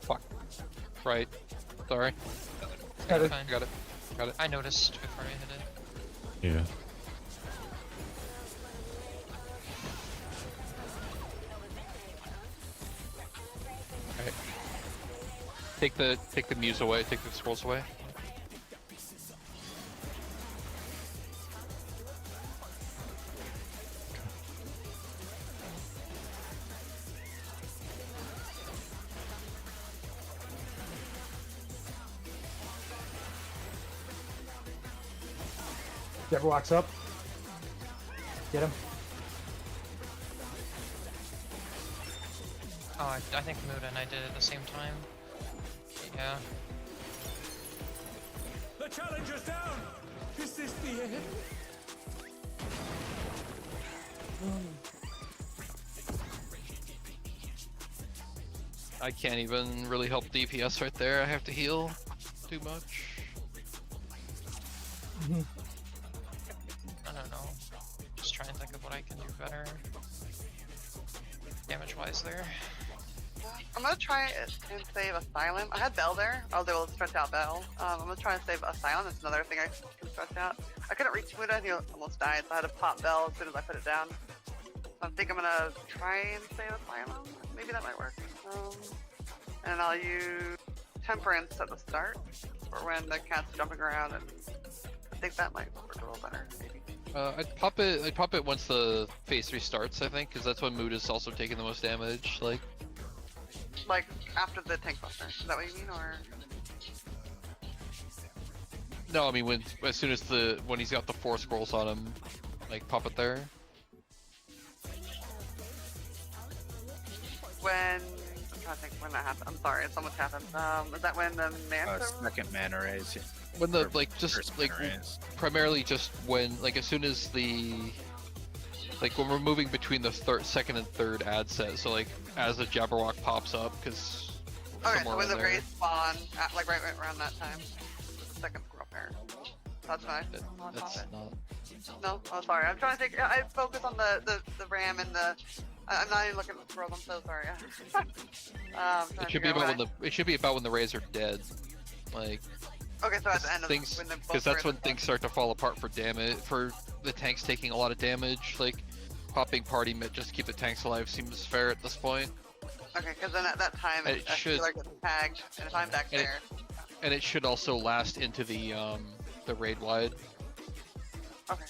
Fuck. Right. Sorry. Got it. Fine. Got it. Got it. I noticed before I hit it. Yeah. Alright. Take the muse away, take the scrolls away. Jabber walks up. Get him. Oh, I think Muda and I did it at the same time. Yeah. The challenger's down! Is this the end? I can't even really help DPS right there. I have to heal too much. I don't know. Just trying to think of what I can do better. Damage-wise there. I'm gonna try and save Asylum. I had Bell there. I was able to stretch out Bell. I'm gonna try and save Asylum. That's another thing I can stretch out. I couldn't reach Muda. He almost died, so I had to pop Bell as soon as I put it down. So I think I'm gonna try and save Asylum. Maybe that might work. And I'll use Temperance at the start, for when the cat's jumping around, and I think that might work a little better. Maybe. I'd pop it once the phase 3 starts, I think, because that's when Muda's also taking the most damage. Like after the tank buster. Is that what you mean, or? No, I mean as soon as when he's got the 4 scrolls on him, like pop it there. When I'm trying to think when that happened. I'm sorry, so much happened. Is that when the man? Second mana raise. When the Or just first like mana raise. primarily just when as soon as when we're moving between the second and third ad set, so as the Jabberwock pops up, because Okay, so when the rays spawn, like right around that time, the second scroll pair. That's fine. That's not. No, oh sorry. I'm trying to think. I focus on the ram and the. I'm not even looking at the scrolls. I'm so sorry. It should be about it should be about when the rays are dead, Okay, so at the end of things, when the because that's when things start to fall apart for damage, for the tanks taking a lot of damage. Popping party mid just to keep the tanks alive seems fair at this point. Okay, because then at that time It I should- feel like it's tagged, and if I'm back and it- there. And it should also last into the raid wide. Okay.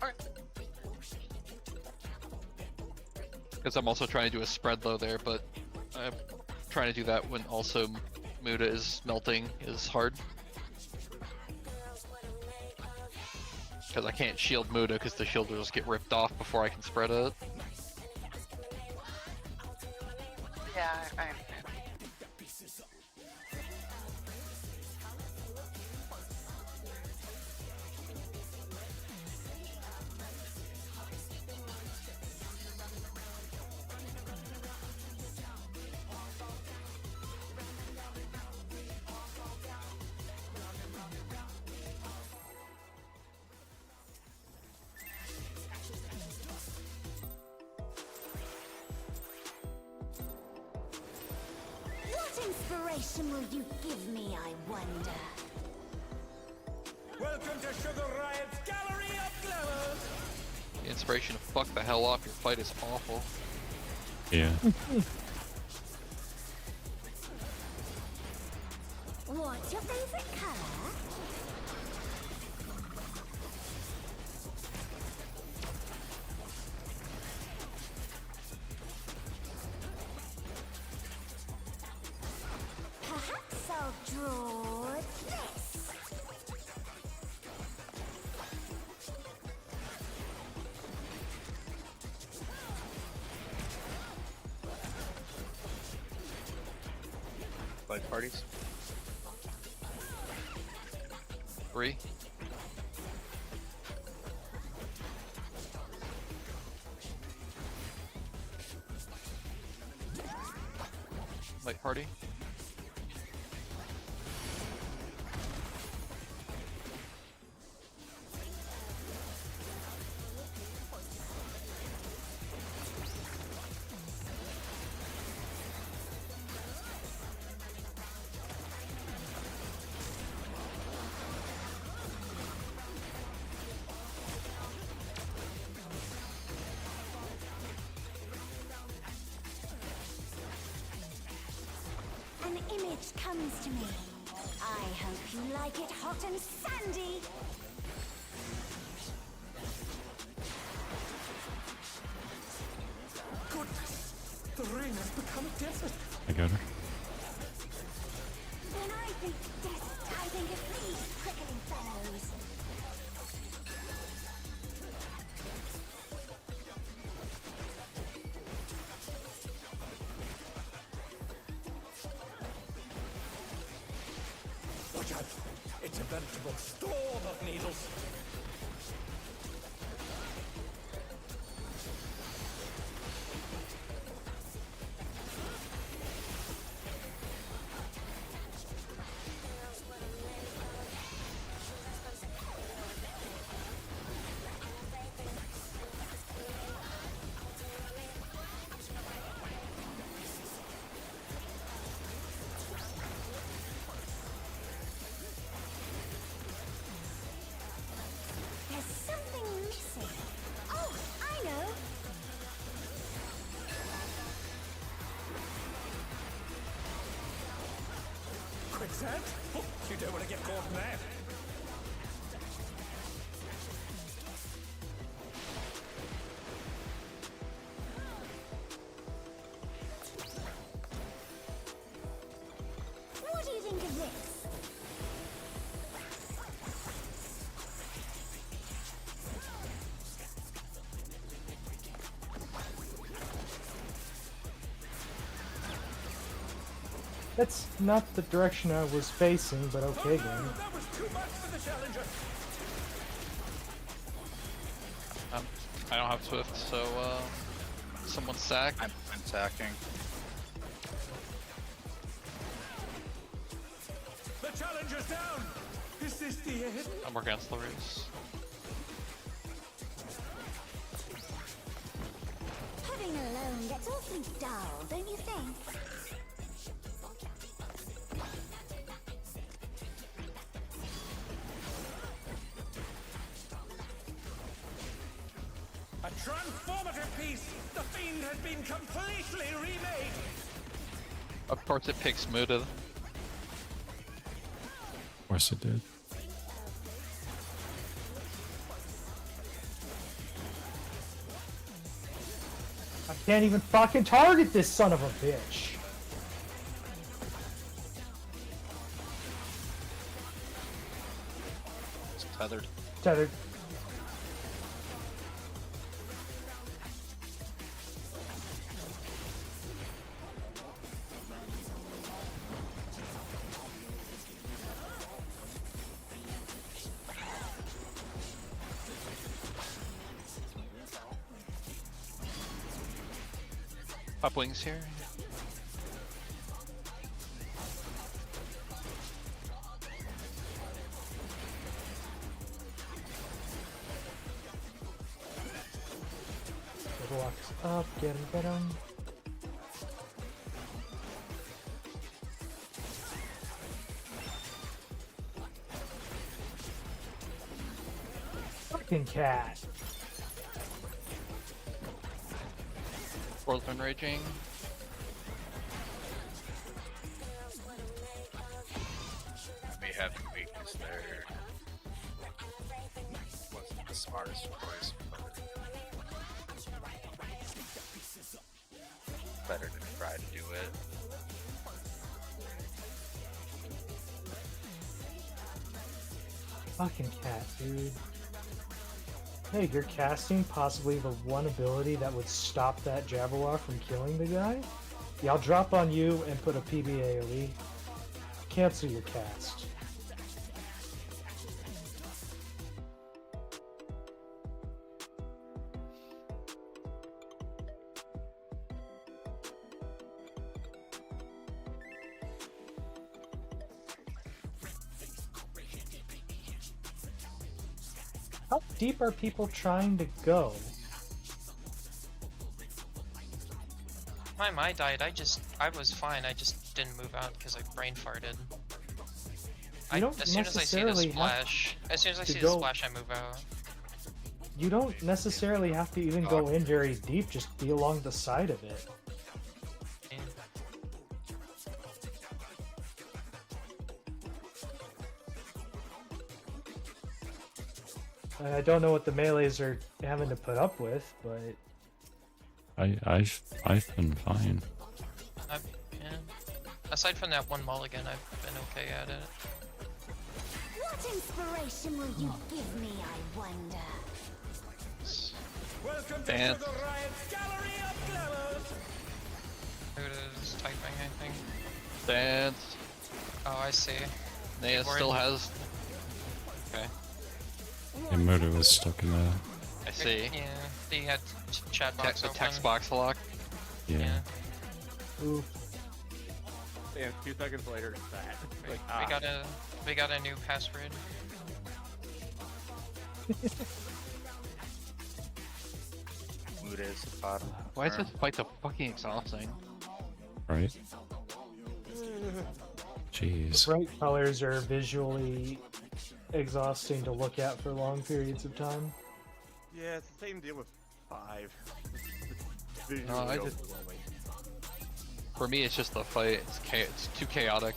Okay. Because I'm also trying to do a spread low there, but I'm trying to do that when also Muda is melting is hard. Because I can't shield Muda because the shield will just get ripped off before I can spread it. Yeah, I understand. What inspiration will you give me, I wonder? Welcome to Sugar Riot's Gallery of Glamour! The inspiration to fuck the hell off, your fight is awful. Yeah. What's your favorite color? Draw this. Like parties. 3. Light party. An image comes to me. I hope you like it hot and sandy. Goodness, the ring has become a desert. I got her. When I think desert, I think of these prickling fellows. Watch out! It's a veritable storm of needles. There's something missing. Oh, I know. Quicksand? Oh, you don't want to get caught in that. What do you think of this? That's not the direction I was facing, but okay, game. That was too much for the challenger. I don't have Swift, so someone sack. I'm attacking. The challenger's down. Is this the end? I'm working on slurries. Having alone gets awfully dull, don't you think? A transformative piece. The fiend has been completely remade. Of course, it picks Muda. Of course it did. I can't even fucking target this son of a bitch. It's tethered. Tethered. Pop wings here. Walks up, get him. Fucking cat. World's been raging. I may have a weakness there. Wasn't the smartest choice, but better to try to do it. Fucking cat, dude. Hey, you're casting possibly the one ability that would stop that Jabberwock from killing the guy? Yeah, I'll drop on you and put a PB AoE. Cancel your cast. How deep are people trying to go? My died. I was fine. I just didn't move out because I brain farted. You don't As soon as I see the necessarily have splash, as soon as I to see go- the splash, I move out. You don't necessarily have to even go in very deep, just be along the side of it. Yeah. I don't know what the melees are having to put up with, but I've been fine. Yeah. Aside from that one mulligan, I've been okay at it. What inspiration will you give me, I wonder? Welcome to Dance. Sugar Riot's Gallery of Glamours! Who is typing, I think. Dance. Oh, I see. Naya Keyboard. still has. Okay, Yeah, Murder was stuck in the. I see. Yeah, they had chat box The open. text box lock. Yeah. Yeah. ooh, And 2 seconds later, it's that. We, Like, we got a new password. Muda is the bottom. Why is this fight so fucking exhausting? Right? the Jeez. bright colors are visually exhausting to look at for long periods of time. Yeah, it's the same deal with 5. It's visually No, I just- overwhelming. For me, it's just the fight. It's too chaotic.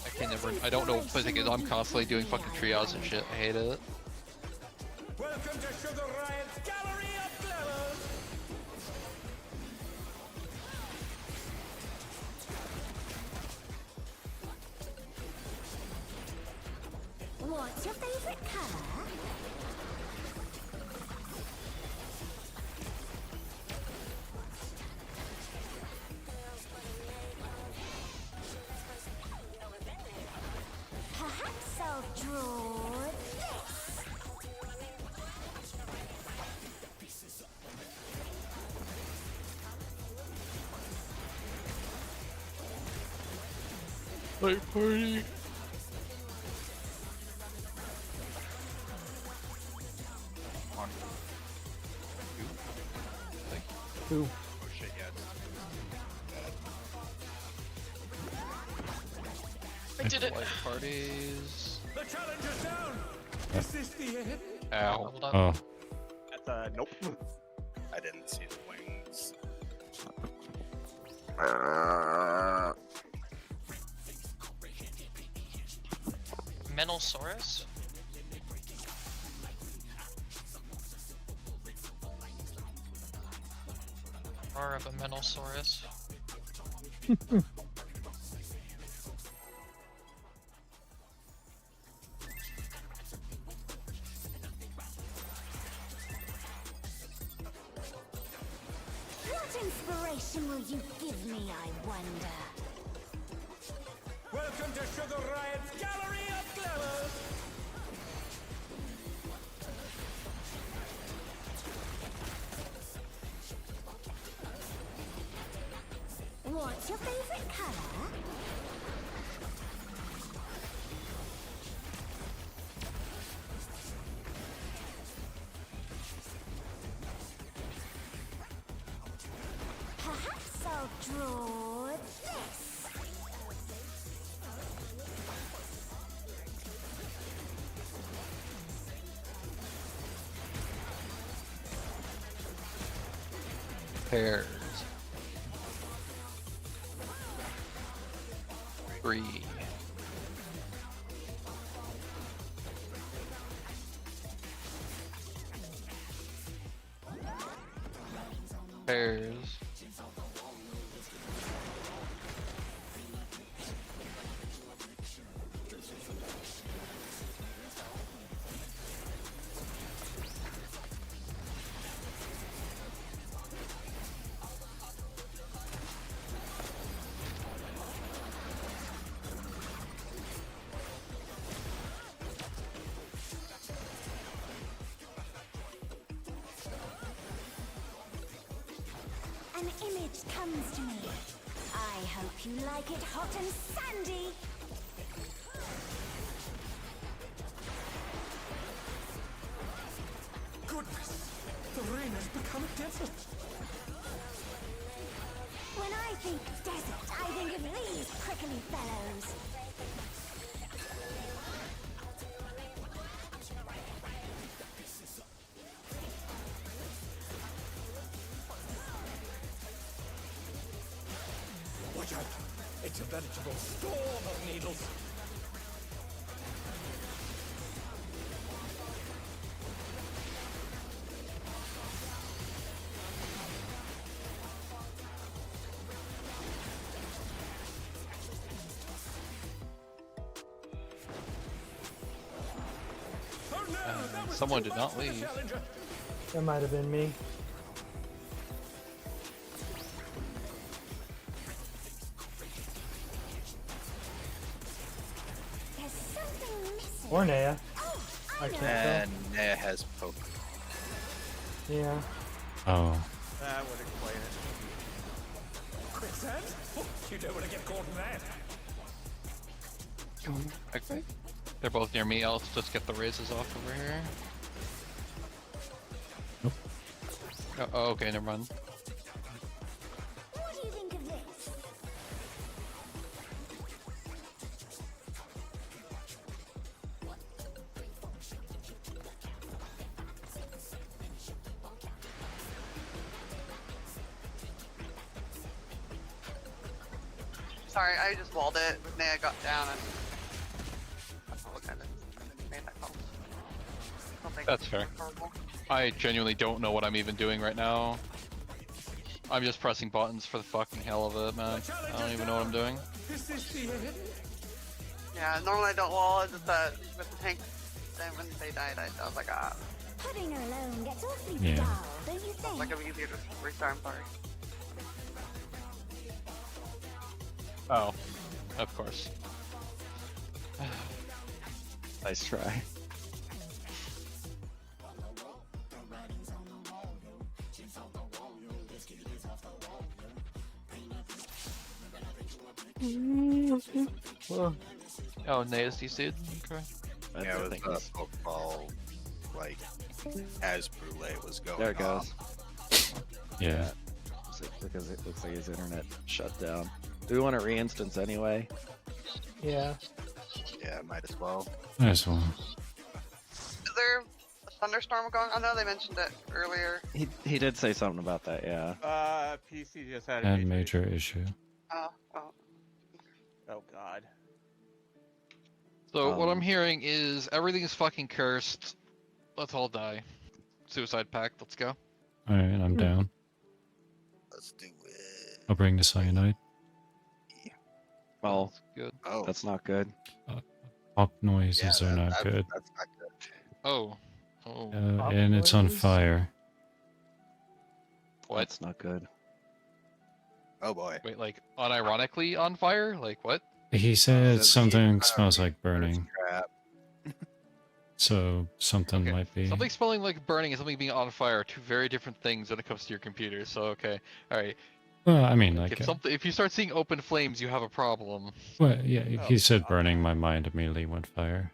I can never. I don't know. But I'm constantly doing fucking triage and shit. I hate it. Welcome to Sugar Riot's Gallery of Glamours! What's your favorite color? Perhaps I'll draw this. Like party. On. Ooh, Oh shit, yeah. I did it! Like parties. The challenge is down! Is this the end? Ow. Hold up. Oh, That's nope. I didn't see the wings. Menelsaurus? Roar of a Menelsaurus. What inspiration will you give me, I wonder? Welcome to Sugar Riot's Gallery of Glamours! What's your favorite color? Perhaps I'll draw this. Pairs. 3. Pairs. An image comes to me. I hope you like it hot and sandy. Goodness, the rain has become a desert. When I think desert, I think of these prickly fellows. Watch out! It's a veritable storm of needles. Oh no, that was Someone too did much not for the leave. challenger. That might have been me. There's something missing. Or Nea. Oh, I I know. can't And Nea has poke. tell. Yeah. Oh, That would explain it. Quicksand? Oh, you don't want to get caught in that. Okay. They're both near me. I'll just get the raises off over here. Nope. Oh, okay, never mind. What do you think of this? Sorry, I just walled it. Nea got down and that's what kind of made that call. Something That's fair. horrible. I genuinely don't know what I'm even doing right now. I'm just pressing buttons for the fucking hell of it, man. I don't even know what I'm doing. Is this the end? Yeah, normally I don't wall it, just that with the tank. Then when they died, I was like, ah, Putting her alone gets awfully Yeah. dull, don't you think? like it'd be easier to restart. I'm sorry. Oh, of course. Nice try. Oh, Nea's DC'd? Okay. That's Yeah, the it thing. was Pokeball, like, as Brule was going There it off. goes. yeah. Because it looks like his internet shut down. Do we want to re-instance anyway? Yeah. Yeah, might as well. Nice one. Is there a thunderstorm going? I know they mentioned it earlier. He did say something about that, yeah. PC just had a And major issue. Oh. Oh god. So what I'm hearing is everything's fucking cursed. Let's all die. Suicide pact, let's go. Alright, I'm down. Let's do it. I'll bring the cyanide. Well, Good. Oh, that's not good. Pop noises yeah, are not good. That's not good. Oh. Oh. Pop And it's on noises? fire. What? That's not good. Oh boy. Wait, like unironically on fire? Like what? He said Says something the, smells like burning, Trap. so something Okay. might be. Something smelling like burning and something being on fire are two very different things when it comes to your computer. So okay, all right. Well, I mean, like, If you start seeing open flames, you have a problem. well, yeah, Oh, he said God. burning. My mind immediately went fire.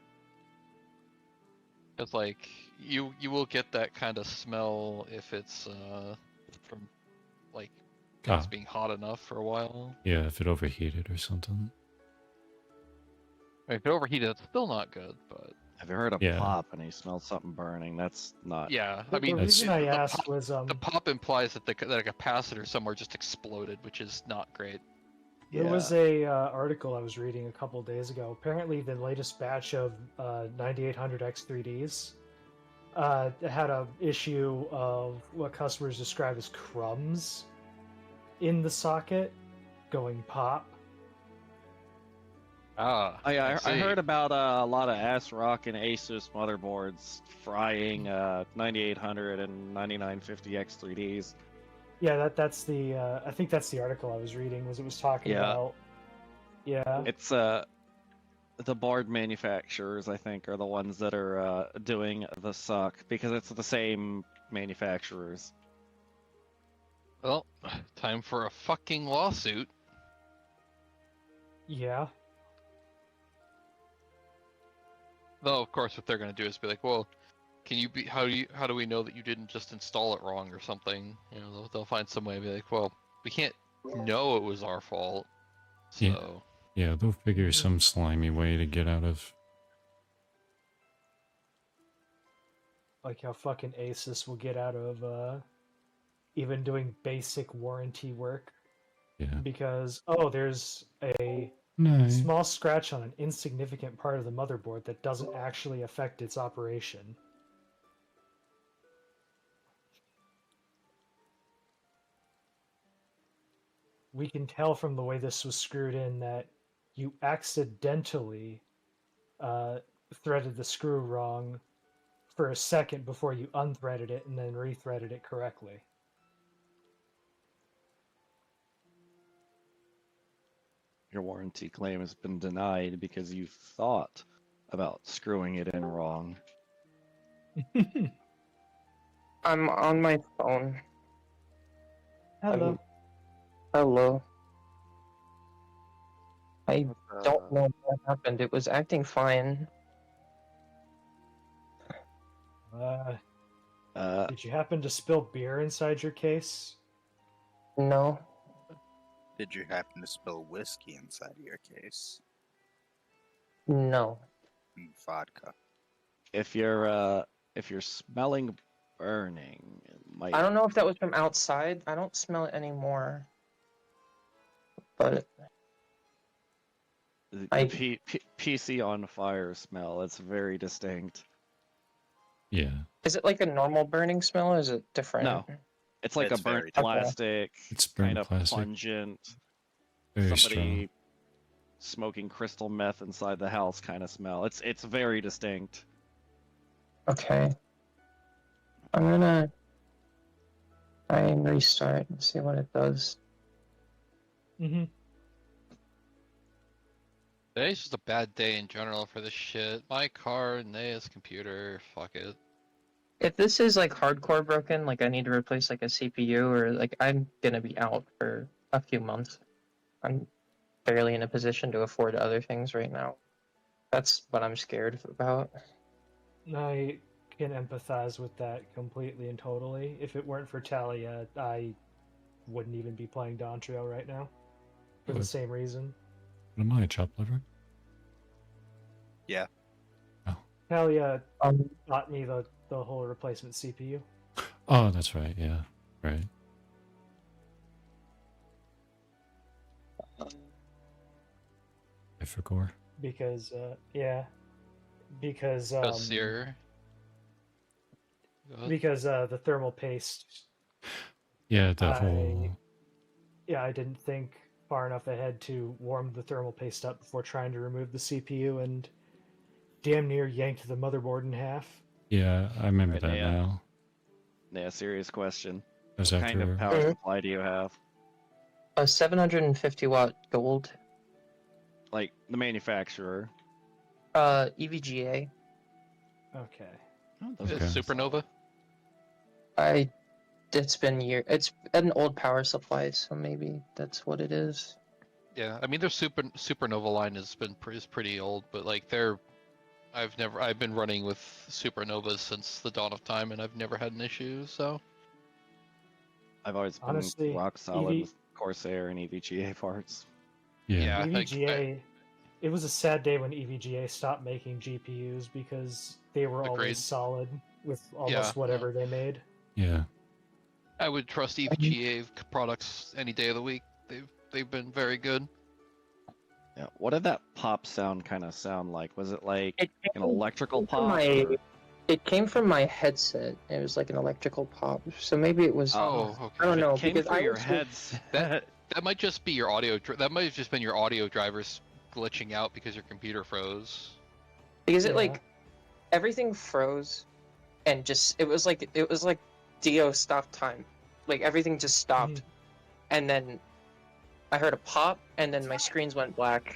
It's like you will get that kind of smell if it's from like gas Ah. being hot enough for a while. Yeah, if it overheated or something. If it overheated, it's still not good. But Have you heard a Yeah. pop and he smelled something burning? That's not. yeah, I The mean, That's- reason I the asked pop- was the pop implies that that a capacitor somewhere just exploded, which is not great. there was a article I was reading a couple days ago. Apparently, the latest batch of 9800 X3Ds had a issue of what customers describe as crumbs in the socket going pop. Ah, I see. heard about a lot of ASRock and Asus motherboards frying 9800 and 9950 X3Ds. Yeah, that's the I think that's the article I was reading. It was talking Yeah. about. Yeah. It's the board manufacturers, I think, are the ones that are doing the suck because it's the same manufacturers. Well, Time for a fucking lawsuit. Yeah. Though, of course, what they're gonna do is be like, well, can you be? How do we know that you didn't just install it wrong or something? You know, they'll find some way to be like, well, we can't know it was our fault. So. Yeah. Yeah, they'll figure some slimy way to get out of. Like how fucking Asus will get out of even doing basic warranty work Yeah. because there's a No. small scratch on an insignificant part of the motherboard that doesn't actually affect its operation. We can tell from the way this was screwed in that you accidentally threaded the screw wrong for a second before you unthreaded it and then rethreaded it correctly. Your warranty claim has been denied because you thought about screwing it in wrong. I'm on my phone. Hello. Hello. I don't know what happened. It was acting fine. Did you happen to spill beer inside your case? No. Did you happen to spill whiskey inside of your case? No. Vodka. If you're smelling burning, it might. I don't know if that was from outside. I don't smell it anymore. But The PC on fire smell. It's very distinct. Yeah. is it like a normal burning smell or is it different? No. It's like It's a burnt very plastic, It's kind burnt of plastic. pungent. Very Somebody strong. smoking crystal meth inside the house kind of smell. It's very distinct. Okay. I'm gonna try and restart and see what it does. Mm-hmm. Today's just a bad day in general for this shit. My car, Nea's computer, fuck it. If this is like hardcore broken, like I need to replace like a CPU or like I'm gonna be out for a few months. I'm barely in a position to afford other things right now. That's what I'm scared about. I can empathize with that completely and totally. If it weren't for Talia, I wouldn't even be playing Dawn Trail right now. For the What? same reason. What am I, chopped liver? Yeah. Talia Um, got me the whole replacement CPU. Oh, that's right. Yeah. Right. I forgot. Because, because, Sear. because the thermal paste, Yeah, the I- whole. I didn't think far enough ahead to warm the thermal paste up before trying to remove the CPU and damn near yanked the motherboard in half. Yeah, I remember Right, that yeah. now. Yeah, serious question. That's What kind after. of power supply do you have? a 750 watt gold, Like the manufacturer. EVGA. Okay. Oh, those Okay. It's Supernova. It's been it's an old power supply, so maybe that's what it is. Yeah, I mean their Supernova line is pretty old, but like I've been running with Supernovas since the dawn of time, and I've never had an issue. So I've always been Honestly, rock solid EV with Corsair and EVGA parts. Yeah. EVGA, it was a sad day when EVGA stopped making GPUs because they were Agreed. always solid with almost Yeah, whatever they made. Yeah. I would trust EVGA products any day of the week. They've been very good. Yeah. What did that pop sound kind of sound like? Was it like It an electrical from pop? or- It came from my headset. It was like an electrical pop, so maybe it was. Oh, okay. I don't know Came because through I your was headset. That might just be your audio. That might have just been your audio drivers glitching out because your computer froze. because it Yeah. like everything froze, and just it was like Dio stopped time, like everything just stopped, and then I heard a pop, and then my screens went black,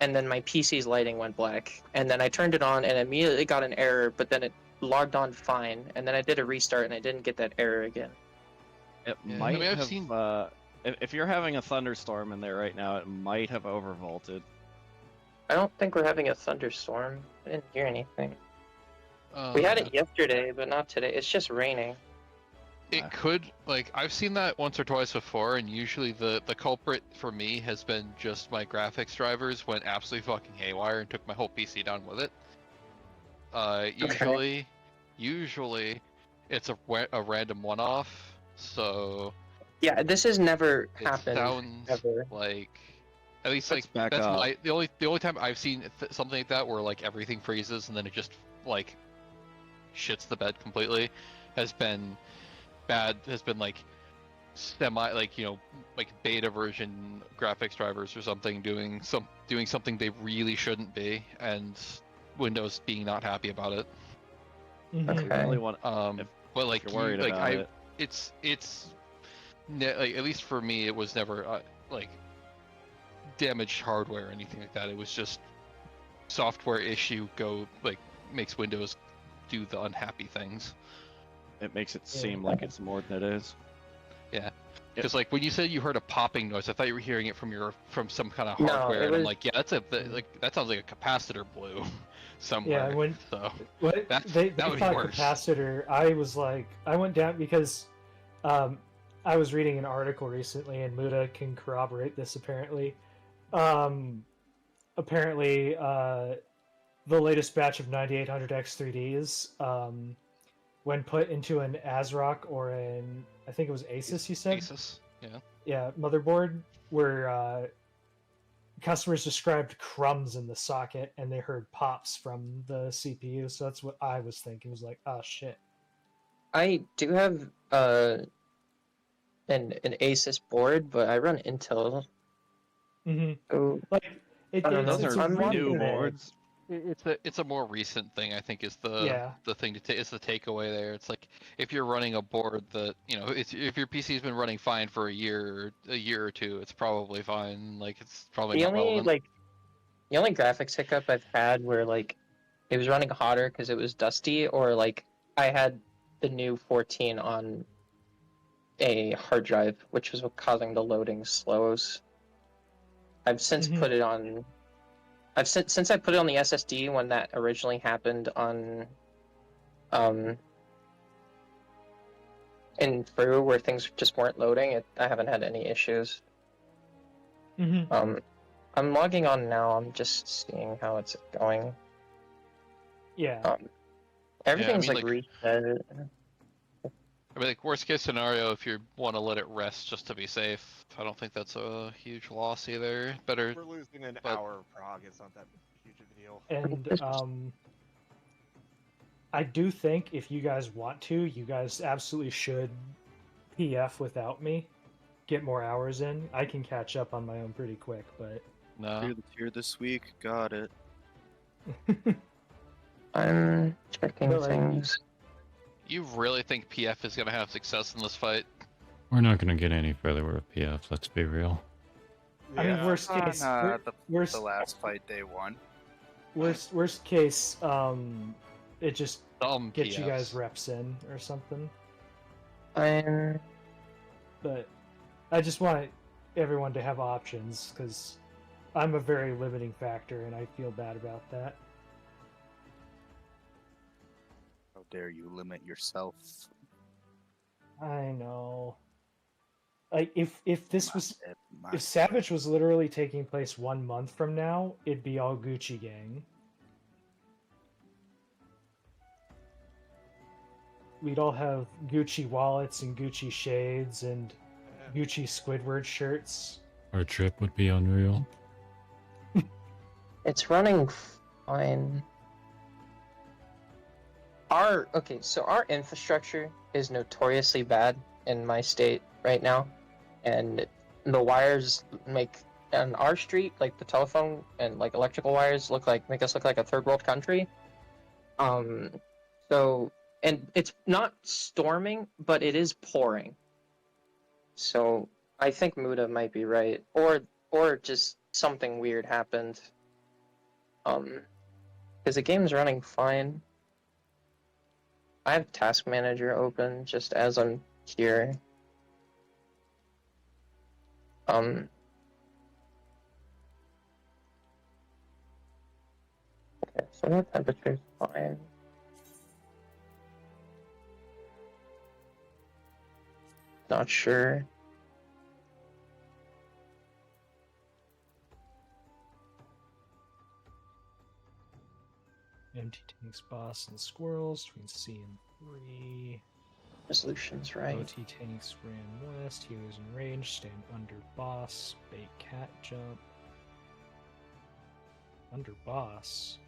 and then my PC's lighting went black, and then I turned it on and immediately got an error, but then it logged on fine, and then I did a restart and I didn't get that error again. It Yeah, I might mean, I've have seen- If you're having a thunderstorm in there right now, it might have overvolted. I don't think we're having a thunderstorm. I didn't hear anything. We had it yesterday, but not today. It's just raining. It could, like, I've seen that once or twice before, and usually the culprit for me has been just my graphics drivers went absolutely fucking haywire and took my whole PC down with it. Usually, it's a random one-off, so... Yeah, this has never It happened, sounds ever. like... At least, Let's like, back that's up. the only time I've seen something like that where, like, everything freezes and then it just, like, shits the bed completely has been like like beta version graphics drivers or something doing something they really shouldn't be, and Windows being not happy about it. Mhm. If you really want, But like you're worried like about it. it's like, at least for me, it was never like damaged hardware or anything like that. It was just software issue makes Windows do the unhappy things. It makes it seem like it's more than it is. Yeah, because like when you said you heard a popping noise, I thought you were hearing it from some kind of No, hardware, it and I'm was- like, yeah, that sounds like a capacitor blew somewhere. Yeah, when so what That's- they that would be thought worse. capacitor, I was like, I went down because I was reading an article recently, and Muda can corroborate this. Apparently, the latest batch of 9800 X3Ds, when put into an ASRock or an, I think it was Asus, you said? Asus, yeah. Yeah, motherboard, where customers described crumbs in the socket and they heard pops from the CPU. So that's what I was thinking. It was like, oh shit. I do have an Asus board, but I run Intel. Mm-hmm. So Like I don't know. it's Those a are really new good- boards. It's a more recent thing, I think, is the thing to take. It's the takeaway there. It's like if you're running a board that if your PC's been running fine for a year or two, it's probably fine. Like it's probably the not only relevant. the only graphics hiccup I've had where like it was running hotter because it was dusty, or like I had the new 14 on a hard drive, which was causing the loading slows. I've since Mhm. put it on. Since I put it on the SSD when that originally happened on, in Peru where things just weren't loading. I haven't had any issues. Mhm. I'm logging on now. I'm just seeing how it's going. Yeah. Everything's mean, like like- reset. I mean, like worst case scenario, if you want to let it rest just to be safe, I don't think that's a huge loss either. Better. We're losing an but- hour of prog. It's not that huge of a deal. And I do think if you guys want to, you guys absolutely should PF without me. Get more hours in. I can catch up on my own pretty quick, but No. Clear the tier this week. Got it. I'm checking But, like, things. You really think PF is gonna have success in this fight? We're not gonna get any further with PF. Let's be real. I mean, worst case, worst The last fight they won. worst case, it just Some gets you PFs. guys reps in or something. I'm But I just want everyone to have options because I'm a very limiting factor, and I feel bad about that. How dare you limit yourself? I know. Like if this was My if Savage was literally taking place 1 month from now, it'd be all Gucci gang. We'd all have Gucci wallets and Gucci shades and Gucci Squidward shirts. Our trip would be unreal. It's running fine. So our infrastructure is notoriously bad in my state right now, and the wires make on our street, like the telephone and like electrical wires, make us look like a third world country. So, and it's not storming, but it is pouring. So I think Muda might be right, or just something weird happened. Because the game's running fine. I have Task Manager open just as I'm here. Um. Okay, so that temperature's fine. Not sure. Empty tanks, boss, and squirrels between C and 3. Resolution's right. OT tanks ran west. Healers in range. Stand under boss. Bait cat jump. Under boss.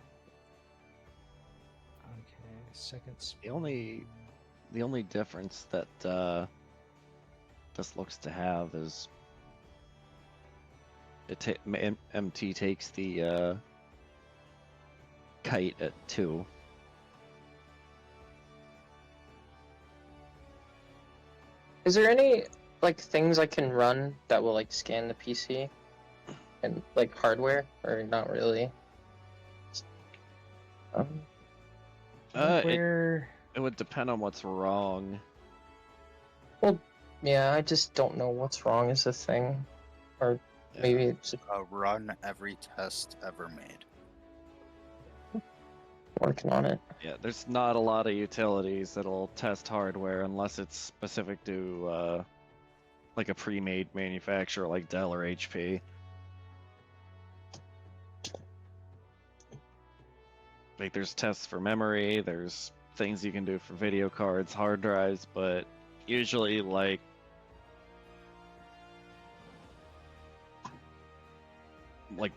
Okay, seconds. The only difference that this looks to have is MT takes the kite at 2. Is there any like things I can run that will like scan the PC and like hardware, or not really? It would depend on what's wrong. Well, yeah, I just don't know what's wrong is the thing, or maybe it's Run every test ever made. working on it. Yeah, there's not a lot of utilities that'll test hardware unless it's specific to like a pre-made manufacturer like Dell or HP. Like there's tests for memory, there's things you can do for video cards, hard drives, but usually like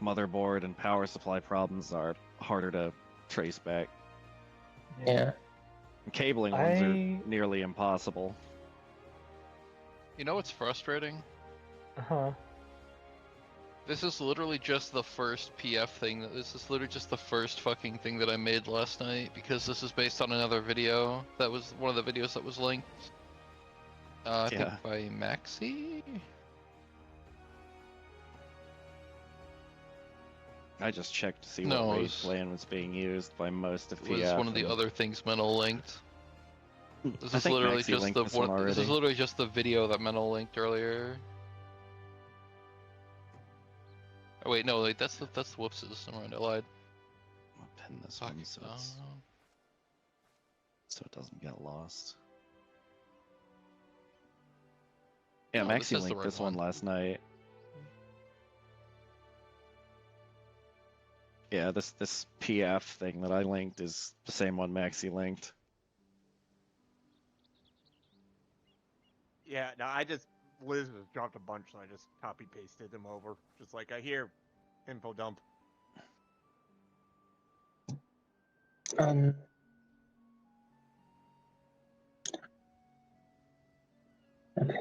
motherboard and power supply problems are harder to trace back. Yeah. Cabling ones are nearly impossible. You know what's frustrating? Uh-huh. This is literally just the first PF thing. This is literally just the first fucking thing that I made last night, because this is based on another video that was one of the videos that was linked. I think by Maxi? I just checked to see what raid plan was being used by most of PF. It was one of the other things Mental linked. This I is think literally Maxi just linked the this one one. This is already. literally just the video that Mental linked earlier. Oh wait, no, like that's whoopses. Never mind, I lied. I'll pin this one so it doesn't get lost. Yeah, No, this Maxi is the linked right this one last night. Yeah, this PF thing that I linked is the same one Maxi linked. Yeah, no, Liz has dropped a bunch, so I just copy pasted them over. Just like I hear info dump. Um. Okay.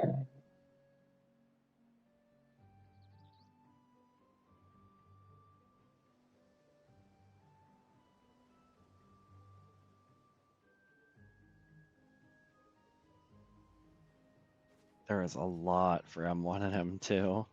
There is a lot for M1 and M2.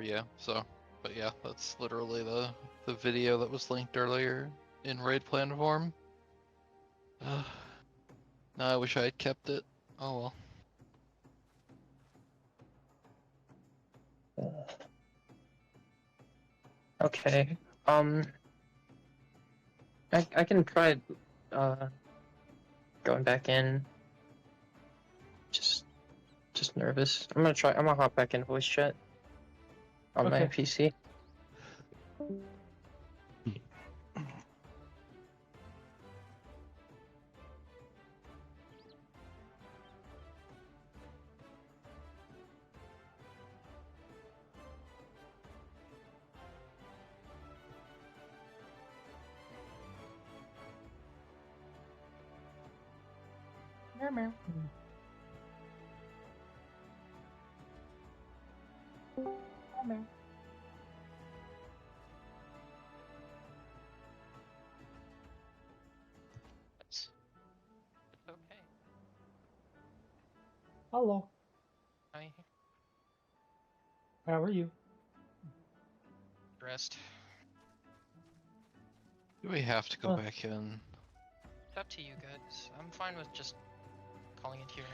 Yeah, so, but yeah, that's literally the video that was linked earlier in raid plan form. Now I wish I had kept it. Oh well. Okay. I can try going back in. Just nervous. I'm gonna hop back in voice chat on my PC. Okay. Hello. I How are you? rest. Do we have to go Huh. back in? It's up to you guys. I'm fine with just calling it here.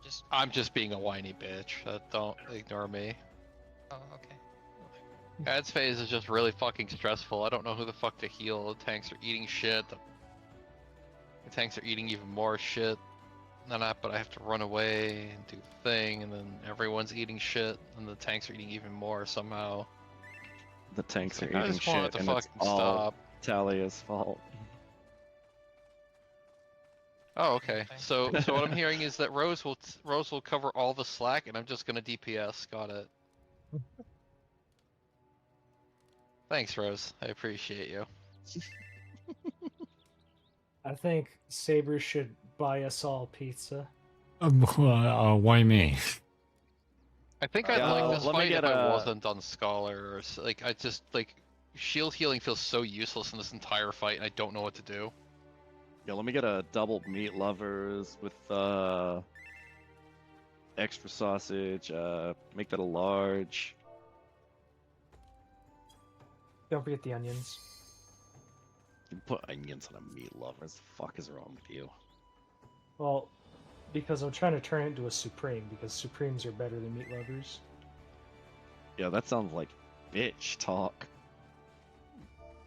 Just I'm just being a whiny bitch. Don't ignore me. oh, okay. Ad's phase is just really fucking stressful. I don't know who the fuck to heal. The tanks are eating shit. The tanks are eating even more shit. But I have to run away and do the thing, and then everyone's eating shit, and the tanks are eating even more somehow. The tanks Like, are I eating just want it shit, to and it's fucking all stop. Talia's fault. Oh, okay. Okay. So what I'm hearing is that Rose will cover all the slack, and I'm just gonna DPS. Got it. Thanks, Rose. I appreciate you. I think Saber should buy us all pizza. Why me? I think I'd Yeah, like this let me fight get if I a- wasn't on Scholar, or like I just like shield healing feels so useless in this entire fight, and I don't know what to do. Yeah, let me get a double meat lovers with extra sausage. Make that a large. Don't forget the onions. You put onions on a meat lovers. The fuck is wrong with you? Well, because I'm trying to turn it into a supreme, because supremes are better than meat lovers. Yeah, that sounds like bitch talk.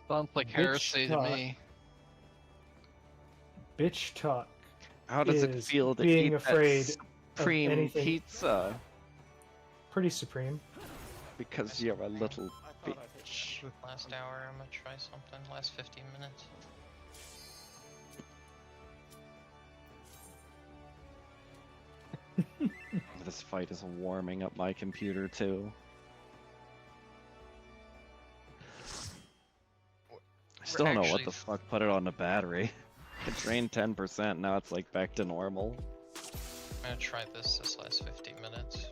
Sounds like Bitch heresy to talk. me. Bitch talk How does it is feel to being eat afraid that of supreme anything pizza? pretty supreme. Because you're a little I thought I hit bitch. Last hour, I'm gonna try something. Last 15 minutes. This fight is warming up my computer too. I still don't know what actually- the fuck put it on the battery. It drained 10%, now it's like back to normal. I'm gonna try this last 15 minutes.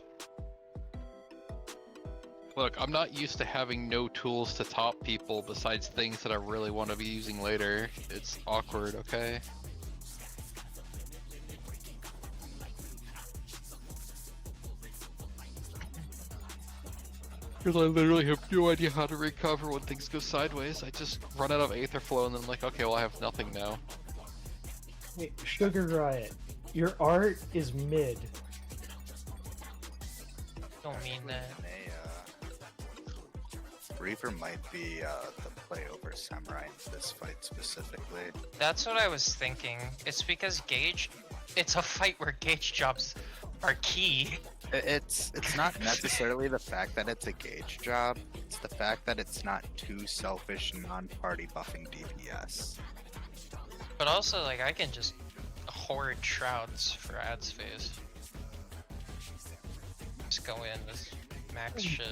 Look, I'm not used to having no tools to top people besides things that I really want to be using later. It's awkward, okay? Because I literally have no idea how to recover when things go sideways. I just run out of Aether Flow and then I'm like, okay, well I have nothing now. Wait, Sugar Riot, your art is mid. Don't mean that. Reaver might be the play over Samurai in this fight specifically. That's what I was thinking. It's because Gage. It's a fight where Gage jobs are key. It's not necessarily the fact that it's a Gage job, it's the fact that it's not too selfish non-party buffing DPS. But also, like, I can just hoard shrouds for ads phase. Just go in with max shit.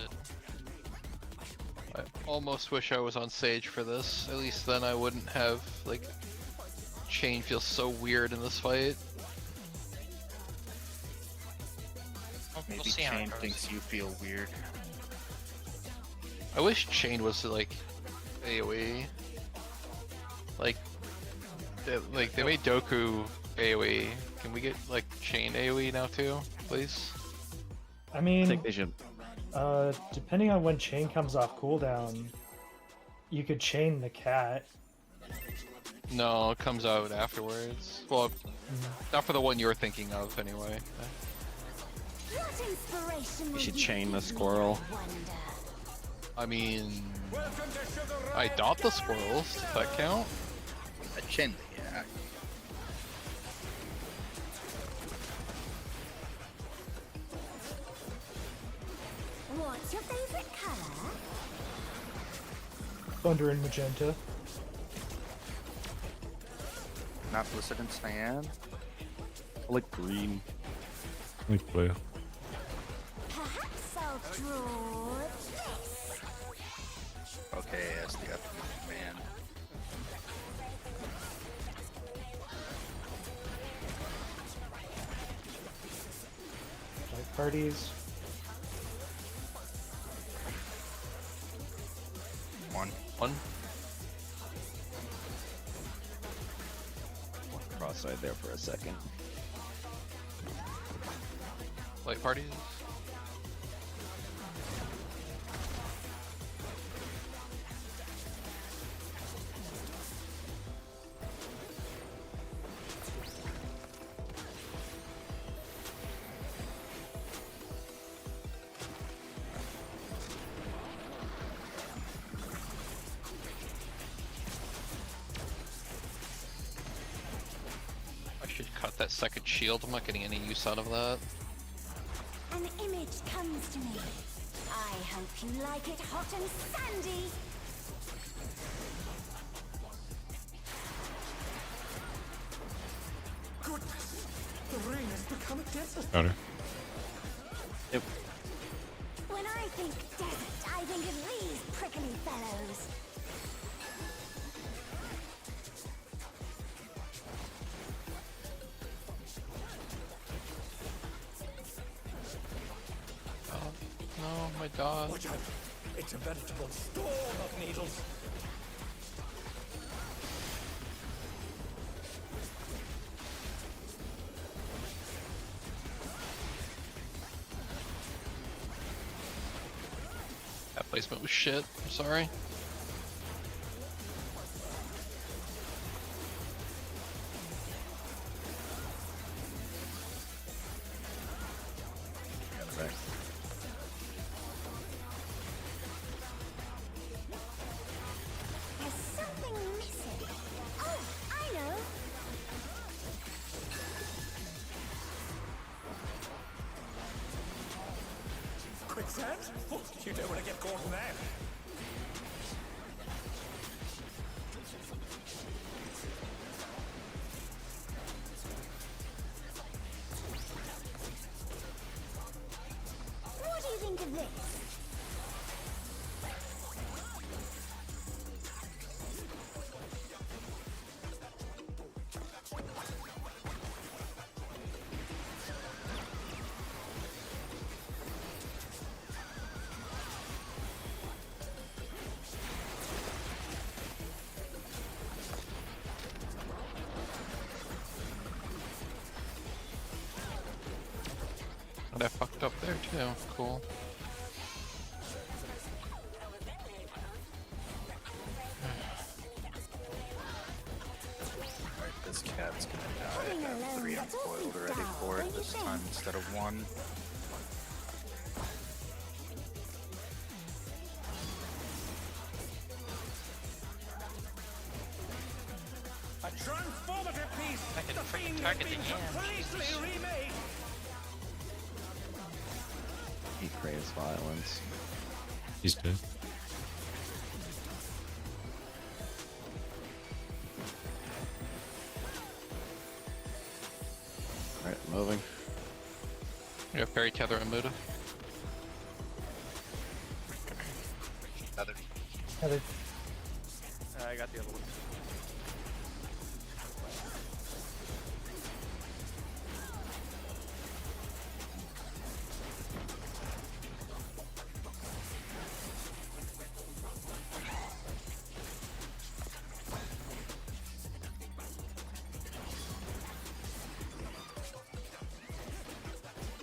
I almost wish I was on Sage for this. At least then I wouldn't have, like, Chain feels so weird in this fight. We'll Maybe see how it Chain goes. thinks you feel weird. I wish Chain was, like, AoE. Like, they made Doku AoE. Can we get, like, Chain AoE now too, please? I I mean, think they should. depending on when chain comes off cooldown, you could chain the cat. No, it comes out afterwards. Well, not for the one you're thinking of, anyway. What inspiration will should you chain give the me, squirrel. I wonder? I mean, Welcome to Sugar I Riot. dot the squirrels. Does that count? A chin, yeah. What's your favorite color? Thunder and magenta. Not Blizzard and Cyan. I like green. Like blue. Perhaps I'll draw this. Okay, as the ultimate man. Like parties. One. One. Cross-eyed there for a second. Light parties. I should cut that second shield. I'm not getting any use out of that. An image comes to me. I hope you like it hot and sandy. Goodness, the rain has become a desert. Better. When I think desert, I think of these prickly fellows. Oh, no, my dog. Watch out! It's a veritable storm of needles. That placement was shit. I'm sorry. Right. There's something missing. Oh, I know. Quicksand? Oh, you don't want to get caught in that. What do you think of this? And I fucked up there too. Cool. Alright, this cat's gonna die. I have 3 uncoiled already for it this time instead of 1. A transformative piece! I can The freaking fiend has target been the end. completely remade! He craves violence. He's dead. Alright, moving. You have Fairy Tether and Muda. Another. Heather, I got the other one.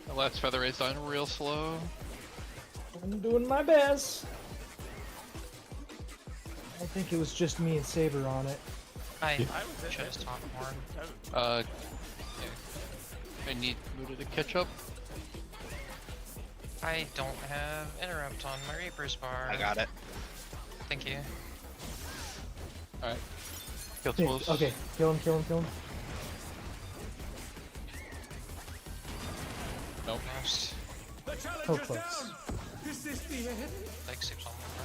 The last Feather Raid's dying real slow. I'm doing my best. I think it was just me and Saber on it. I I was at should have that. taught more. I need Muda to catch up. I don't have interrupt on my Reaper's bar. I got it. Thank you. Alright. Kill Okay, Twos. okay, kill him, kill him, kill him. Nope. Nice. The challenge So is close. down! Is this the end? Like 6 on my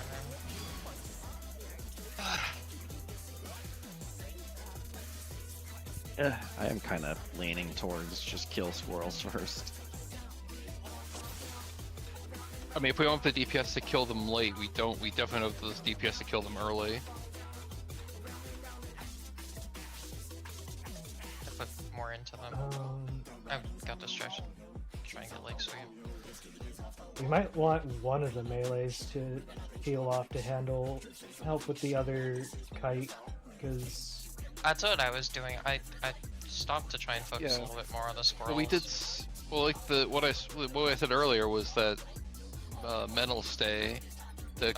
right I am kind of leaning towards just kill squirrels first. I mean, if we want the DPS to kill them late, we don't. We definitely have those DPS to kill them early. I put more into them. I got distracted trying to get like sweep. We might want one of the melees to peel off to help with the other kite, because That's what I was doing. I stopped to try and focus a Yeah. little bit more on the squirrels. Well, we did. Well, like what I said earlier was that mental stay to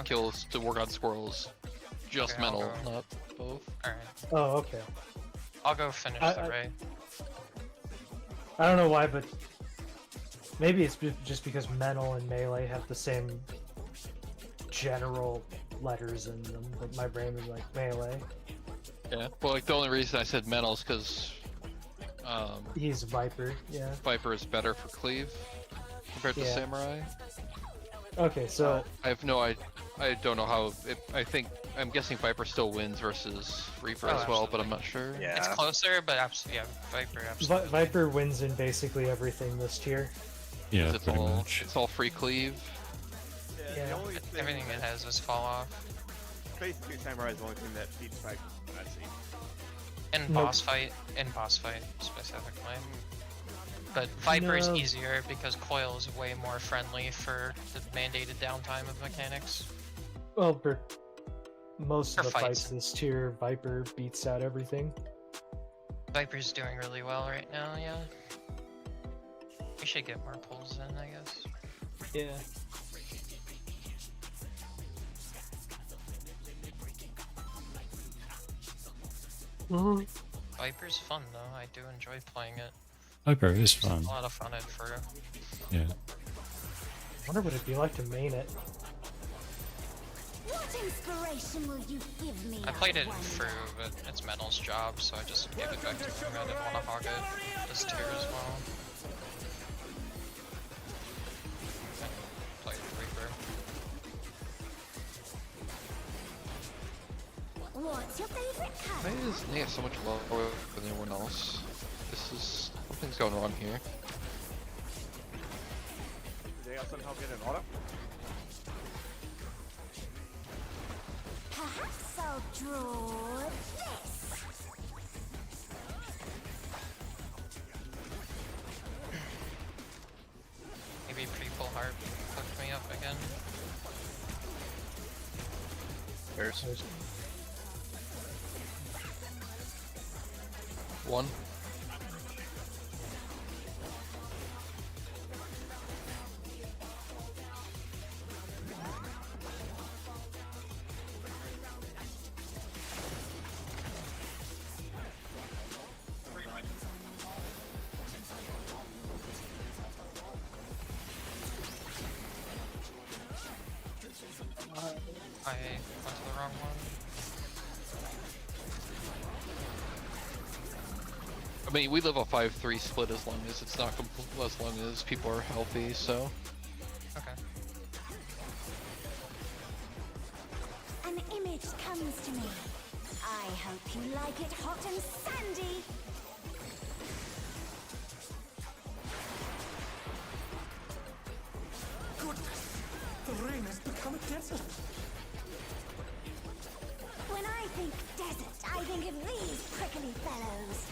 to work on squirrels. Just Okay, I'll mental, go. not both. Alright. Oh, okay. I'll go finish the Ray. I don't know why, but maybe it's just because mental and melee have the same general letters in them, but my brain was like melee. Yeah. Well, like the only reason I said mental is because He's Viper, yeah. Viper is better for cleave compared to Yeah. Samurai. Okay, so I have no I don't know how. I'm guessing Viper still wins versus Reaper Oh, as well, but absolutely. I'm not sure. Yeah. It's closer, but yeah, Viper absolutely. Viper wins in basically everything this tier. Yeah, 'Cause it's pretty all much. it's all free cleave. Yeah, Yeah. the only thing Everything it has is fall off. basically Samurai is the only thing that beats Viper that I've seen. In Nope. boss fight specifically. But Viper is No. easier because Coil is way more friendly for the mandated downtime of mechanics. Well, for most of For the fights fights. this tier, Viper beats out everything. Viper's doing really well right now, yeah. We should get more pulls in, I guess. Yeah. Viper's fun though, I do enjoy playing it. Viper is It's fun. a lot of fun for Yeah. I wonder what it'd be like to main it. What inspiration will you give me? I played it in wonder? Fru, but it's Mental's job, so I just gave it back to him. I didn't want to hog it this tier as well. Played Reaper. What's your favorite Why color? is Nate so much lower than everyone else? Something's going wrong here. Did they somehow get an auto? Perhaps I'll draw this. Maybe pre-pull heart hooked me up again. There's One. I went to the wrong one. I mean, we live a 5-3 split as long as it's not as long as people are healthy. So Okay. An image comes to me. I hope you like it hot and sandy. Goodness, the rain has become a desert. When I think desert, I think of these prickly fellows.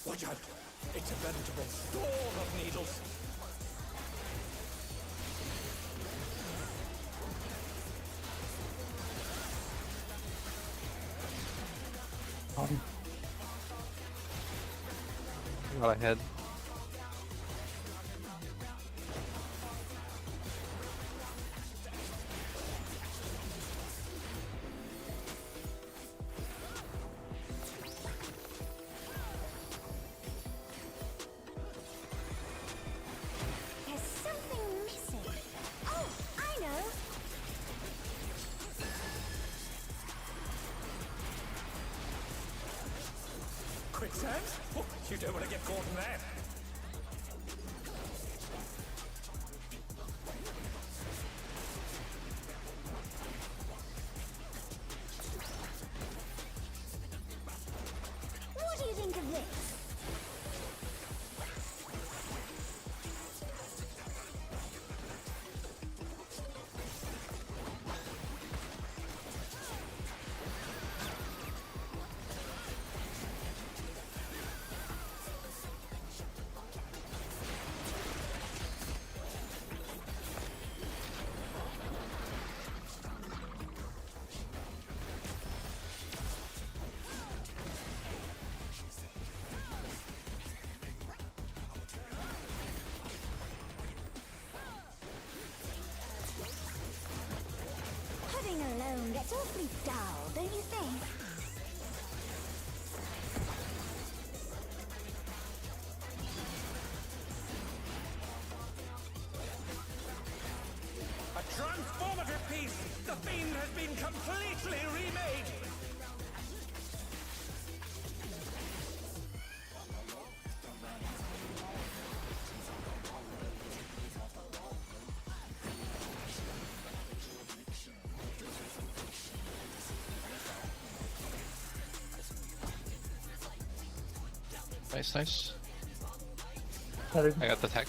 Watch out! It's a veritable storm of needles. got ahead. There's something missing. Oh, I know. Quicksand? Oh, you don't want to get caught in that. What do you think of this? peace! The fiend has been completely remade! Nice, nice. Another- I got the tech.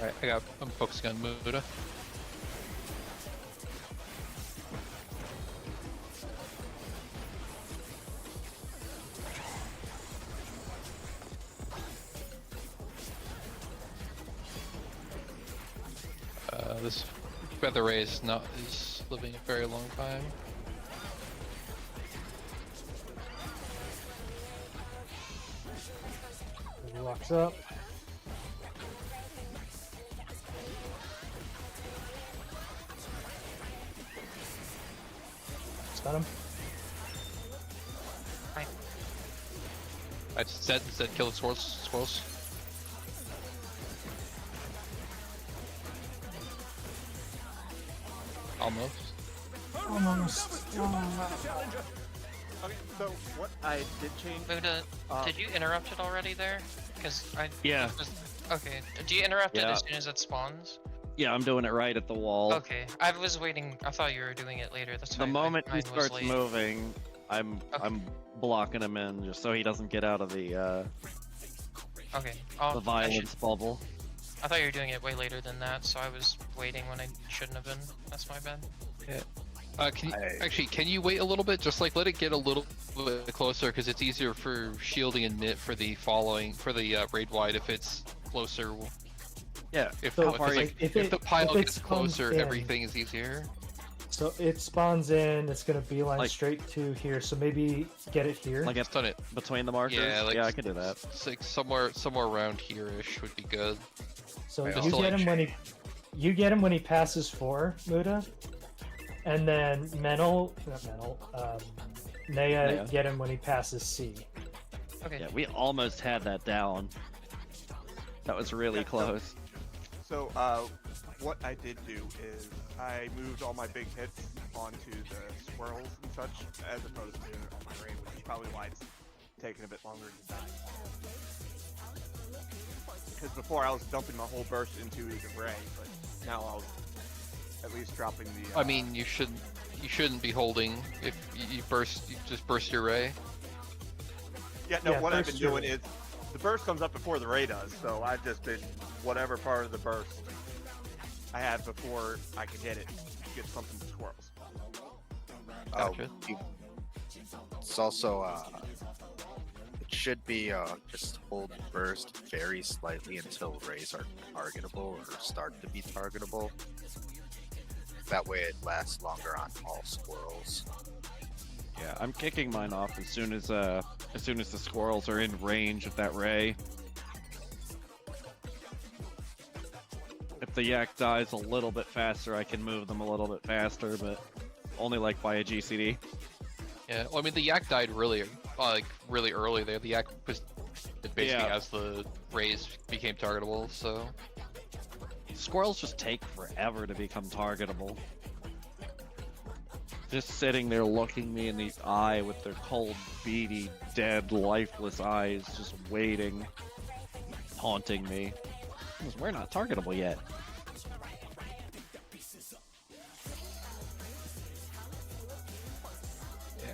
Alright, I'm focusing on Muda. This Feather Ray is living a very long time. He walks up. Stun him. I just said kill the squirrels. Almost. Almost. Okay, so what I did change. Muda, did you interrupt it already there? Because I. Yeah. Okay. Do you interrupt it Yeah. as soon as it spawns? Yeah, I'm doing it right at the wall. Okay. I was waiting. I thought you were doing it later. That's The why moment he mine was starts late. moving, I'm blocking him in just so he doesn't get out of the Okay. violence bubble. I thought you were doing it way later than that, so I was waiting when I shouldn't have been. That's my bad. Yeah. Can you wait a little bit? Just like let it get a little bit closer, because it's easier for shielding and knit for the raid wide if it's closer. Yeah. If So if the pile it gets spawns closer, in. everything is easier. So it spawns in. It's gonna beeline Like- straight to here. So maybe get it here. Like Done it. between the markers. Yeah, like I can do that. It's like somewhere around here-ish would be good. So Just you to, get like, him you get him when he passes 4, Muda, and then Naya get him when he passes C. Okay. Yeah, we almost had that down. That was really close. So, what I did do is I moved all my big hits onto the squirrels and such, as opposed to on my raid, which is probably why it's taking a bit longer to die. Because before I was dumping my whole burst into the ray, but now I'll at least dropping the. I mean, you shouldn't be holding if you just burst your ray. Yeah, no. Yeah, What I've burst been your doing is the burst comes up before the ray does, so I've just been whatever part of the burst I had before I could hit it, get something to squirrels. Gotcha. It's also it should be just hold burst very slightly until rays are targetable or start to be targetable. That way it lasts longer on all squirrels. Yeah, I'm kicking mine off as soon as the squirrels are in range of that ray. If the yak dies a little bit faster, I can move them a little bit faster, but only like by a GCD. Yeah, well, I mean the yak died really early there. The yak was basically Yeah. as the rays became targetable. So Squirrels just take forever to become targetable. Just sitting there looking me in the eye with their cold, beady, dead, lifeless eyes, just waiting, taunting me. Because we're not targetable yet.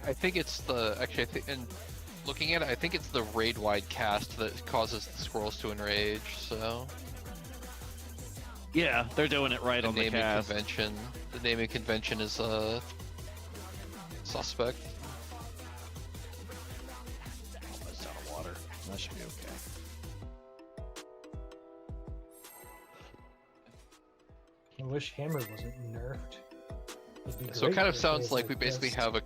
I think it's and looking at it, I think it's the raid wide cast that causes the squirrels to enrage. So Yeah, they're doing it right the on the naming cast. convention. The naming convention is suspect. Almost out of water. That should be okay. I wish Hammer wasn't nerfed. It'd be So it great kind of for sounds days like we basically this. have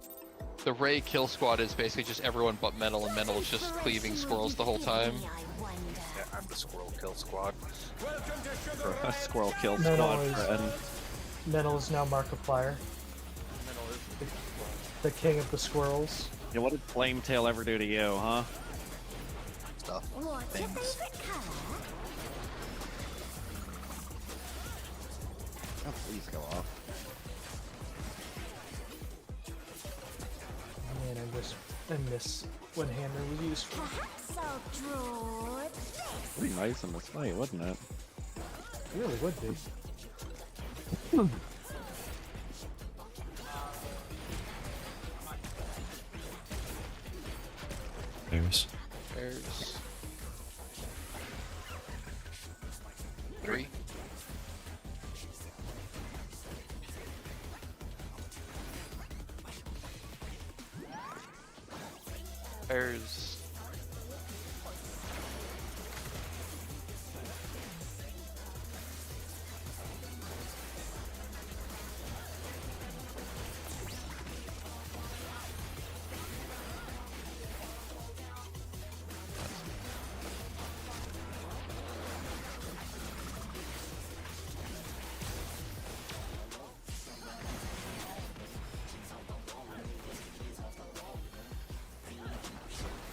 the Ray kill squad is basically just everyone but Metal, and Metal is just cleaving squirrels the whole time. Yeah, I'm the squirrel kill squad. A squirrel kill Metal squad is- friend. Metal is now Markiplier, the king of the squirrels. Yeah, what did Flametail ever do to you, huh? Stuff. What's your Things. favorite color? Oh, please go off. Man, I miss when hammer was useful. Perhaps I'll draw this. Pretty nice in this fight, wasn't it? It really would be. There's. There's 3. There's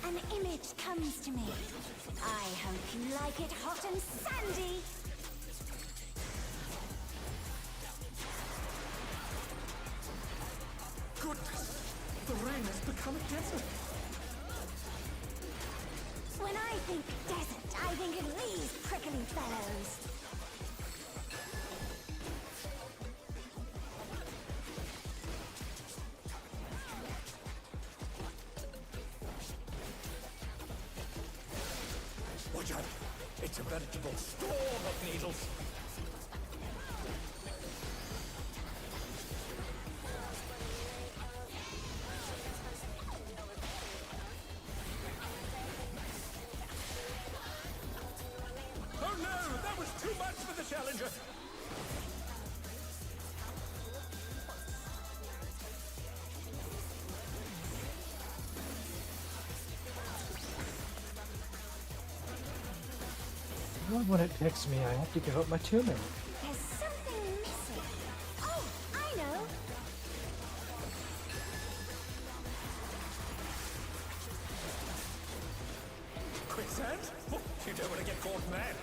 An image comes to me. I hope you like it hot and sandy. Goodness! The rain has become a desert. When I think desert, I think of these prickly fellows. Watch out! It's a veritable storm of needles. Oh no! That was too much for the challenger! When it picks me, I have to give up my 2 minutes. There's something missing. Oh, I know. Quicksand? Oh, you don't want to get caught, man.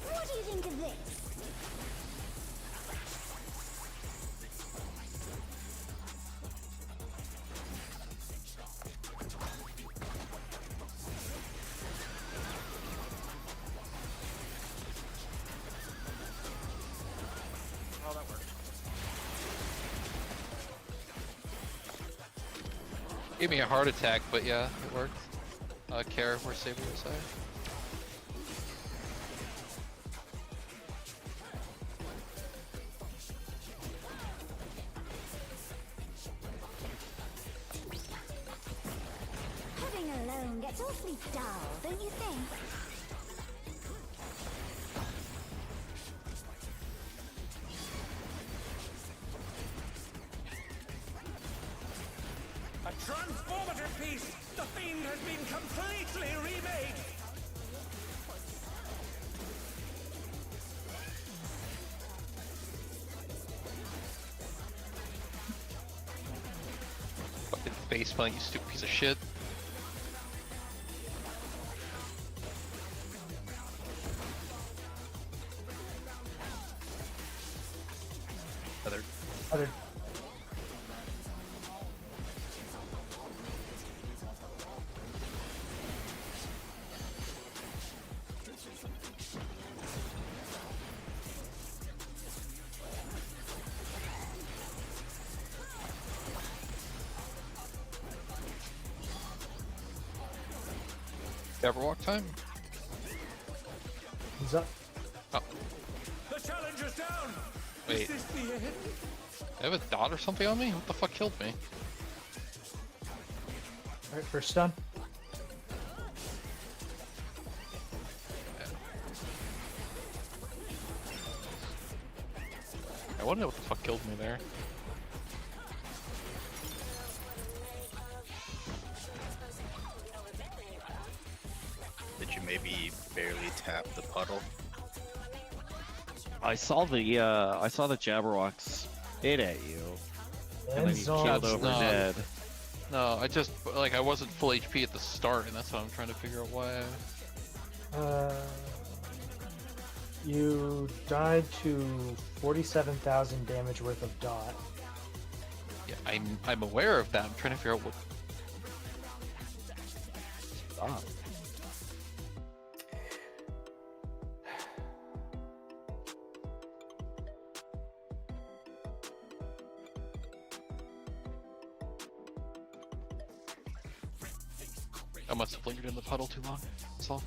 What do you think of this? Oh, that worked. gave me a heart attack, but yeah, it worked. Care where Saber was at. Living alone gets awfully dull, don't you think? A transformative piece! The Fiend has been completely remade! Fucking faceplant, you stupid piece of shit. Other. Jabberwock time? He's up. Oh, The challenger's down! wait. Is this the end? I have a dot or something on me? What the fuck killed me? Alright, first stun. I wanna know what the fuck killed me there. Did you maybe barely tap the puddle? I saw the Jabberwock spit at you, And then he zombies. keeled over No. dead. No, I just like I wasn't full HP at the start, and that's what I'm trying to figure out why. You died to 47,000 damage worth of dot. Yeah, I'm aware of that. I'm trying to figure out what. Stop. I must have lingered in the puddle too long. That's all.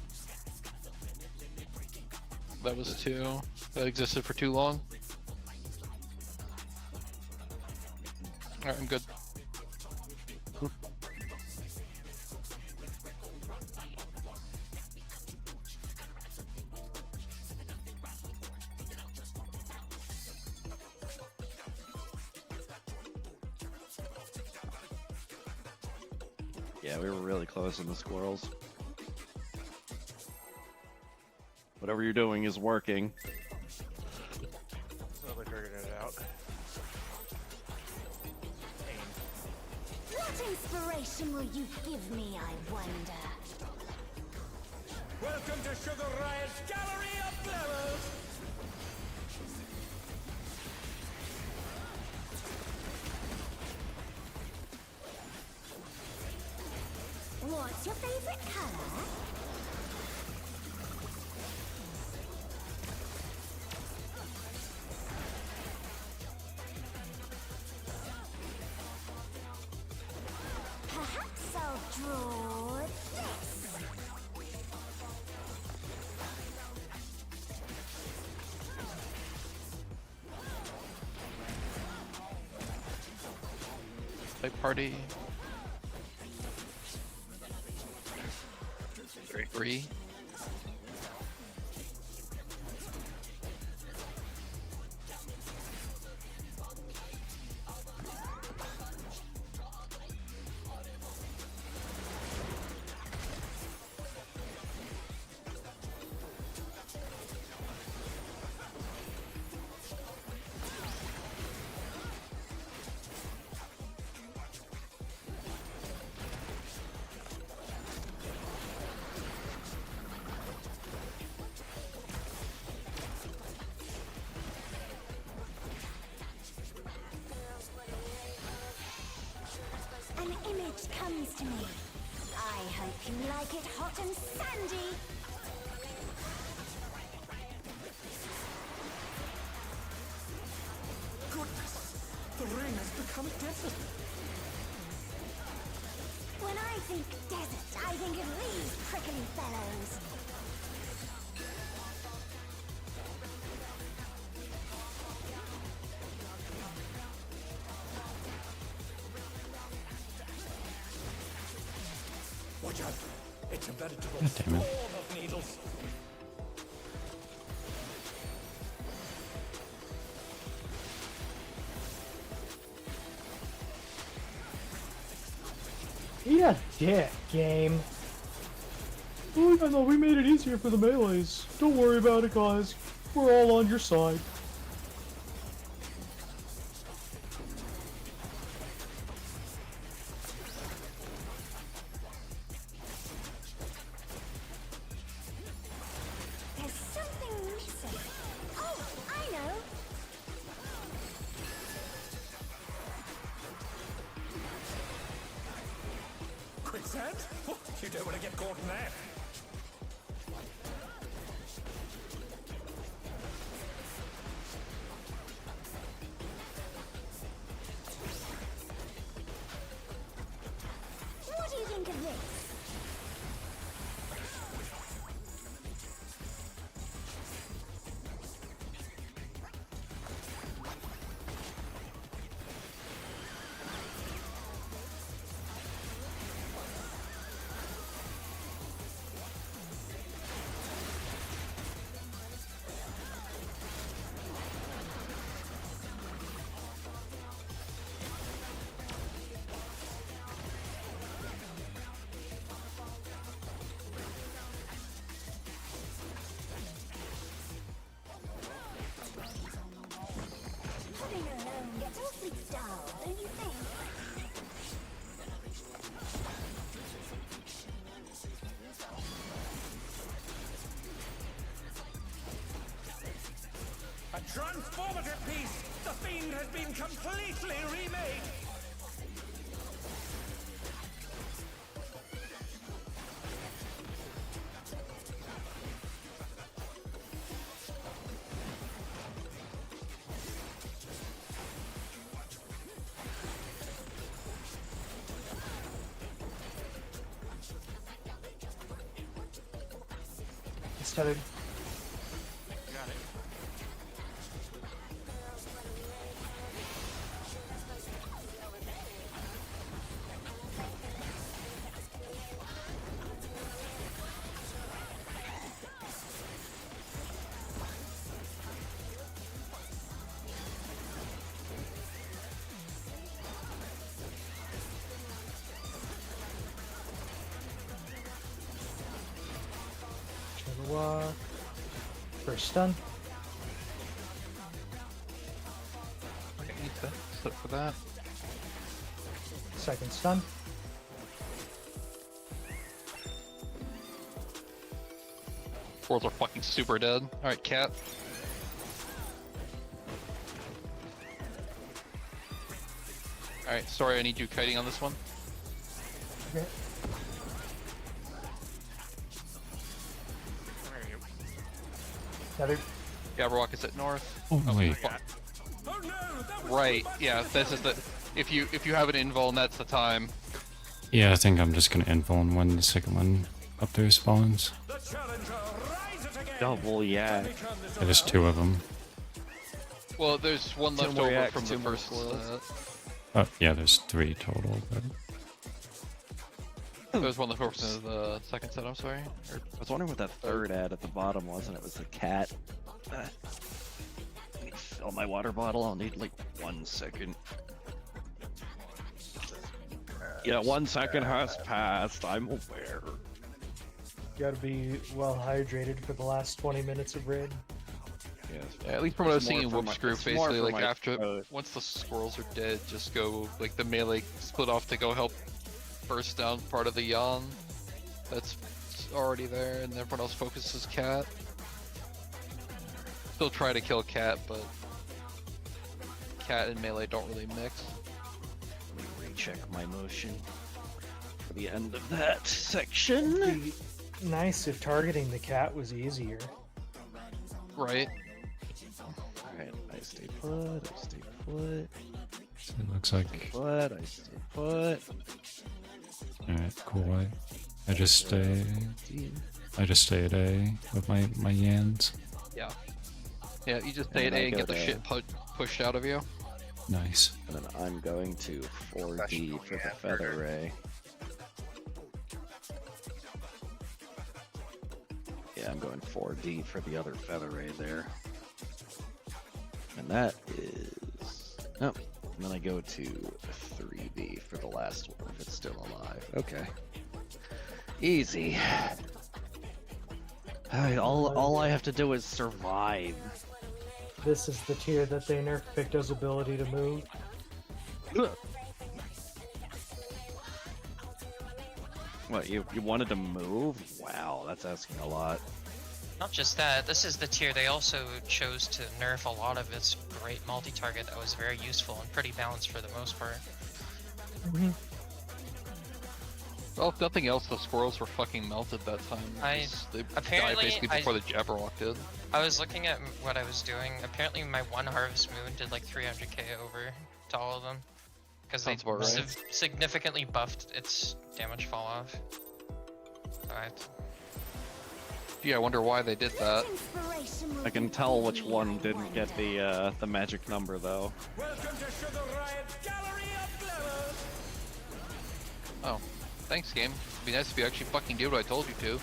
That was 2. That existed for too long. Alright, I'm good. Yeah, we were really close in the squirrels. Whatever you're doing is working. Slowly figured it out. What inspiration will you give me, I wonder? Welcome to Sugar Riot's Gallery of Glamours! What's your favorite color? Perhaps I'll draw this. Play party. 3. An image comes to me. I hope you like it hot and sandy. Goodness! The ring has become a desert! When I think desert, I think of these prickly fellows. Watch out! It's a veritable God damn it. swarm of needles! Eat a dick, game. Oh, I know we made it easier for the melees. Don't worry about it, guys. We're all on your side. There's something missing. Oh, I know. Quicksand? Oh, you don't want to get caught in that! What do you think of this? A transformative piece! The fiend has been completely remade! It's tethered. Got it. Trigger walk. First stun. Okay, need to set for that. Second stun. Squirrels are fucking super dead. Alright, cat. Alright, sorry, I need you kiting on this one. Okay. Where are you? Tethered. Gabberwock is at north. Oh, wait. fuck. Oh no! That was Right, too much yeah, for this is the... If you have an invul, that's the time. Yeah, I think I'm just gonna invuln when the second one up there spawns. The challenger, rise it again! Double yak. Yeah, there's two of them. Well, there's one Two left more over yaks, from the two more first squirrels. Oh, yeah, there's three total, but There's one left over from the second set, I'm sorry. Or, I was wondering what that third ad at the bottom was, and it was the cat. Let me fill my water bottle. I'll need like 1 second. Yeah, 1 second has passed. I'm aware. You gotta be well hydrated for the last 20 minutes of raid. Yes. yeah, at least from what I was It's more seeing in for Whoop my- Screw, it's more basically, for like my after, throat. once the squirrels are dead, just go, like the melee split off to go help burst down part of the yawn that's already there, and everyone else focuses cat. Still try to kill cat, but cat and melee don't really mix. Let me recheck my motion for the end of that section. It'd be nice if targeting the cat was easier. Right. Alright, I stay put, I stay put, so it looks like. put, I stay put. Alright, cool. I just stay. I just stay at A with my yans. Yeah. Yeah, you just stay And at I A and go get the to- shit pushed out of you. Nice. And then I'm going to 4D for the feather ray. Yeah, I'm going 4D for the other feather ray there. And that is... Nope. And then I go to 3D for the last one if it's still alive. Okay. Easy. Alright, all I have to do is survive. This is the tier that they nerfed Victo's ability to move. What, you wanted to move? Wow, that's asking a lot. Not just that, this is the tier they also chose to nerf a lot of its great multi-target that was very useful and pretty balanced for the most part. Well, if nothing else, the squirrels were fucking melted that time. I- 'cause they died apparently, basically before the Jabberwock did. I was looking at what I was doing. Apparently my one Harvest Moon did like 300k over to all of them. Because they Sounds about right. significantly buffed its damage fall off. Alright. Yeah, I wonder why they did that. Inspiration will I can tell which one didn't get the magic number though. Welcome to Sugar Riot's Gallery of Glamour! Oh, thanks, game. It'd be nice if you actually fucking did what I told you to.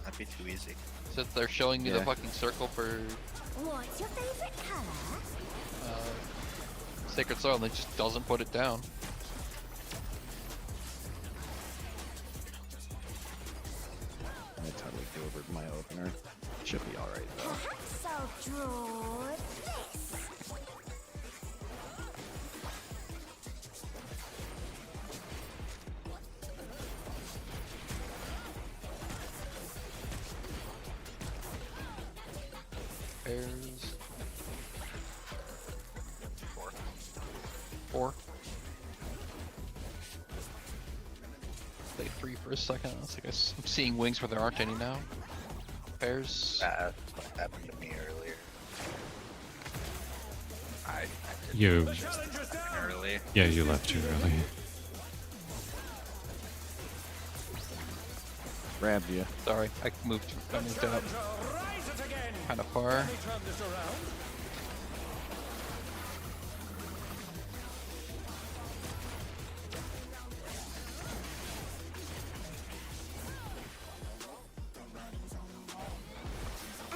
That'd be too easy. So they're showing me the Yeah. fucking circle for What's your favorite color? Sacred Soil, and it just doesn't put it down. I totally over my opener. Should be alright though. Perhaps I'll draw this. Pairs. 4. Stay 3 for a second. It's like I'm seeing wings where there aren't any now. Pairs. That's what happened to me earlier. I You, did early. yeah, you left too early. Grabbed you. Sorry, I moved out Rise it again. kind of far. Let me turn this around.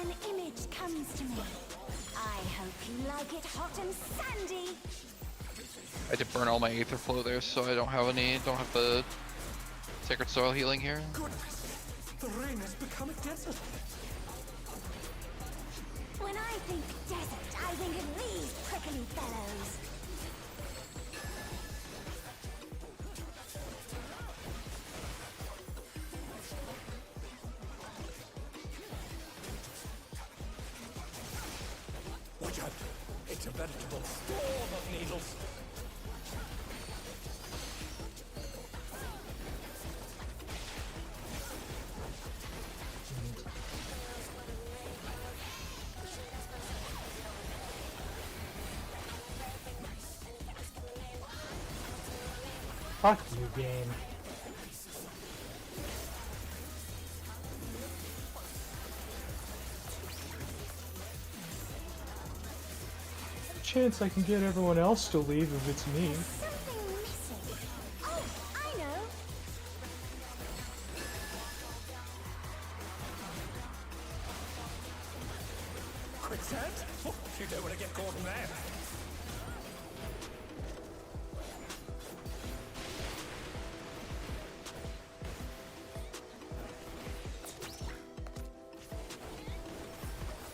An image comes to me. I hope you like it hot and sandy. I did burn all my aether flow there, so I don't have the sacred soil healing here. Goodness, the rain has become a desert. When I think desert, I think of these prickly fellows. Watch out. It's a veritable storm of needles. Fuck you, game. Chance I can get everyone else to leave if it's me. Something missing. Oh, I know. Quicksand? Oh, you don't want to get caught in that.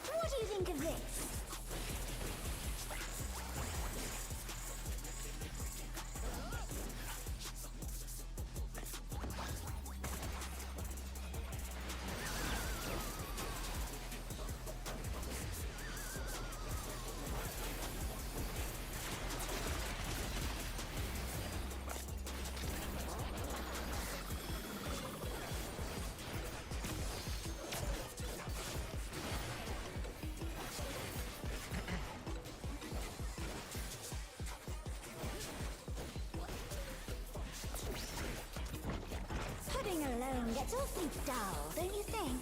What do you think of this? Pudding alone gets awfully dull, don't you think?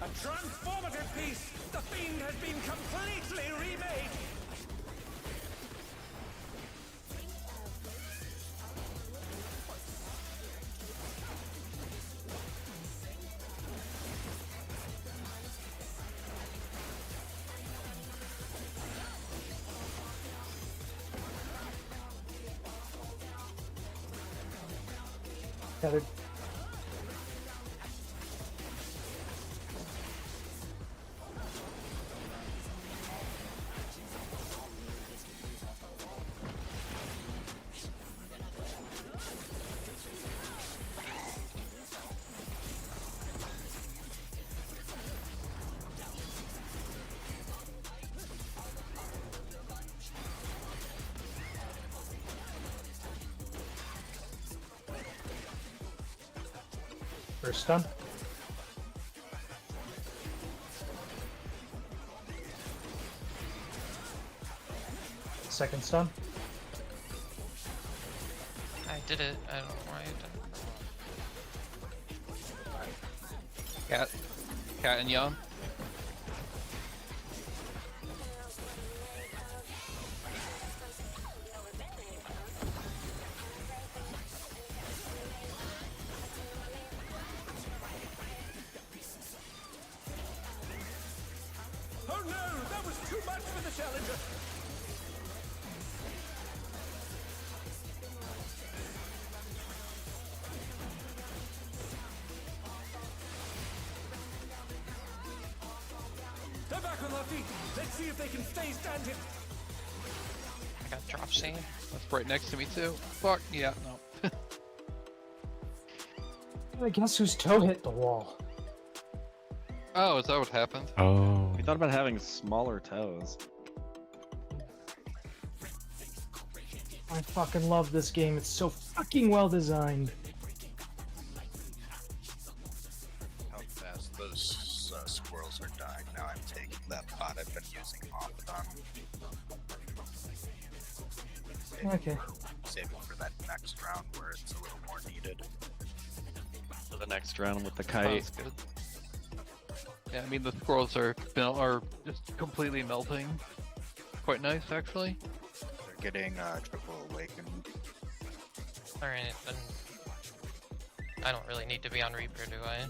A transformative piece! The fiend has been completely remade! Yeah, they're... First stun. Second stun. I did it. I don't know why I didn't. Cat and Yon. Oh no! That was too much for the challenger! They're back on their feet! Let's see if they can stay standing! I got drop C. That's right next to me too. Fuck, yeah, no. I guess whose toe hit the wall? Oh, is that what happened? Oh. We thought about having smaller toes. I fucking love this game. It's so fucking well designed. How fast those squirrels are dying. Now I'm taking that pot I've been using off of them. Okay. Save it for that next round where it's a little more needed. For the next round with the Oh, kite. that's good. Yeah, I mean the squirrels are just completely melting. Quite nice, actually. They're getting triple awakened. Alright, then I don't really need to be on Reaper, do I?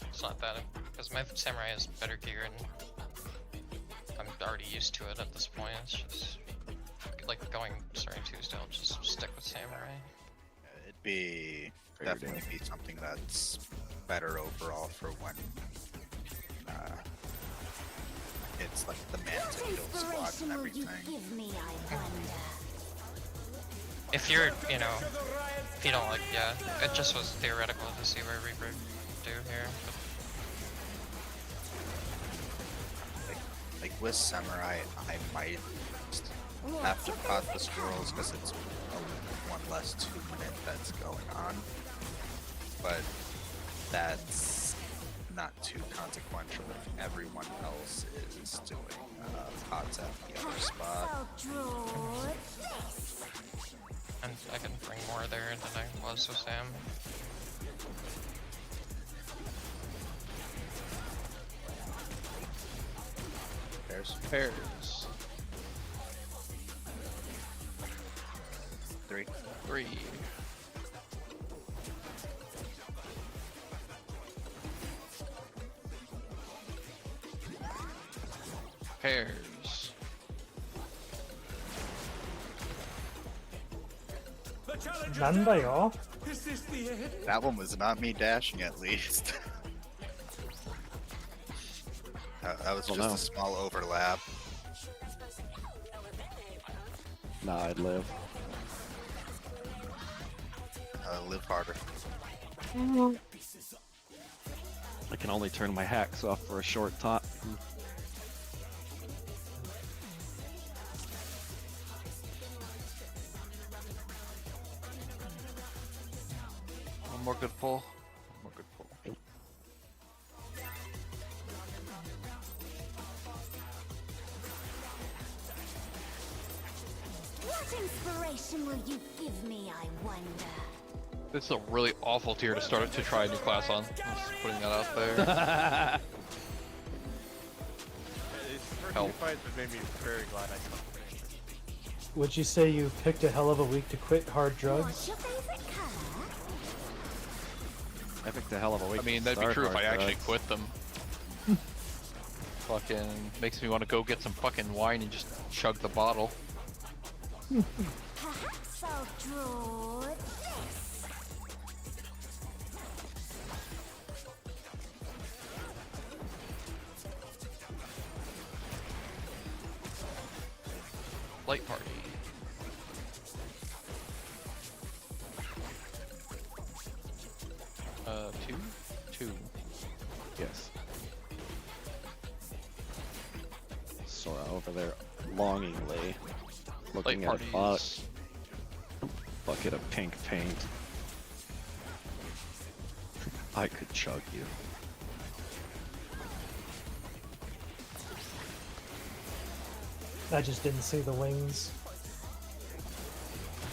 It's not that, because my Samurai has better gear and I'm already used to it at this point. It's just like going starting Tuesday, I'll just stick with Samurai. It'd be Fair definitely be something that's better overall for when it's like the man to kill squad and everything. Give me, I wonder. If you're, you know, if you don't like, yeah, it just was theoretical to see where Reaper do here. Like with Samurai, I might have to pot the squirrels because it's one less 2 minute that's going on. But that's not too consequential if everyone else is doing pots at the other spot. And I can bring more there than I was with Sam. Pairs. 3. 3. Pairs. The challenge is Nanda, down. y'all. Is this the end? That one was not me dashing, at least. That was Well, just no. a small overlap. Nah, I'd live. Live harder. I can only turn my hacks off for a short time. One more good pull. One more good pull. What inspiration will you give me, I wonder? This is a really awful tier to start to try a new class on. Just putting that out there. It's first Help. few fights that made me very glad I stopped playing. Would you say you picked a hell of a week to quit hard drugs? What's your favorite color? I picked a hell of a week. I mean, to that'd be start true if I hard actually drugs. quit them. Fucking makes me want to go get some fucking wine and just chug the bottle. Perhaps I'll draw this. Light party. Two? Two. Yes. Sora over there longingly looking Light at a parties. bucket of pink paint. I could chug you. I just didn't see the wings.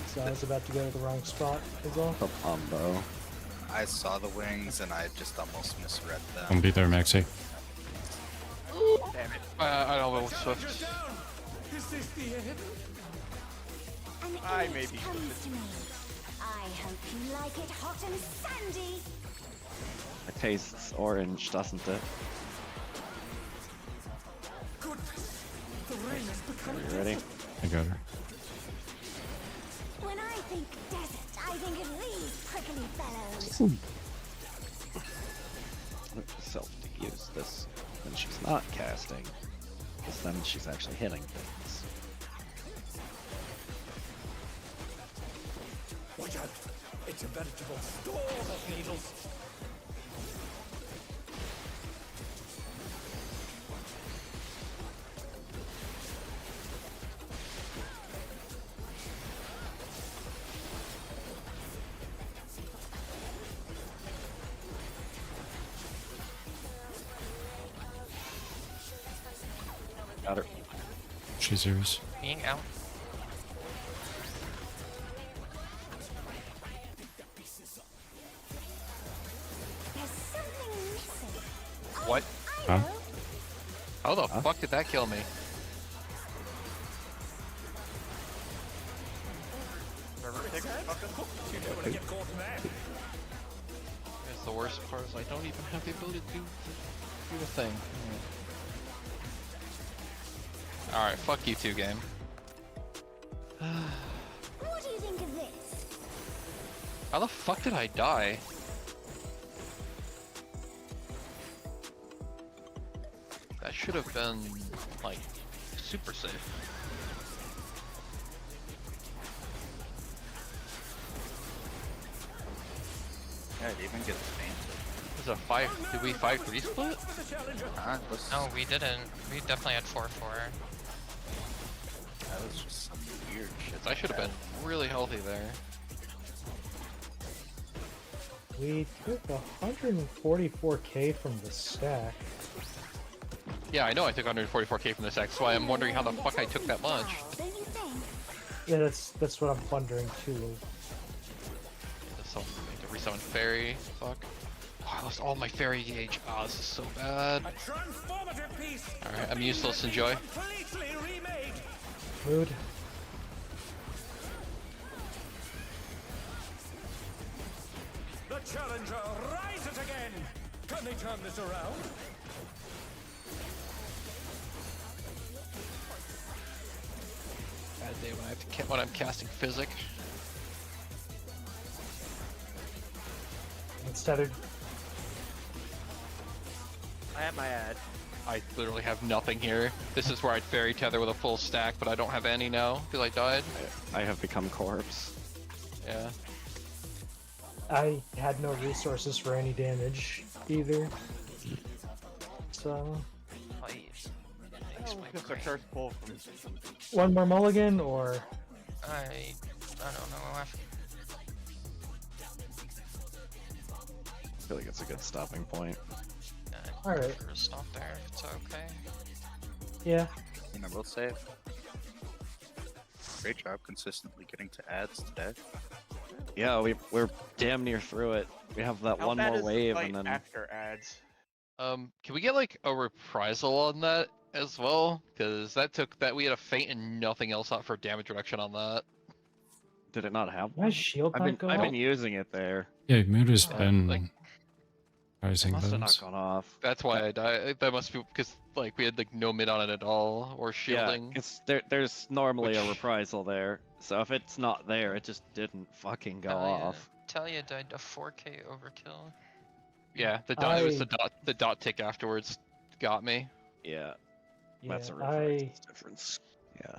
So I was about to go to the wrong spot as well. The combo. I saw the wings and I just almost misread Don't them. be there, Maxi. Damn it. I don't know The what's challenge is Swift. down. Is this the end? An I image may be comes to me. I hope you like it hot and sandy. It tastes orange, doesn't it? Goodness. The rain has become Are you ready? I got her. When I think desert, I think of these prickly fellows. Look for self to use this when she's not casting. Because then she's actually hitting things. Watch out. It's a veritable storm of needles. Got her. She's yours. Being out. There's something missing. What? I Huh? know. How the fuck did that kill me? Get caught in that. That's the worst part is I don't even have the ability to do the thing. Alright, fuck you two, game. What do you think of this? How the fuck did I die? That should have been, like, super safe. Yeah, it even gets fainted. This is a 5. Did we 5-3 split? No, we didn't. We definitely had 4-4. That was just some weird shit. I should have been really healthy there. We took 144k from the stack. Yeah, I know I took 144k from this X, so I'm wondering how the fuck I took that much. Don't you think? Yeah, that's what I'm wondering too. So, to resummon fairy. Fuck. Oh, I lost all my fairy gauge. Oh, this is so bad. A transformative piece. Alright, I'm useless. Enjoy. Completely remade. Mood. The challenger rises again. Can they turn this around? Bad day when I have to when I'm casting physic. It's tethered. I have my ad. I literally have nothing here. This is where I'd fairy tether with a full stack, but I don't have any now because I died. I have become corpse. Yeah. I had no resources for any damage either. So Just a curse pull from one more mulligan or I don't know. I feel like it's a good stopping point. Alright. For a stop there, if it's okay. yeah. And I will say, great job consistently getting to ads today. Yeah, we're damn near through it. We have that How one bad more is the wave fight and then after ads. Can we get like a reprisal on that as well? Because that we had a feint and nothing else out for damage reduction on that. did it not have My one? shield I've not go been up? using it there. Yeah, mood has been like- rising Must have not those. gone off. That's why I died. That must be because like we had like no mid on it at all or shielding. Yeah, it's there's normally a Which- reprisal there. So if it's not there, it just didn't fucking go off. Talia died to 4k overkill. Yeah, the dot. It was I- the dot tick afterwards got me. Yeah, Yeah, that's a I reprisal difference. Yeah.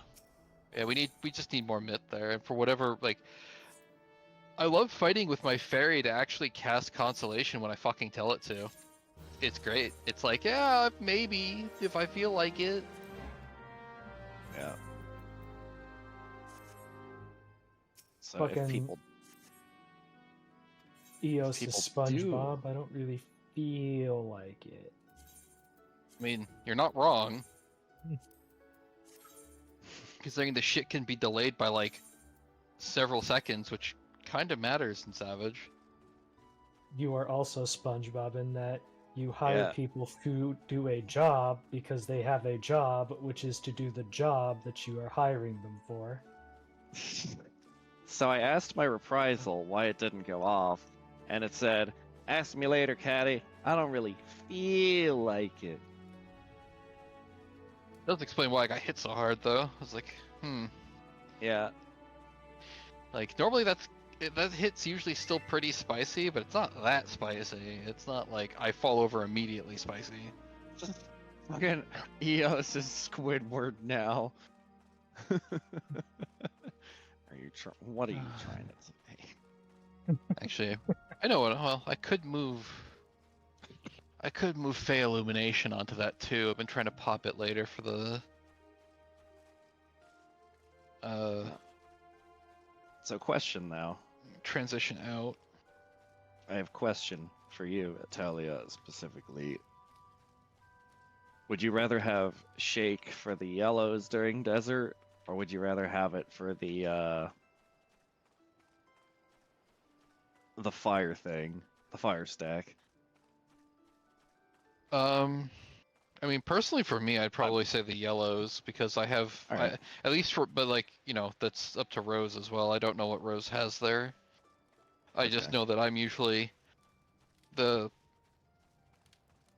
Yeah, we just need more myth there, and for whatever like, I love fighting with my fairy to actually cast consolation when I fucking tell it to. It's great. It's like, yeah, maybe if I feel like it. Yeah. So Fucking if people EOS is people do- SpongeBob. I don't really feel like it. I mean, you're not wrong. Hmm. Considering the shit can be delayed by like several seconds, which kind of matters in Savage. You are also SpongeBob in that you hire Yeah. people who do a job because they have a job, which is to do the job that you are hiring them for. So I asked my reprisal why it didn't go off, and it said, "Ask me later, Caddy. I don't really feel like it." Does explain why I got hit so hard though. I was like, Yeah. like normally that hit's usually still pretty spicy, but it's not that spicy. It's not like I fall over immediately spicy. Fucking EOS is Squidward now. What are you trying to say? Actually, I know what. Well, I could move. I could move Fey Illumination onto that too. I've been trying to pop it later for the. So, question now. Transition out. I have a question for you, Italia, specifically. Would you rather have Shake for the yellows during desert, or would you rather have it for the fire thing, the fire stack? I mean, personally for me, I'd probably say the yellows because I have, Alright. at least for, but like, you know, that's up to Rose as well. I don't know what Rose has there. I just Okay. know that I'm usually the.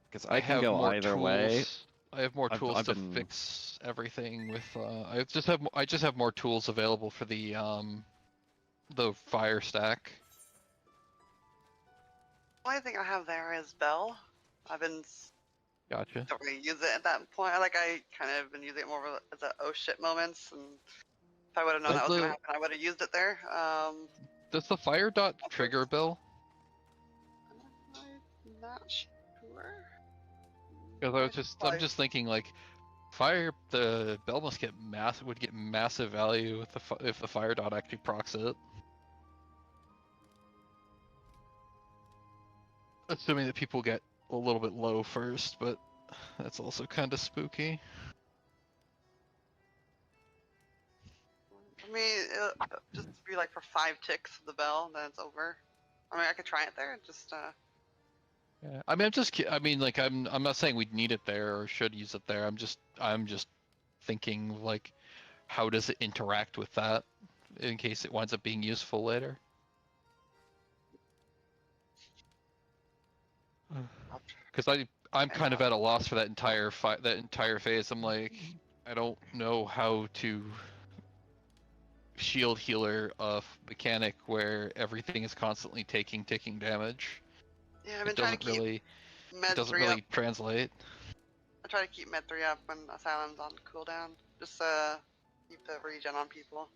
Because I I can have go more either tools. way. I have more tools I've to been fix everything with. I just have more tools available for the fire stack. The only thing I have there is Bell. I've been Gotcha. don't really use it at that point. I kind of been using it more as a oh shit moments, and if I would have known Does that was gonna the happen, I would have used it there. does the fire dot trigger Bill? I'm not sure. Because I'm just thinking like the bell must get would get massive value with if the fire dot actually procs it. Assuming that people get a little bit low first, but that's also kind of spooky. I mean, it'll just be like for 5 ticks of the bell, then it's over. I mean, I could try it there. Just Yeah, I mean, I mean, like, I'm not saying we'd need it there or should use it there. I'm just thinking like, how does it interact with that, in case it winds up being useful later. Because I'm kind of at a loss for that entire phase. I'm like, I don't know how to shield healer a mechanic where everything is constantly taking ticking damage. yeah, I've been trying to keep It Med doesn't 3 up. really translate. I try to keep Med 3 up when Asylum's on cooldown. Just keep the regen on people.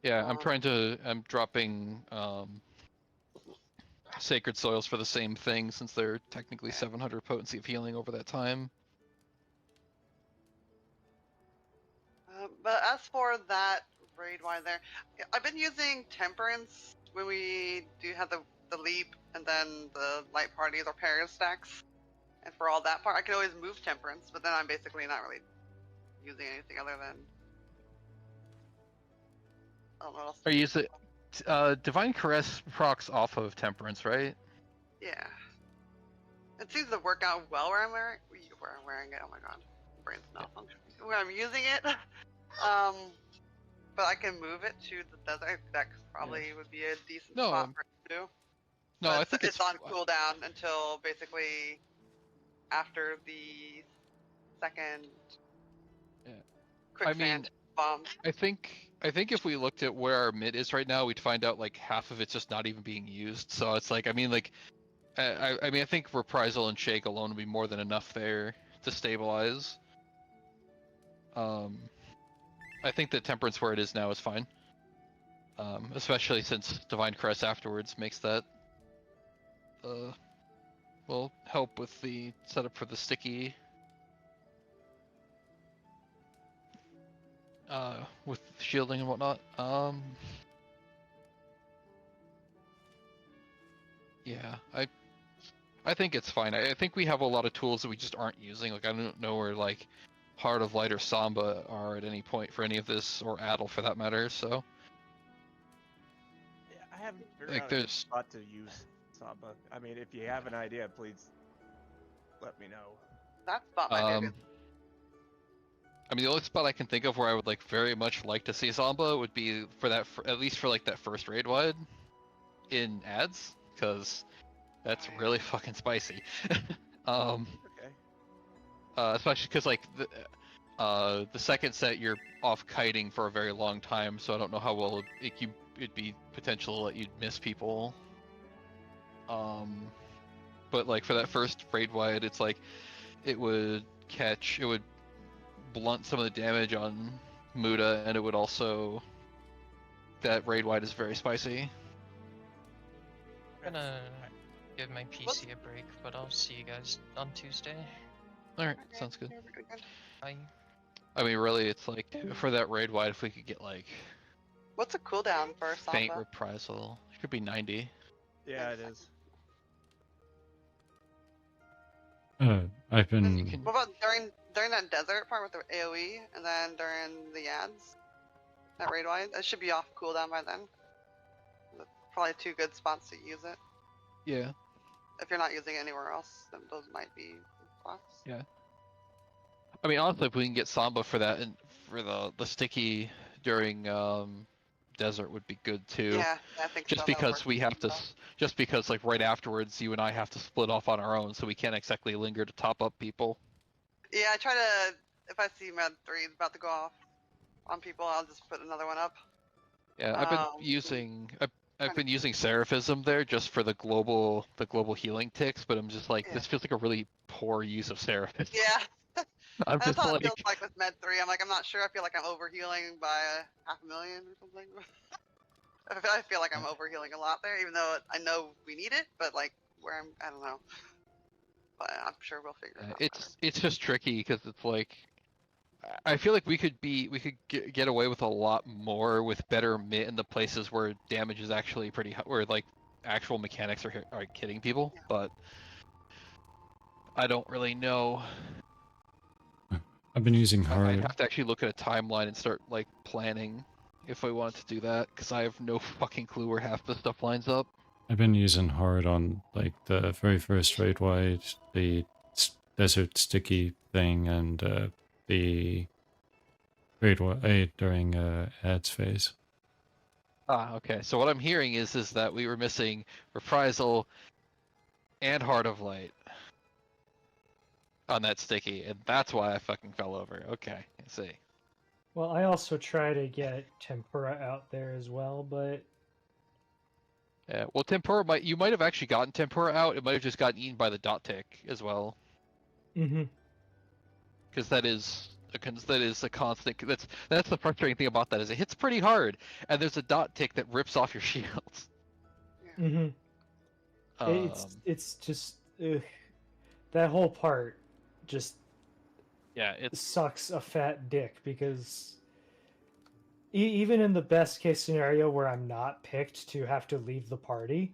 Yeah, I'm dropping Sacred Soils for the same thing since they're technically 700 potency of healing over that time. But as for that raid wide there, I've been using Temperance when we do have the leap and then the light parties or parent stacks. And for all that part, I can always move Temperance, but then I'm basically not really using anything other than. I don't know what else. Are you using Divine Caress procs off of Temperance, right? Yeah. It seems to work out well where I'm wearing it. Oh my god, brain's malfunctioning. When I'm using it, but I can move it to the desert. That probably would be a decent spot for it to do. No, but I think it's on cooldown until basically after the second quick sand bomb. I think if we looked at where our mid is right now, we'd find out like half of it's just not even being used. So it's like, I mean, like, I mean, I think Reprisal and Shake alone would be more than enough there to stabilize. I think that Temperance where it is now is fine. Especially since Divine Caress afterwards makes that will help with the setup for the sticky with shielding and whatnot. Yeah, I think it's fine. I think we have a lot of tools that we just aren't using. Like, I don't know where like Heart of Light or Samba are at any point for any of this, or Addle for that matter. So Yeah, I haven't figured like out there's a spot to use Samba. I mean, if you have an idea, please let me know. That spot might be good. I mean, the only spot I can think of where I would like very much like to see Samba would be for that, at least for like that first raid wide in ads, because that's really fucking spicy. Okay. Especially because like the second set you're off kiting for a very long time, so I don't know how well it'd be potential that you'd miss people. But like for that first raid wide, it's like it would blunt some of the damage on Muda, and it would also, that raid wide is very spicy. gonna give my PC a break, but I'll see you guys on Tuesday. Alright, sounds good. Bye. I mean, really, it's like, for that raid wide, if we could get, like, What's a cooldown for faint Samba? reprisal, it could be 90. Yeah, it is. I've been. You can, What about during that desert part with the AOE, and then during the ads? That raid wide? It should be off cooldown by then. Probably two good spots to use it. yeah. If you're not using it anywhere else, then those might be spots. Yeah. I mean, honestly, if we can get Samba for that and for the sticky during desert would be good too. Yeah, I think so. Just That'll because work we have to, well. just because like right afterwards, you and I have to split off on our own, so we can't exactly linger to top up people. Yeah, I try to. If I see Med 3 is about to go off on people, I'll just put another one up. Yeah, I've been using I've been using Seraphism there just for the global healing ticks, but I'm just like this feels like a really poor use of Seraphism. Yeah. I'm That's just how it like feels like with Med 3. I'm like, I'm not sure. I feel like I'm overhealing by 500,000 or something. I feel like I'm overhealing a lot there, even though I know we need it, but like where I don't know. But I'm sure we'll figure it out. it's just tricky because it's like I feel like we could get away with a lot more with better mitt in the places where damage is actually pretty high, where like actual mechanics are hitting people, but I don't really know. I've been using I'd hard. have to actually look at a timeline and start like planning if I wanted to do that, because I have no fucking clue where half the stuff lines up. I've been using hard on like the very first raid wide, the desert sticky thing, and the raid wide during ads phase. Ah, okay. So what I'm hearing is that we were missing reprisal and Heart of Light on that sticky, and that's why I fucking fell over. Okay, I see. Well, I also try to get Tempura out there as well, but Yeah, well, Tempura you might have actually gotten Tempura out. It might have just gotten eaten by the dot tick as well. Because that is a constant. That's the frustrating thing about that is it hits pretty hard, and there's a dot tick that rips off your shields. It's just that whole part just it sucks a fat dick because even in the best case scenario where I'm not picked to have to leave the party,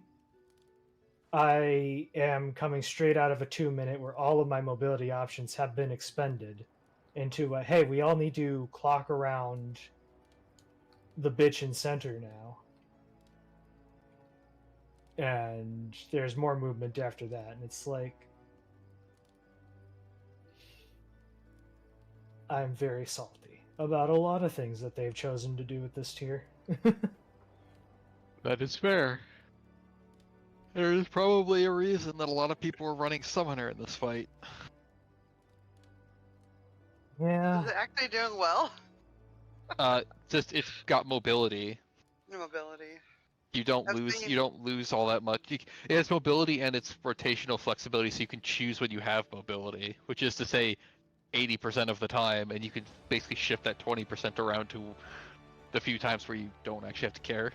I am coming straight out of a 2-minute where all of my mobility options have been expended into a, hey, we all need to clock around the bitch in center now. And there's more movement after that, and it's like I'm very salty about a lot of things that they've chosen to do with this tier. That is fair. There is probably a reason that a lot of people are running Summoner in this fight. Yeah. Is it actually doing well? Just it's got mobility. Mobility. You don't lose all that much. It has mobility and it's rotational flexibility, so you can choose when you have mobility, which is to say 80% of the time, and you can basically shift that 20% around to the few times where you don't actually have to care.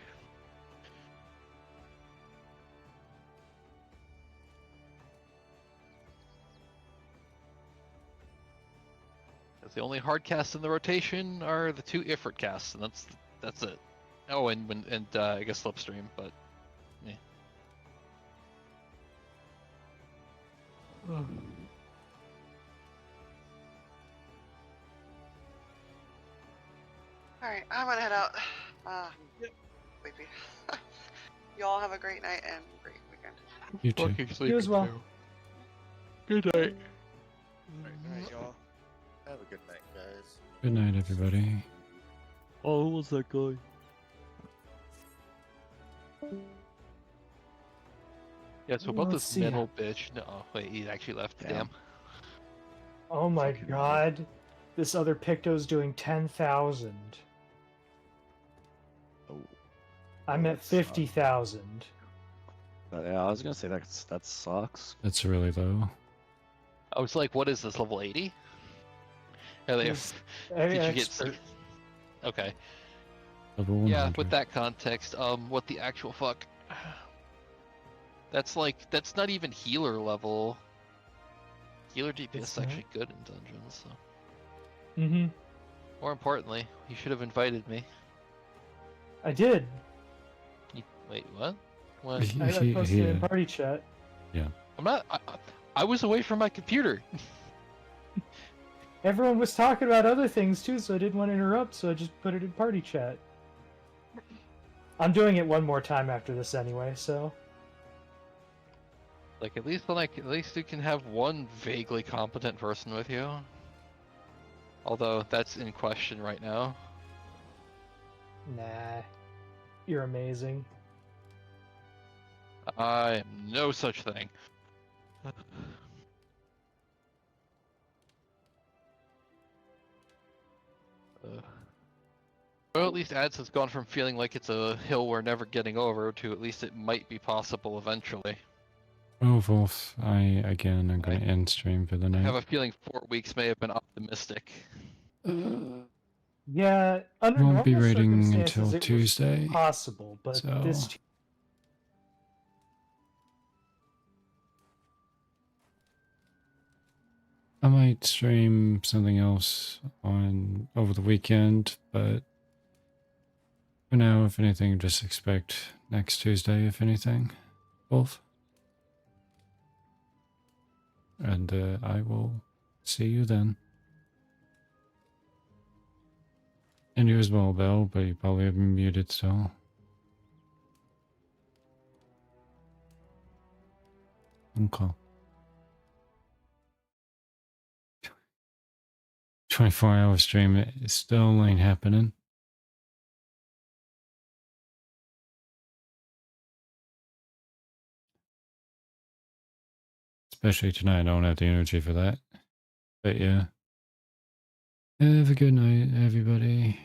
The only hard casts in the rotation are the 2 Ifrit casts, and that's it. Oh, and I guess Slipstream, but yeah. Alright, I'm gonna head out. Sleepy. You all have a great night and great weekend. You too. You as well. Good night. Alright, y'all. Have a good night, guys. Good night, everybody. Oh, what's that guy? Yeah, so about Let's this see. metal bitch. No, wait, he actually left. Damn. Oh my god. This other Picto's doing 10,000. Oh, I'm at that sucks. 50,000. Yeah, I was gonna say that sucks. That's really low. I was like, what is this, level 80? Are they, He's did you get... expert. Okay. Level 100. Yeah, with that context, what the actual fuck? That's like, that's not even healer level. Healer DPS It's is actually good in dungeons, so. Mm-hmm. More importantly, you should have invited me. I did. Wait, what? When? I posted it in Yeah. party chat. I'm not. I was away from my computer. Everyone was talking about other things too, so I didn't want to interrupt, so I just put it in party chat. I'm doing it one more time after this anyway, so. Like at least you can have one vaguely competent person with you. Although that's in question right now. Nah. You're amazing. I am no such thing. Well, at least ads has gone from feeling like it's a hill we're never getting over to at least it might be possible eventually. Well, Wolf, I'm going to end stream for the I have night. a feeling 4 weeks may have been optimistic. Yeah, under Won't be normal raiding circumstances, until it Tuesday. was possible, but So this. I might stream something else on over the weekend, but for now, if anything, just expect next Tuesday, if anything, Wolf. And I will see you then. And you as well, Belle, but you probably have been muted still. Okay. 24-hour stream, it still ain't happening. Especially tonight, I don't have the energy for that. But yeah. Have a good night, everybody.